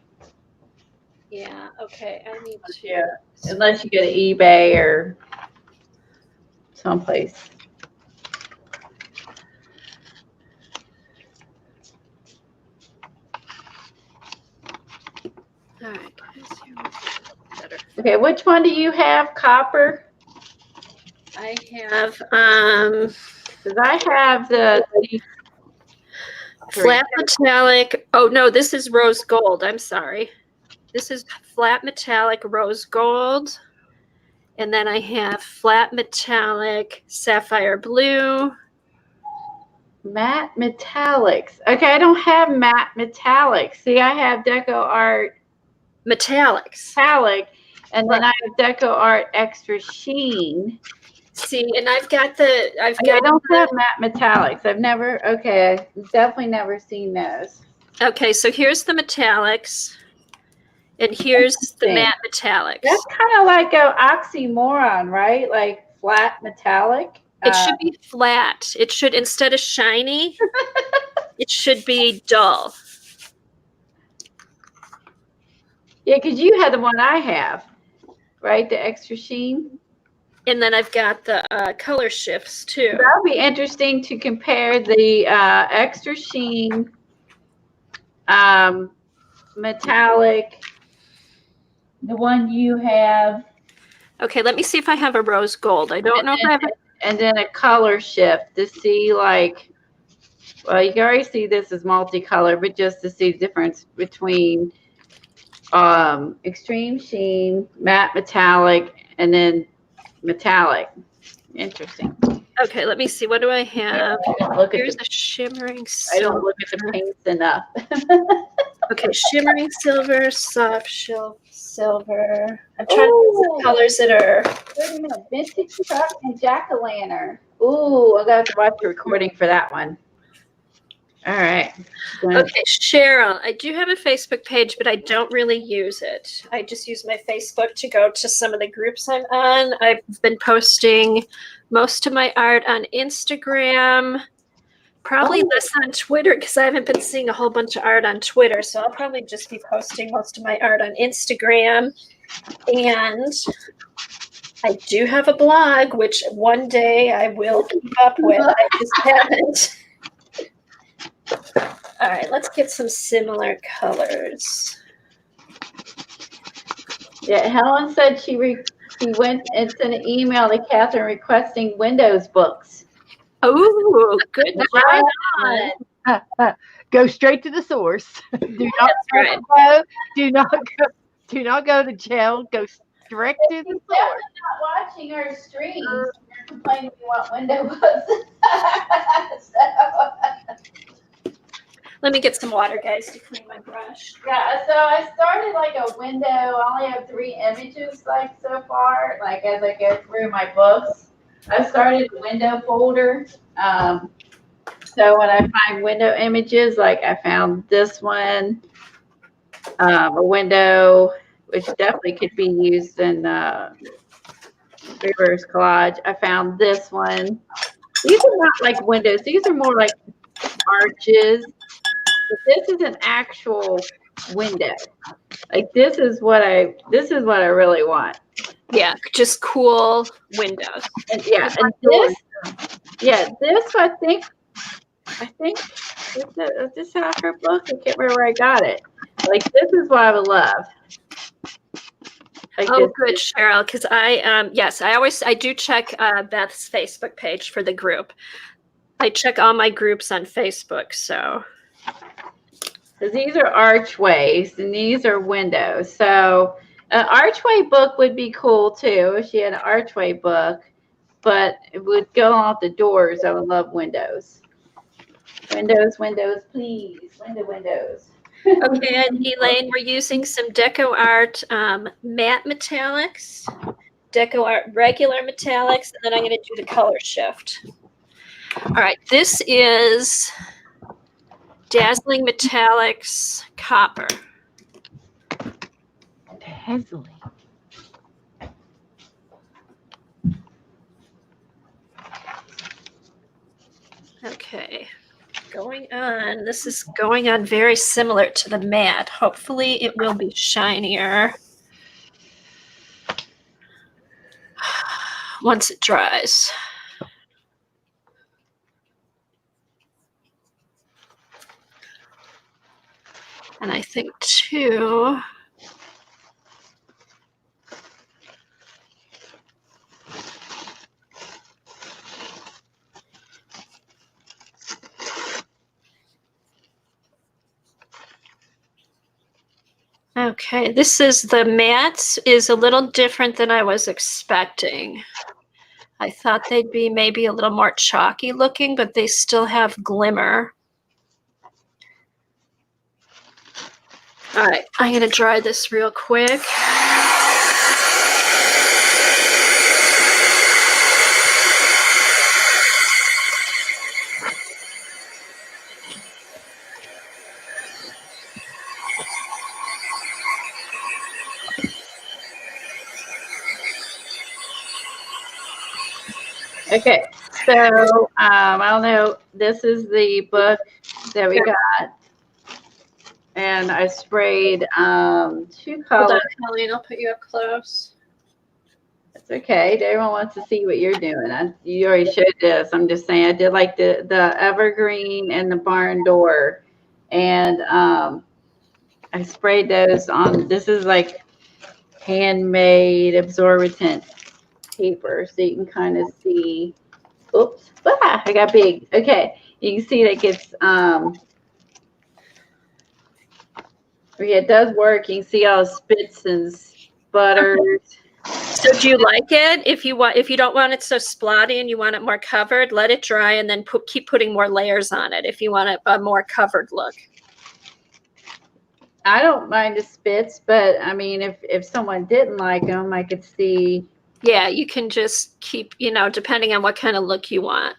Yeah, okay, I need to. Yeah, unless you go to eBay or someplace. All right, guys, here we go. Better. Okay, which one do you have? Copper? I have Because I have the flat metallic. Oh no, this is rose gold. I'm sorry. This is flat metallic rose gold. And then I have flat metallic sapphire blue. matte metallics. Okay, I don't have matte metallics. See, I have Deco Art Metallics. metallic, and then I have Deco Art extra sheen. See, and I've got the I don't have matte metallics. I've definitely never seen those. Okay, so here's the metallics. And here's the Interesting. matte metallics. That's kind of like an oxymoron, right? Like flat metallic. It should be flat. It should, instead of shiny, it should be dull. Yeah, because you had the one I have, right? The extra sheen. And then I've got the color shifts too. That would be interesting to compare the extra sheen metallic, the one you have. Okay, let me see if I have a rose gold. I don't know if I have And then a color shift to see, like, well, you can already see this is multicolor, but just to see the difference between extreme sheen, matte metallic, and then metallic. Interesting. Okay, let me see. What do I have? I don't look at Here's the, a shimmering I don't silver. look at the paints enough. Okay, shimmering silver, soft silver. I'm trying to get some colors that are. Wait a minute, vintage truck and jack-o'-lantern. Ooh, I got to watch the recording for that one. All right. Okay, Cheryl, I do have a Facebook page, but I don't really use it. I just use my Facebook to go to some of the groups I'm on. I've been posting most of my art on Instagram, probably less on Twitter because I haven't been seeing a whole bunch of art on Twitter. So I'll probably just be posting most of my art on Instagram. And I do have a blog, which one day I will keep up with. I just haven't. All right, let's get some similar colors. Yeah, Helen said she went and sent an email to Catherine requesting Windows books. Oh, good job. Go straight to the source. Do not right. go. Do not go to jail. Go direct to the She's source. definitely not watching our streams. We're complaining we want window books. Let me get some water, guys, to clean my brush. Yeah, so I started like a window. I only have 3 images like so far. Like as I go through my books, I started a window folder. So when I find window images, like I found this one, a window, which definitely could be used in reverse collage. I found this one. These are not like windows. These are more like arches. But this is an actual window. Like this is what I really want. Yeah, just cool windows. And yeah, and this I think this is off her book. I can't remember where I got it. Like this is what I would love. Like Oh, this. good, Cheryl. Because I do check Beth's Facebook page for the group. I check all my groups on Facebook, so. Because these are archways and these are windows. So an archway book would be cool too if she had an archway book, but it would go off the doors. I would love windows. Windows, please. Windows. Okay, and Elaine, we're using some Deco Art matte metallics, Deco Art regular metallics, and then I'm going to do the color shift. All right, this is Dazzling Metallics Copper. Dazzling. Okay, going on. This is going on very similar to the matte. Hopefully it will be shinier once it dries. And I think too, okay, this is the matte is a little different than I was expecting. I thought they'd be maybe a little more chalky looking, but they still have glimmer. All right, I'm gonna dry this real quick. Okay, so I don't know. This is the book that we got, and I sprayed 2 Hold colors. on, Colleen, I'll put you up close. It's okay. Everyone wants to see what you're doing. You already showed this. I'm just saying I did like the evergreen and the barn door, and I sprayed those on. This is like handmade absorbent paper, so you can kind of see. Oops, I got big. Okay, you can see that gets it does work. You can see all the spits and sputters. So do you like it? If you don't want it so splotty and you want it more covered, let it dry and then keep putting more layers on it if you want a more covered look. I don't mind the spits, but I mean, if someone didn't like them, I could see. Yeah, you can just keep, depending on what kind of look you want.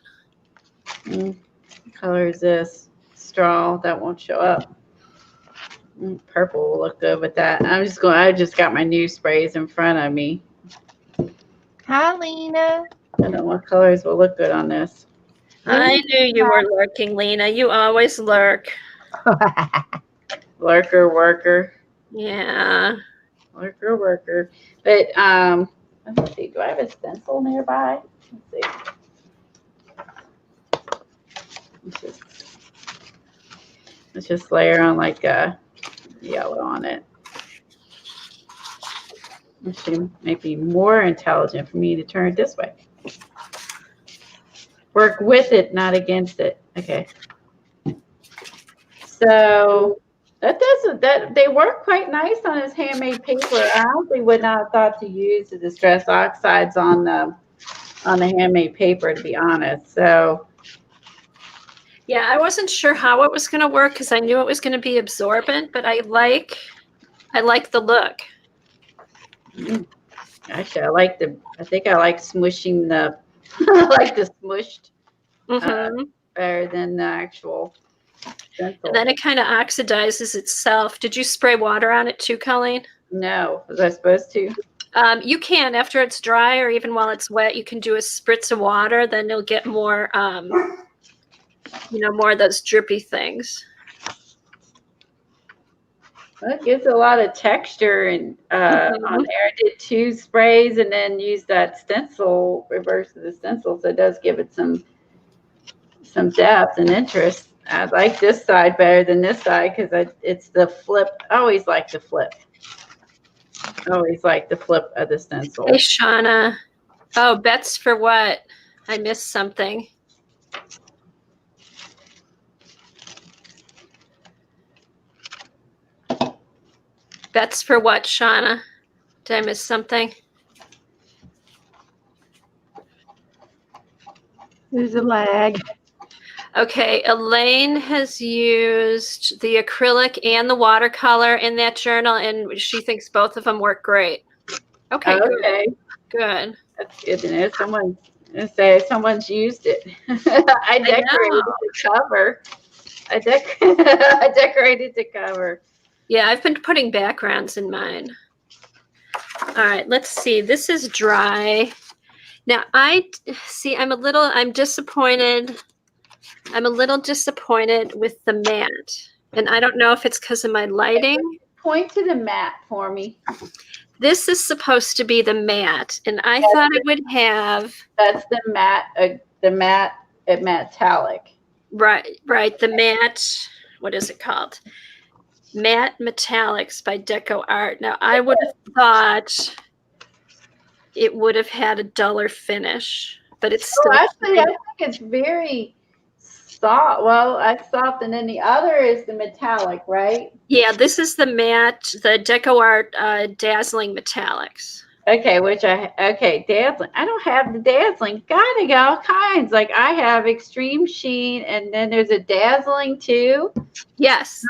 What color is this? Straw. That won't show up. Purple will look good with that. I just got my new sprays in front of me. Hi, Lena. I don't know what colors will look good on this. I knew you were lurking, Lena. You always lurk. Lurker, worker. Yeah. Lurker, worker. But let's see. Do I have a stencil nearby? Let's see. Let's just layer on like a yellow on it. It might be more intelligent for me to turn it this way. Work with it, not against it. Okay. So they work quite nice on this handmade paper. I honestly would not have thought to use the Distress Oxides on the handmade paper, to be honest. So Yeah, I wasn't sure how it was going to work because I knew it was going to be absorbent, but I like the look. Actually, I think I like smushing the I like the smushed better than the actual stencil. And then it kind of oxidizes itself. Did you spray water on it too, Colleen? No, was I supposed to? You can after it's dry or even while it's wet. You can do a spritz of water. Then you'll get more, more of those drippy things. Well, it gives a lot of texture and on there. I did 2 sprays and then used that stencil, reverse of the stencil, so it does give it some depth and interest. I like this side better than this side because it's the flip. I always like the flip. I always like the flip of the stencil. Hey, Shauna. Oh, bets for what? I missed something. Bets for what, Shauna? Did I miss something? There's a lag. Okay, Elaine has used the acrylic and the watercolor in that journal, and she thinks both of them work great. Okay, Okay. good. That's good to know. Someone And so someone's used it. I decorated the cover. I decorated the cover. Yeah, I've been putting backgrounds in mine. All right, let's see. This is dry. Now I'm disappointed. I'm a little disappointed with the matte. And I don't know if it's because of my lighting. Point to the mat for me. This is supposed to be the matte, and I thought it would have That's the metallic. right, the matte, what is it called? Matte Metallics by Deco Art. Now I would have thought it would have had a duller finish, but it's still Actually, I think it's very soft. Well, it's soft, and then the other is the metallic, right? yeah, this is the matte, the Deco Art Dazzling Metallics. Okay, dazzling. I don't have the dazzling. Gotta go all kinds. Like I have extreme sheen, and then there's a dazzling too. Yes,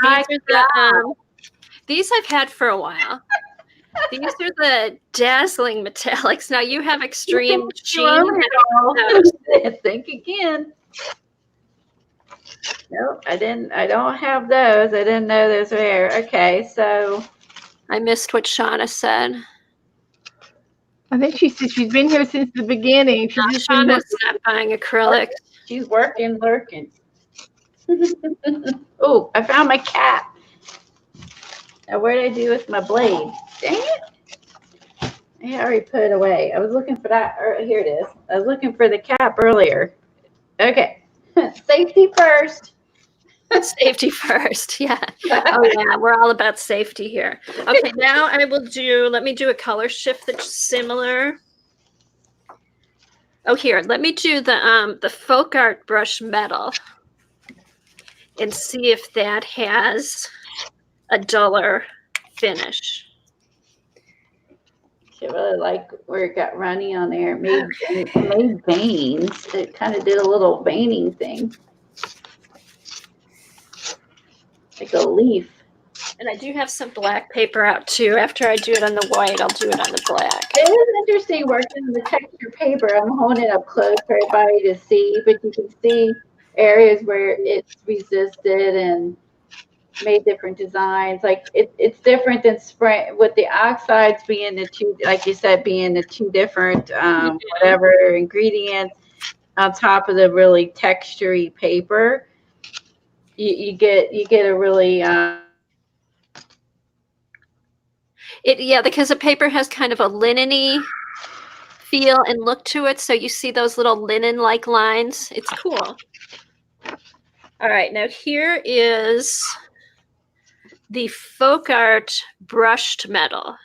these I've had for a while. These are the Dazzling Metallics. Now you have extreme sheen. Think again. Nope, I don't have those. I didn't know those were there. Okay, so I missed what Shauna said. I think she said she's been here since the beginning. She's just been Shauna's not buying acrylic. she's working, lurking. Oh, I found my cap. Now, what did I do with my blade? Dang it. I already put it away. I was looking for that. Here it is. I was looking for the cap earlier. Okay. Safety first. Safety first. Yeah. Oh, yeah. We're all about safety here. Okay. Now let me do a color shift that's similar. Oh, here. Let me do the Folk Art Brush Metal and see if that has a duller finish. I really like where it got runny on there. It made veins. It kind of did a little veining thing. Like a leaf. And I do have some black paper out too. After I do it on the white, I'll do it on the black. It is interesting working with the texture paper. I'm holding it up close for everybody to see, but you can see areas where it's resisted and made different designs. Like it's different than spray with the oxides being the two, like you said, being the two different whatever ingredients on top of the really textury paper. You get a really because the paper has kind of a linen-y feel and look to it. So you see those little linen-like lines. It's cool. All right, now here is the Folk Art Brushed Metal.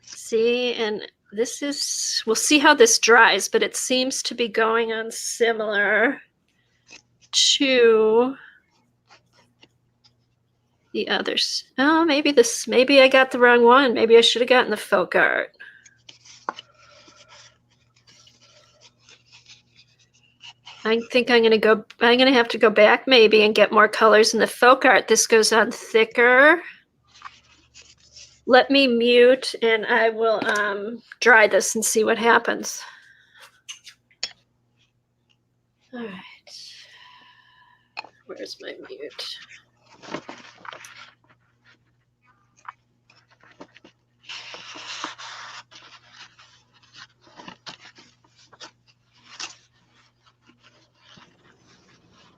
See, and this is, we'll see how this dries, but it seems to be going on similar to the others. Oh, maybe I got the wrong one. Maybe I should have gotten the Folk Art. I think I'm going to have to go back maybe and get more colors in the Folk Art. This goes on thicker. Let me mute and I will dry this and see what happens. All right. Where's my mute?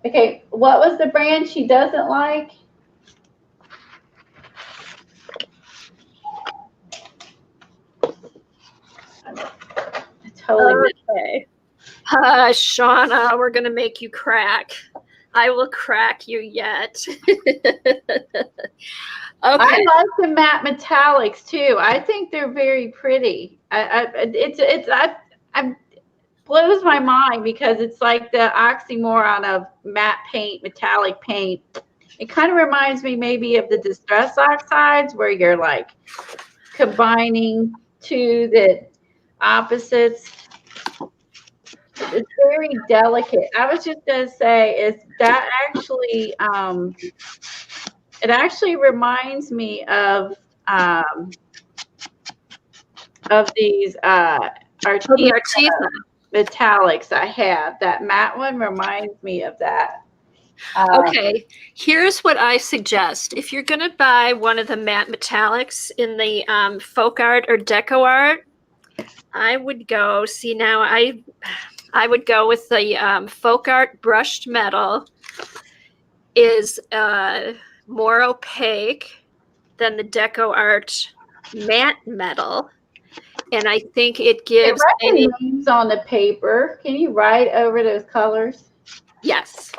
okay. What was the brand she doesn't like? Totally. Okay. Shauna, we're going to make you crack. I will crack you yet. Okay. I like the matte metallics too. I think they're very pretty. It blows my mind because it's like the oxymoron of matte paint, metallic paint. It kind of reminds me maybe of the distress oxides where you're like combining two the opposites. It's very delicate. I was just going to say is that actually it actually reminds me of of these Oh, the Arteza Arteza. metallics I have. That matte one reminds me of that. Okay, here's what I suggest. If you're going to buy one of the matte metallics in the folk art or deco art, I would go, see now, I would go with the folk art brushed metal is more opaque than the deco art matte metal. And I think it gives any names on the paper. Can you write over those colors? Yes,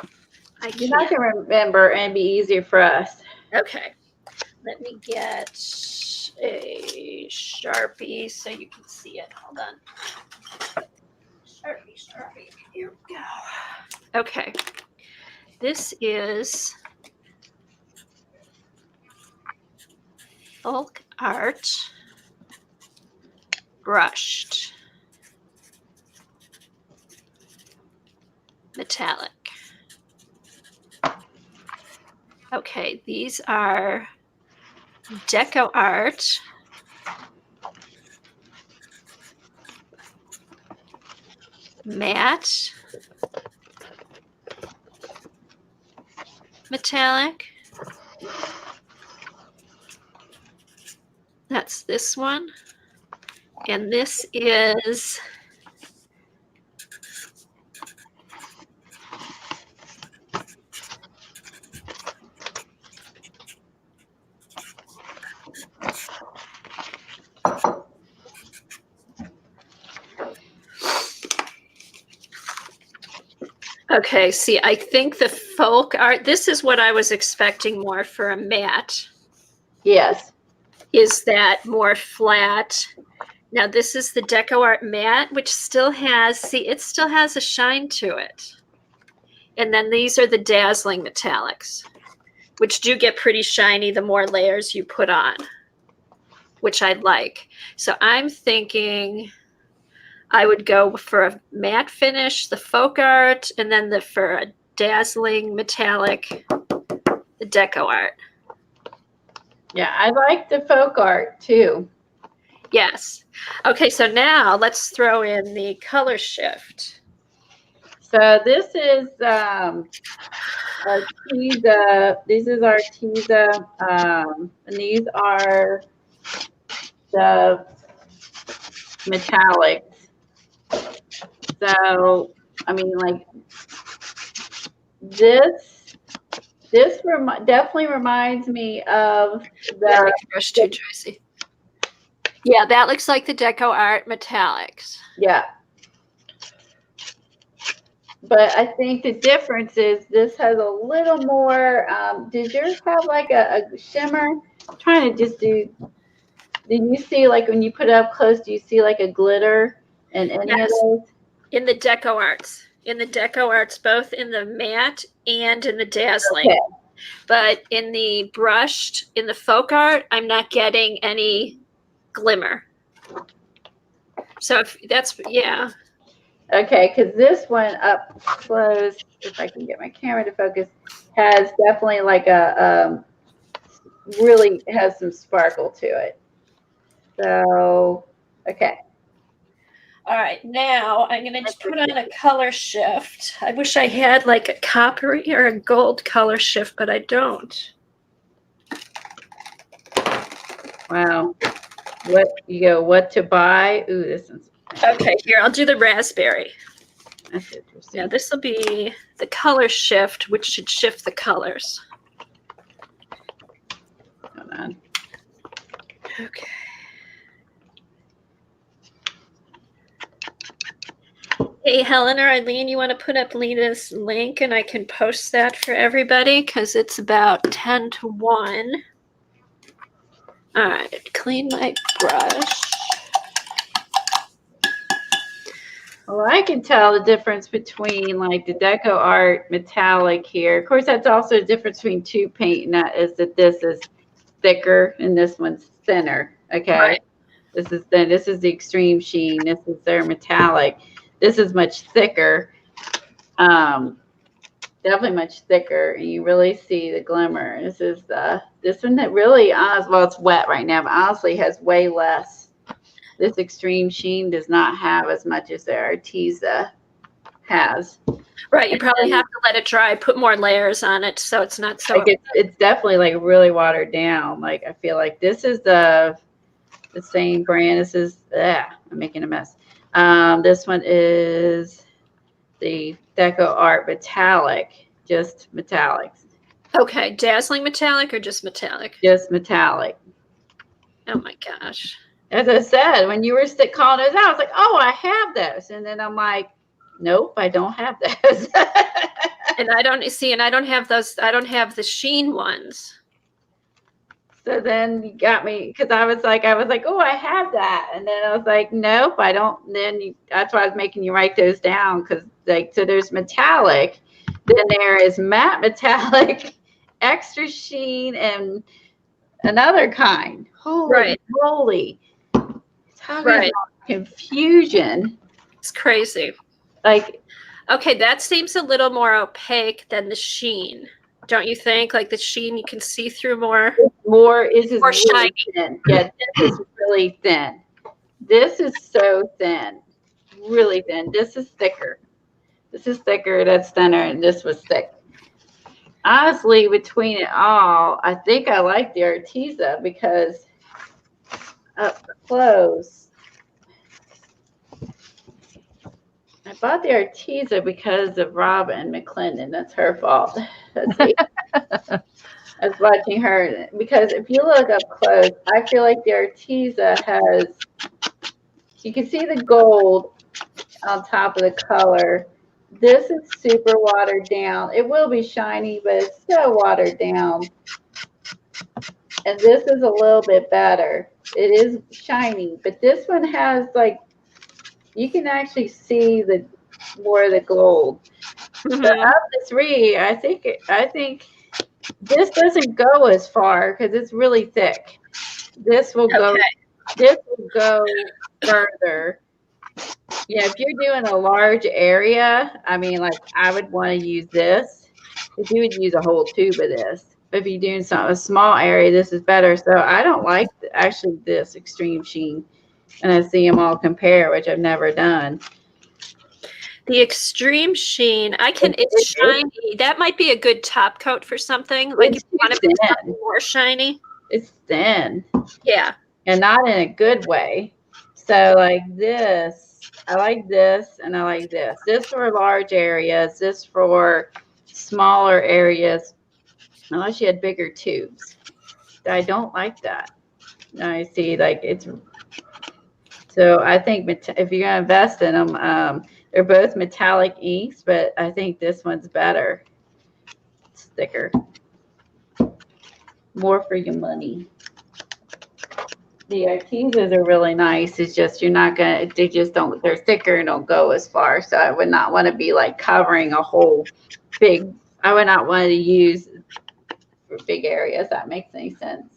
I You're not can. going to remember and be easier for us. Okay, let me get a Sharpie so you can see it. Hold on. Sharpie. Here we go. Okay, this is folk art brushed metallic. Okay, these are deco art matte metallic. That's this one. And this is okay, see, I think the folk art, this is what I was expecting more for a matte. Yes. Is that more flat? Now this is the deco art matte, which still has, see, it still has a shine to it. And then these are the dazzling metallics, which do get pretty shiny the more layers you put on, which I like. So I'm thinking I would go for a matte finish, the folk art, and then for a dazzling metallic, the deco art. Yeah, I like the folk art too. Yes. Okay, so now let's throw in the color shift. So this is Arteza. This is Arteza, and these are the metallics. So I mean, like this definitely reminds me of the Brush too, Tracy. Yeah, that looks like the deco art metallics. yeah. But I think the difference is this has a little more. Did yours have like a shimmer? I'm trying to just do. Did you see like when you put it up close? Do you see like a glitter in any of those? In the deco arts. In the deco arts, both in the matte and in the dazzling. Okay. But in the brushed, in the folk art, I'm not getting any glimmer. So if that's, yeah. Okay, because this one up close, if I can get my camera to focus, has definitely like a really has some sparkle to it. So, okay. All right, now I'm going to put on a color shift. I wish I had like a coppery or a gold color shift, but I don't. Wow. What to buy? Ooh, this one's Okay, here, I'll do the raspberry. that's interesting. Yeah, this will be the color shift, which should shift the colors. Hold on. Okay. Hey, Helen or Eileen, you want to put up Lena's link and I can post that for everybody because it's about 10 to 1. All right, clean my brush. Well, I can tell the difference between like the deco art metallic here. Of course, that's also the difference between two paint, and that is that this is thicker and this one's thinner. Okay. Right. This is thin. This is the extreme sheen. This is their metallic. This is much thicker. Definitely much thicker, and you really see the glimmer. This is this one that really, well, it's wet right now, but honestly has way less This Extreme Sheen does not have as much as the Arteza has. Right. You probably have to let it dry, put more layers on it so it's not so. Like it's definitely like really watered down. Like I feel like this is the same brand. This is I'm making a mess. This one is the Deco Art Metallic, just metallics. Okay. Dazzling metallic or just metallic? Just metallic. Oh my gosh. As I said, when you were calling those out, I was like, oh, I have those. And then I'm like, nope, I don't have those. And I don't have those. I don't have the sheen ones. So then you got me because I was like, oh, I have that. And then I was like, nope, I don't. And then that's why I was making you write those down because like, so there's metallic, then there is matte metallic, extra sheen, and another kind. Holy moly. Talking about confusion. It's crazy. Like, okay, that seems a little more opaque than the sheen. Don't you think? Like the sheen, you can see through more. More is more really shiny. Thin. Yeah, this is really thin. This is so thin, really thin. This is thicker. This is thicker. That's thinner, and this was thick. Honestly, between it all, I think I like the Arteza because up close. I bought the Arteza because of Robin McClendon. That's her fault. Let's see. I was watching her because if you look up close, I feel like the Arteza has, you can see the gold on top of the color. This is super watered down. It will be shiny, but it's so watered down. And this is a little bit better. It is shiny, but this one has like, you can actually see the more of the gold. Mhm. But of the three, I think this doesn't go as far because it's really thick. This will go. Okay. This will go further. Yeah, if you're doing a large area, I mean, like I would want to use this. If you would use a whole tube of this. If you're doing a small area, this is better. So I don't like actually this Extreme Sheen, and I see them all compare, which I've never done. The Extreme Sheen, it's shiny. That might be a good top coat for something. Like if you want to be something more shiny. It's thin. Yeah. And not in a good way. So like this, I like this and I like this. This for large areas, this for smaller areas, unless you had bigger tubes. I don't like that. I see like it's, so I think if you're gonna invest in them, they're both metallic inks, but I think this one's better. It's thicker. More for your money. The Artezas are really nice. It's just you're not gonna. They just don't. They're thicker and don't go as far. So I would not want to be like covering a whole big. I would not want to use for big areas. If that makes any sense.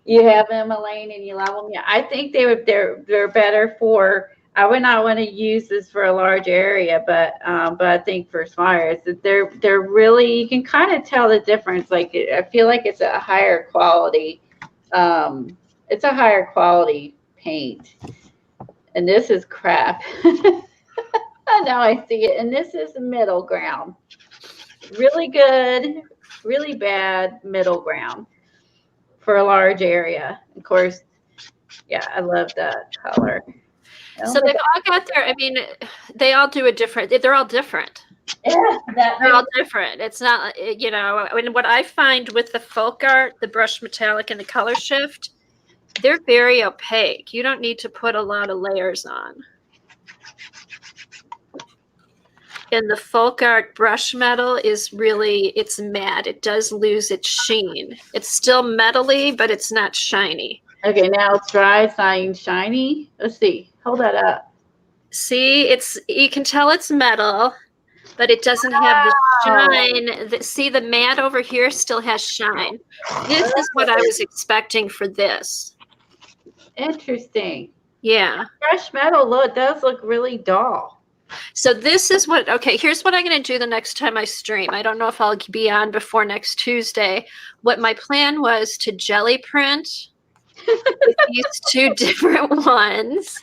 You have them, Elaine, and you love them. Yeah, I think they're better for. I would not want to use this for a large area, but I think for smaller, they're really, you can kind of tell the difference. Like I feel like it's a higher quality. It's a higher quality paint, and this is crap. Now I see it, and this is middle ground. Really good, really bad middle ground for a large area. Of course, yeah, I love that color. So they've all got their, I mean, they all do a different, they're all different. Yeah, They're all different. It's not, you know, I mean, what I find with the folk art, the brush metallic and the color shift, they're very opaque. You don't need to put a lot of layers on. And the folk art brush metal is really, it's matte. It does lose its sheen. It's still metally, but it's not shiny. Okay, now it's dry. It's not even shiny. Let's see. Hold that up. See, you can tell it's metal, but it doesn't have the shine. See, the matte over here still has shine. This is what I was expecting for this. Interesting. Yeah. Fresh metal does look really dull. So this is what, okay, here's what I'm going to do the next time I stream. I don't know if I'll be on before next Tuesday. What my plan was to jelly print with these two different ones.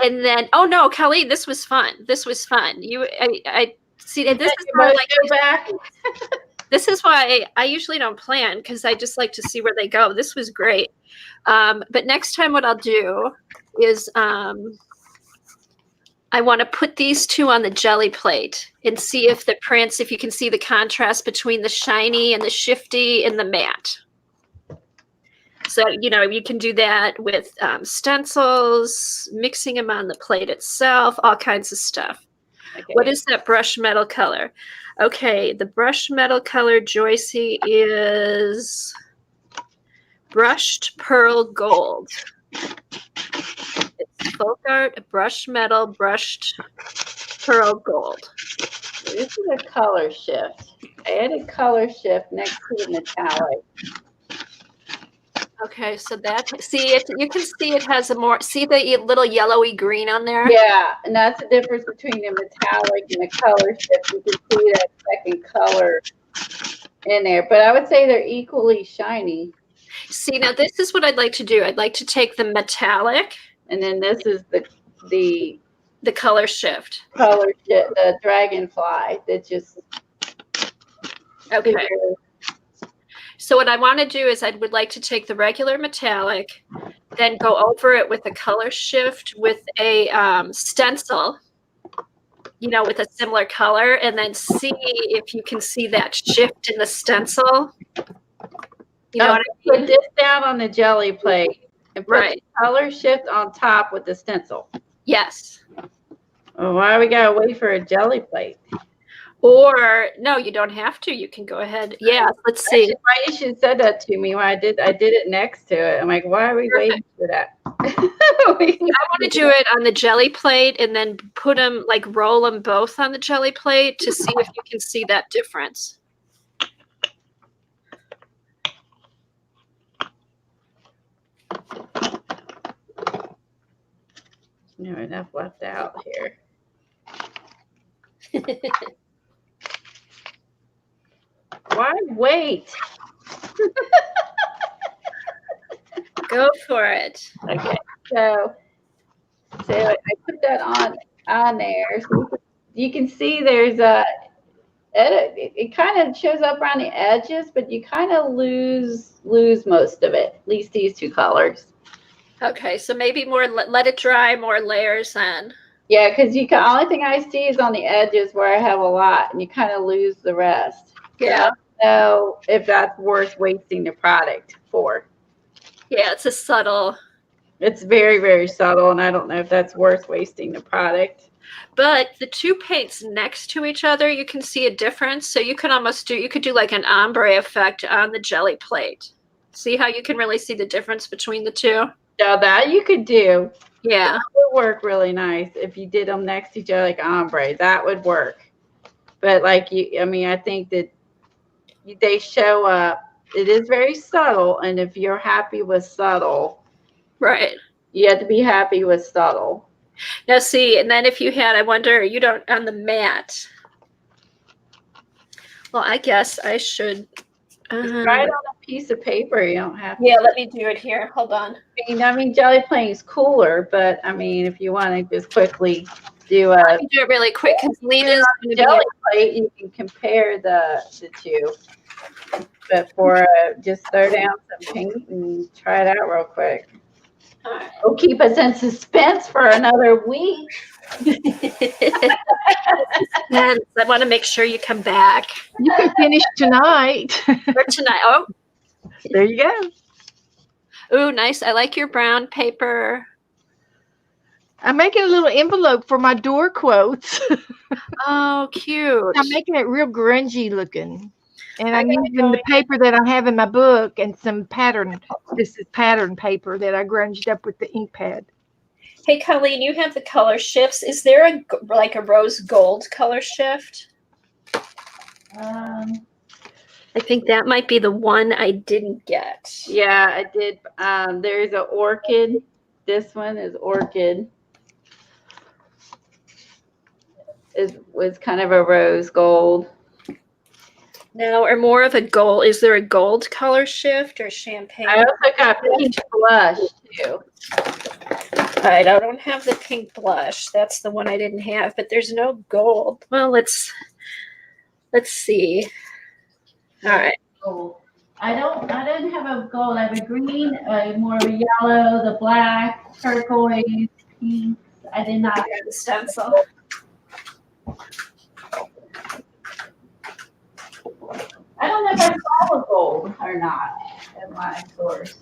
And then, oh no, Kelly, this was fun. This was fun. I see. And this is You why I both like. go back. This is why I usually don't plan because I just like to see where they go. This was great. But next time, what I'll do is I want to put these two on the jelly plate and see if the prints, if you can see the contrast between the shiny and the shifty and the matte. So, you can do that with stencils, mixing them on the plate itself, all kinds of stuff. Okay. What is that brush metal color? Okay, the brush metal color, Joycey, is brushed pearl gold. It's folk art, brush metal, brushed pearl gold. This is a color shift. I added color shift next to the metallic. Okay, so you can see it has see the little yellowy green on there? Yeah, and that's the difference between the metallic and the color shift. You can see that second color in there, but I would say they're equally shiny. See, now this is what I'd like to do. I'd like to take the metallic, And then this is the color shift. color shift, the dragonfly that just Okay. So what I want to do is I would like to take the regular metallic, then go over it with a color shift with a stencil, with a similar color, and then see if you can see that shift in the stencil. You know what I Put mean? this down on the jelly plate and put Right. the color shift on top with the stencil. Yes. Well, why we gotta wait for a jelly plate? Or no, you don't have to. You can go ahead. Yeah, let's see. Actually, why you should have said that to me when I did it next to it. I'm like, why are we waiting for that? I want to do it on the jelly plate and then put them, roll them both on the jelly plate to see if you can see that difference. No, enough left out here. Why wait? Go for it. Okay, so I put that on there, so you can see there's it kind of shows up around the edges, but you kind of lose most of it. At least these two colors. Okay, so maybe more. Let it dry. More layers then. Yeah, because only thing I see is on the edges where I have a lot, and you kind of lose the rest. Yeah. So I don't know if that's worth wasting the product for. Yeah, it's a subtle. It's very, very subtle, and I don't know if that's worth wasting the product. But the two paints next to each other, you can see a difference. So you could do like an ombre effect on the jelly plate. See how you can really see the difference between the two? So that you could do. Yeah. That would work really nice if you did them next to each other like ombre. That would work. But I think that they show up. It is very subtle, and if you're happy with subtle, Right. you have to be happy with subtle. Now see, and then if you had, I wonder, you don't, on the matte. Well, I guess I should. Write on a piece of paper. You don't have to. Yeah, let me do it here. Hold on. Jelly plating is cooler, but if you want to just quickly do Let me do it really quick because Lena's going to jelly plate, you can compare the two. But just throw down some paint and try it out real quick. All right. It'll keep us in suspense for another week. I want to make sure you come back. You can finish tonight. Or tonight. Oh, There you go. ooh, nice. I like your brown paper. I'm making a little envelope for my door quotes. Oh, cute. I'm making it real grungy looking. And I'm gotta using go the paper that I have in my book and some pattern. This is pattern paper that I grunged up with the ink pad. Hey, Colleen, you have the color shifts. Is there a rose gold color shift? I think that might be the one I didn't get. Yeah, I did. There's an orchid. This one is orchid. Was kind of a rose gold. Now, or more of a gold. Is there a gold color shift or champagne? I also got pink blush too. All right, I don't have the pink blush. That's the one I didn't have, but there's no gold. Well, let's see. All right. Gold. I don't have a gold. I have a green, more of a yellow, the black, turquoise, pink. I did not I got the stencil. I don't know if I saw a gold or not at my source.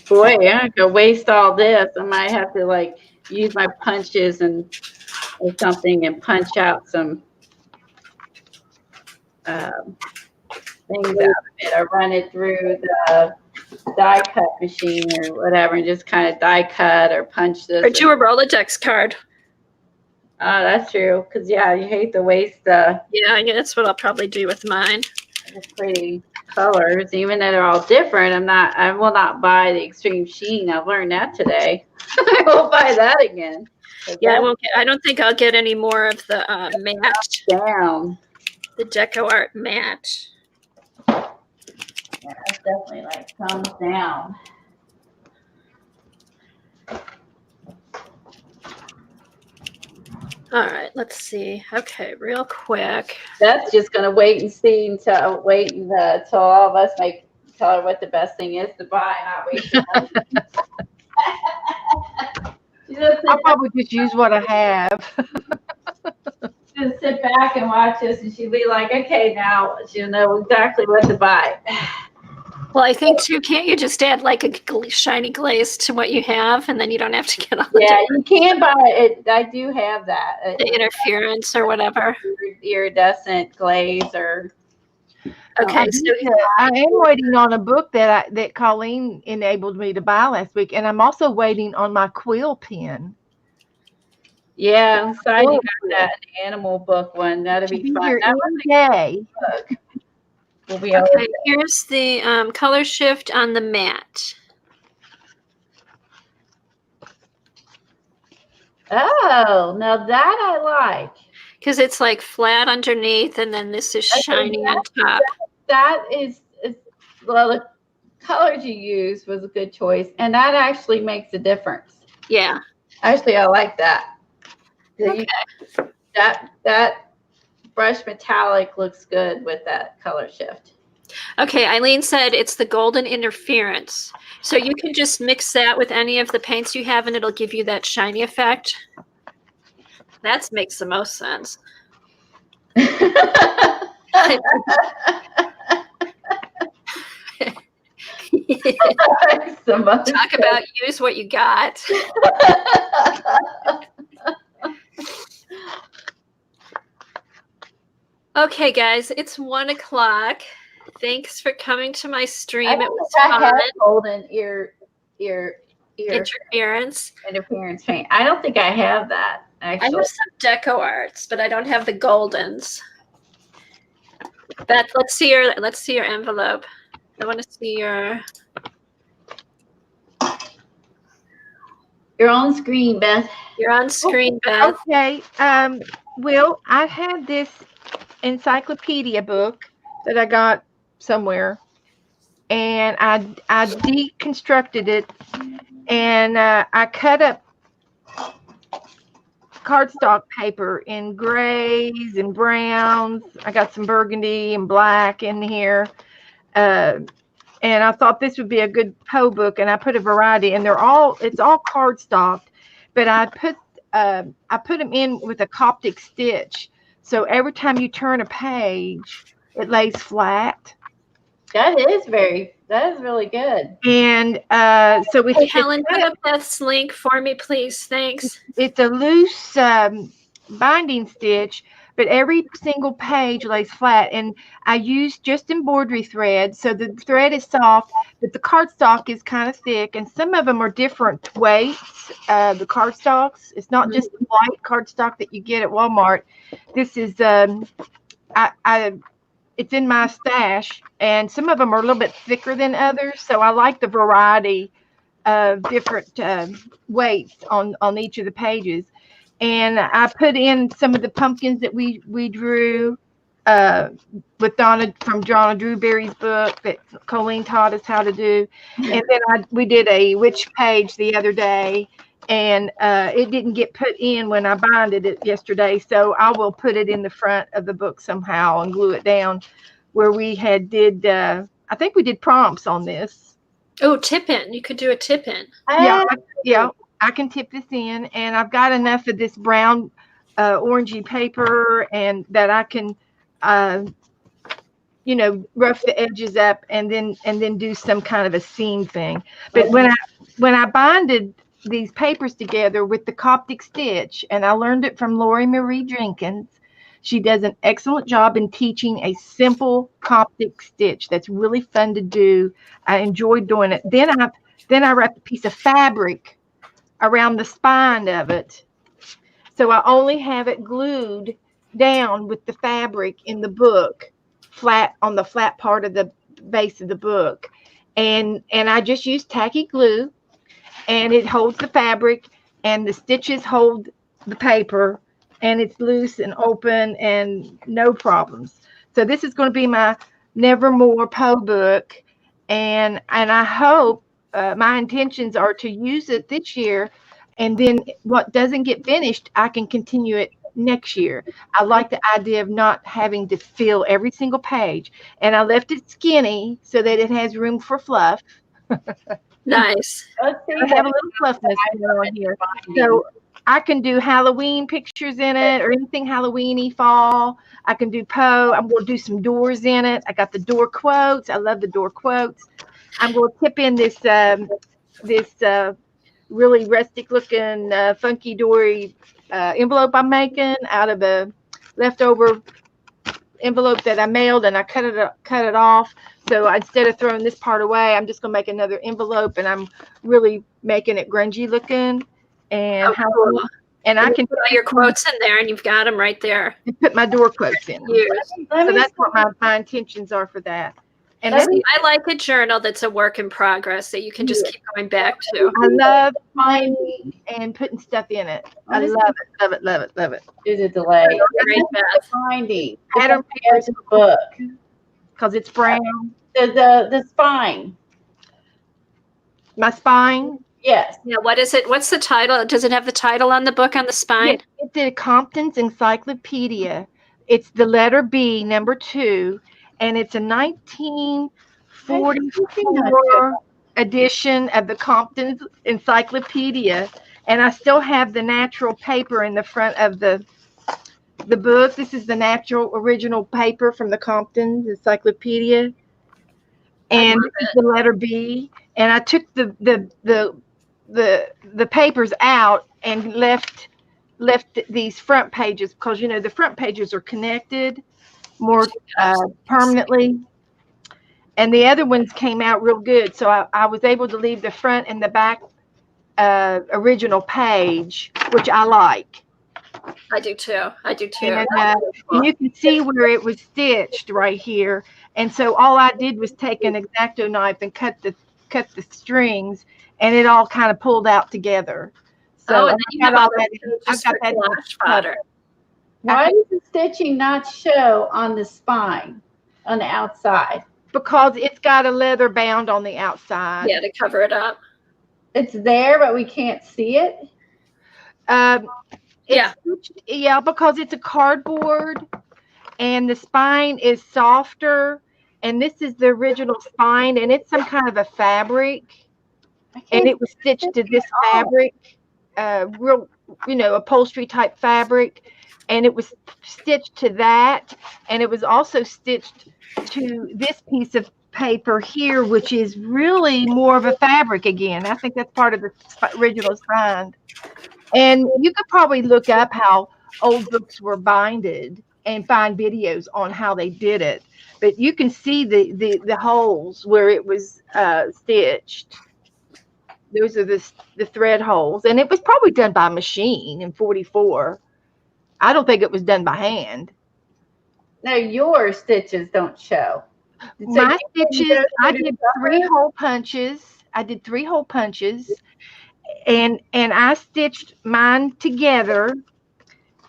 Boy, I'm gonna waste all this. I might have to like use my punches or something and punch out some things out of it, or run it through the die cut machine or whatever, and just kind of die cut or punch this. Or do a Rolodex card. Oh, that's true. Because yeah, you hate to waste the Yeah, that's what I'll probably do with mine. pretty colors, even though they're all different. I will not buy the extreme sheen. I've learned that today. I won't buy that again. Yeah, I don't think I'll get any more of the match, Down. the Deco Art match. Yeah, that's definitely like thumbs down. All right, let's see. Okay, real quick. That's just gonna wait and see until all of us tell her what the best thing is to buy, not wait. I'll probably just use what I have. Just sit back and watch this, and she'll be like, "Okay, now she'll know exactly what to buy." Well, I think too, can't you just add like a shiny glaze to what you have, and then you don't have to get all Yeah, you can buy it. I do have that. the interference or whatever. Iridescent glaze or. Okay, so I am waiting on a book that Colleen enabled me to buy last week, and I'm also waiting on my quill pen. Yeah, inside you got that animal book one. That'll be fun. Here That any day. will be okay, here's the color shift on the matte. Oh, now that I like. Because it's like flat underneath, and then this is shiny on top. That is well, the colors you used was a good choice, and that actually makes a difference. Yeah. Actually, I like that. Okay. That brush metallic looks good with that color shift. Okay, Eileen said it's the golden interference. So you can just mix that with any of the paints you have, and it'll give you that shiny effect. That makes the most sense. Talk about use what you got. Okay, guys, it's 1 o'clock. Thanks for coming to my stream. It was fun. Golden interference paint. I don't think I have that I actually. have some Deco Arts, but I don't have the Goldens. Beth, let's see your envelope. I want to see your. You're on screen, Beth. You're on screen, Beth. Okay. Will, I had this encyclopedia book that I got somewhere, and I deconstructed it, and I cut up cardstock paper in grays and browns. I got some burgundy and black in here, and I thought this would be a good Poe book, and I put a variety, and it's all cardstocked, but I put them in with a Coptic stitch, so every time you turn a page, it lays flat. That is really good. And so Hey, Helen, put up Beth's link for me, please. Thanks. It's a loose binding stitch, but every single page lays flat. And I use just embroidery thread, so the thread is soft, but the cardstock is kind of thick. And some of them are different weights. The cardstocks, it's not just the white cardstock that you get at Walmart. This is I it's in my stash, and some of them are a little bit thicker than others. So I like the variety of different weights on each of the pages. And I put in some of the pumpkins that we drew with Donna from Donna Drewberry's book that Colleen taught us how to do. And then we did a witch page the other day, and it didn't get put in when I binded it yesterday. So I will put it in the front of the book somehow and glue it down where we did, I think we did prompts on this. Oh, tip in. You could do a tip in. Yeah, I can tip this in, and I've got enough of this brown orangey paper and that I can rough the edges up and then do some kind of a seam thing. But when I binded these papers together with the Coptic stitch, and I learned it from Lori Marie Jenkins, she does an excellent job in teaching a simple Coptic stitch that's really fun to do. I enjoyed doing it. Then I wrapped a piece of fabric around the spine of it, so I only have it glued down with the fabric in the book, flat on the flat part of the base of the book, and I just use tacky glue, and it holds the fabric, and the stitches hold the paper, and it's loose and open and no problems. So this is going to be my Nevermore Poe book, and I hope my intentions are to use it this year, and then what doesn't get finished, I can continue it next year. I like the idea of not having to fill every single page, and I left it skinny so that it has room for fluff. Nice. Let's see. I have a little fluffiness going on here, so I can do Halloween pictures in it or anything Halloweeny fall. I can do Poe. I'm going to do some doors in it. I got the door quotes. I love the door quotes. I'm going to tip in this really rustic looking funky dory envelope I'm making out of a leftover envelope that I mailed, and I cut it off. So instead of throwing this part away, I'm just going to make another envelope, and I'm really making it grungy looking. And cool. And I can put all your quotes in there, and you've got them right there. Put my door quotes in. So that's what my intentions are for that. And I like a journal that's a work in progress that you can just keep going back to. I love finding and putting stuff in it. I love it. Do the delay. Great, Beth. Finding. Pattern There's a book. Because it's brown. The spine. My spine. Yes. Yeah. What is it? What's the title? Does it have the title on the book on the spine? It's a Compton's Encyclopedia. It's the letter B, number 2, and it's a 1944 edition of the Compton's Encyclopedia. And I still have the natural paper in the front of the book. This is the natural original paper from the Compton's Encyclopedia. And this is the letter B. And I took the papers out and left these front pages because the front pages are connected more permanently, and the other ones came out real good. So I was able to leave the front and the back original page, which I like. I do too. And you can see where it was stitched right here. And so all I did was take an X-Acto knife and cut the strings, and it all kind of pulled out together. So and then you have all that flash fodder. Why does the stitching not show on the spine, on the outside? Because it's got a leather bound on the outside. Yeah, to cover it up. It's there, but we can't see it. Yeah, because it's a cardboard, and the spine is softer, and this is the original spine, and it's some kind of a fabric, and it was stitched to this fabric, real, upholstery type fabric, and it was stitched to that, and it was also stitched to this piece of paper here, which is really more of a fabric again. I think that's part of the original spine. And you could probably look up how old books were binded and find videos on how they did it. But you can see the holes where it was stitched. Those are the thread holes. And it was probably done by machine in 44. I don't think it was done by hand. No, your stitches don't show. So My you stitches, go I through the did cover? 3 hole punches. I did 3 hole punches, and I stitched mine together.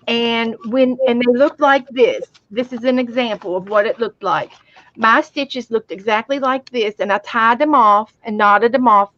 And they looked like this. This is an example of what it looked like. My stitches looked exactly like this, and I tied them off and knotted them off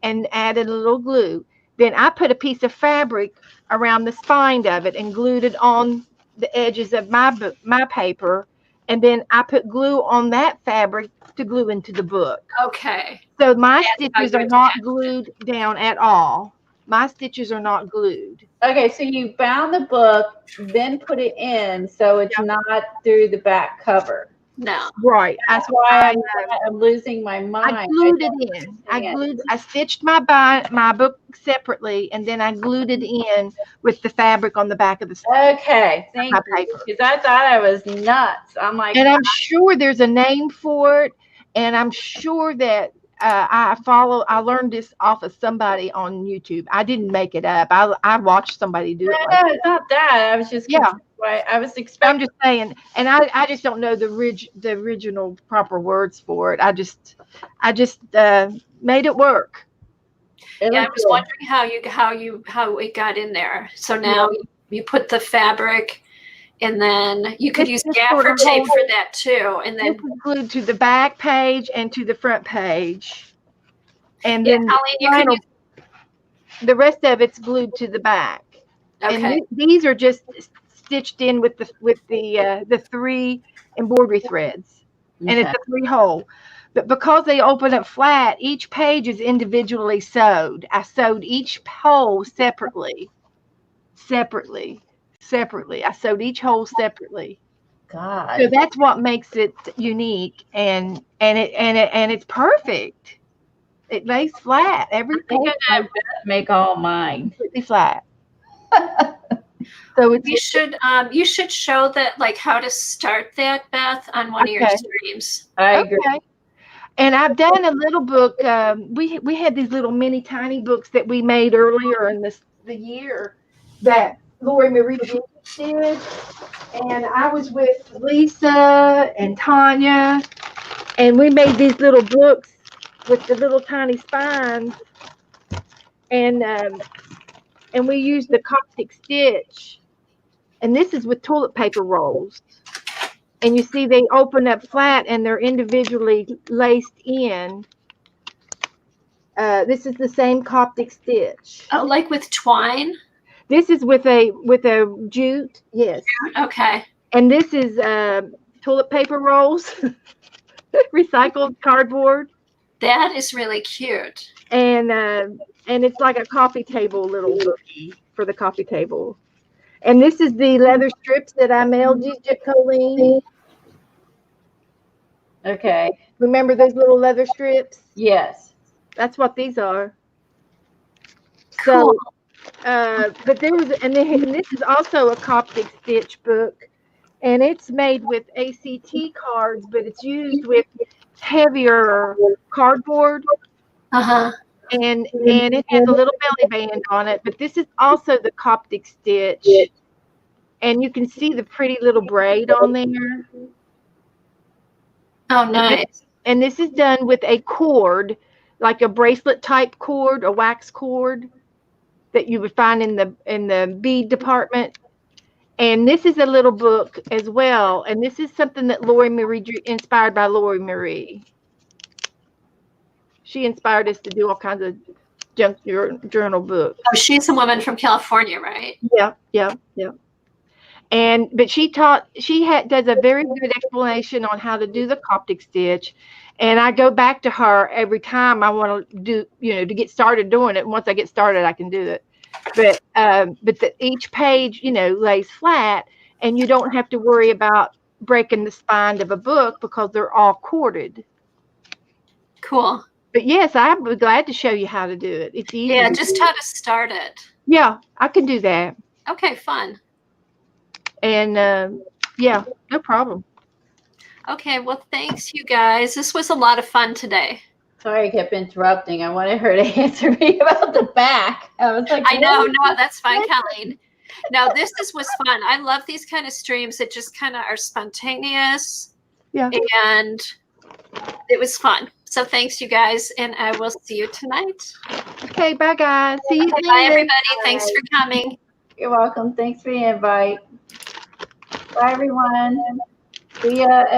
and added a little glue. Then I put a piece of fabric around the spine of it and glued it on the edges of my book, my paper, and then I put glue on that fabric to glue into the book. Okay. So my That's how stitches you are not attach it. glued down at all. My stitches are not glued. Okay, so you bound the book, then put it in, so it's not through the back cover. No. Right. That's why I'm losing my mind. I glued it in. I stitched my book separately, and then I glued it in with the fabric on the back of the Okay, thank my you. paper. Because I thought I was nuts. I'm like, And I'm sure there's a name for it, and I'm sure that I learned this off of somebody on YouTube. I didn't make it up. I watched somebody do it. no, Like it's not that. I was just Yeah. confused. I was I'm expecting. just saying, and I just don't know the original proper words for it. I just made it work. It Yeah, I looked was good. wondering how it got in there. So now you put the fabric, and then you could use This gaffer sort of tape holds- for that too. And This then is glued to the back page and to the front page, and yeah, then Colleen, you can use. the rest of it's glued to the back. Okay. And these are just stitched in with the 3 embroidery threads, and it's a 3 hole. But because they open up flat, each page is individually sewed. I sewed each hole separately. I sewed each hole separately. God. So that's what makes it unique, and it's perfect. It lays flat. Every I'm gonna page make all mine. completely flat. So You should show that, like, how to start that, Beth, on one of your Okay. streams. I agree. Okay. And I've done a little book. We had these little mini tiny books that we made earlier in the year that Lori Marie Jenkins did. And I was with Lisa and Tanya, and we made these little books with the little tiny spines. And we used the Coptic stitch. And this is with toilet paper rolls. And you see they open up flat and they're individually laced in. This is the same Coptic stitch. Oh, like with twine? This is with a jute, yes. Okay. And this is toilet paper rolls, recycled cardboard. That is really cute. And it's like a coffee table little bookie for the coffee table. And this is the leather strips that I mailed you, Colleen. Okay. Remember those little leather strips? Yes. That's what these are. Cool. So, but there was, and this is also a Coptic stitch book, and it's made with ACT cards, but it's used with heavier cardboard. Uh-huh. And it has a little belly band on it, but this is also the Coptic stitch, and you can see the pretty little braid on there. Oh, nice. And this is done with a cord, like a bracelet type cord, a wax cord that you would find in the bead department. And this is a little book as well, and this is something that Lori Marie inspired by Lori Marie. She inspired us to do all kinds of junk journal books. Oh, she's a woman from California, right? Yeah. But she does a very good explanation on how to do the Coptic stitch, and I go back to her every time I want to do, to get started doing it. Once I get started, I can do it. But each page, lays flat, and you don't have to worry about breaking the spine of a book because they're all corded. Cool. But yes, I'd be glad to show you how to do it. It's easy. Yeah, just how to start it. Yeah, I can do that. Okay, fun. And yeah, no problem. Okay, well, thanks, you guys. This was a lot of fun today. Sorry, I kept interrupting. I wanted her to answer me about the back. I was like, I know, no, that's fine, Colleen. No, was fun. I love these kind of streams that just kind of are spontaneous. Yeah. And it was fun. So thanks, you guys, and I will see you tonight. Okay, bye guys. See you Okay, soon. bye, everybody. Thanks for coming. You're welcome. Thanks for the invite. Bye, everyone. See ya at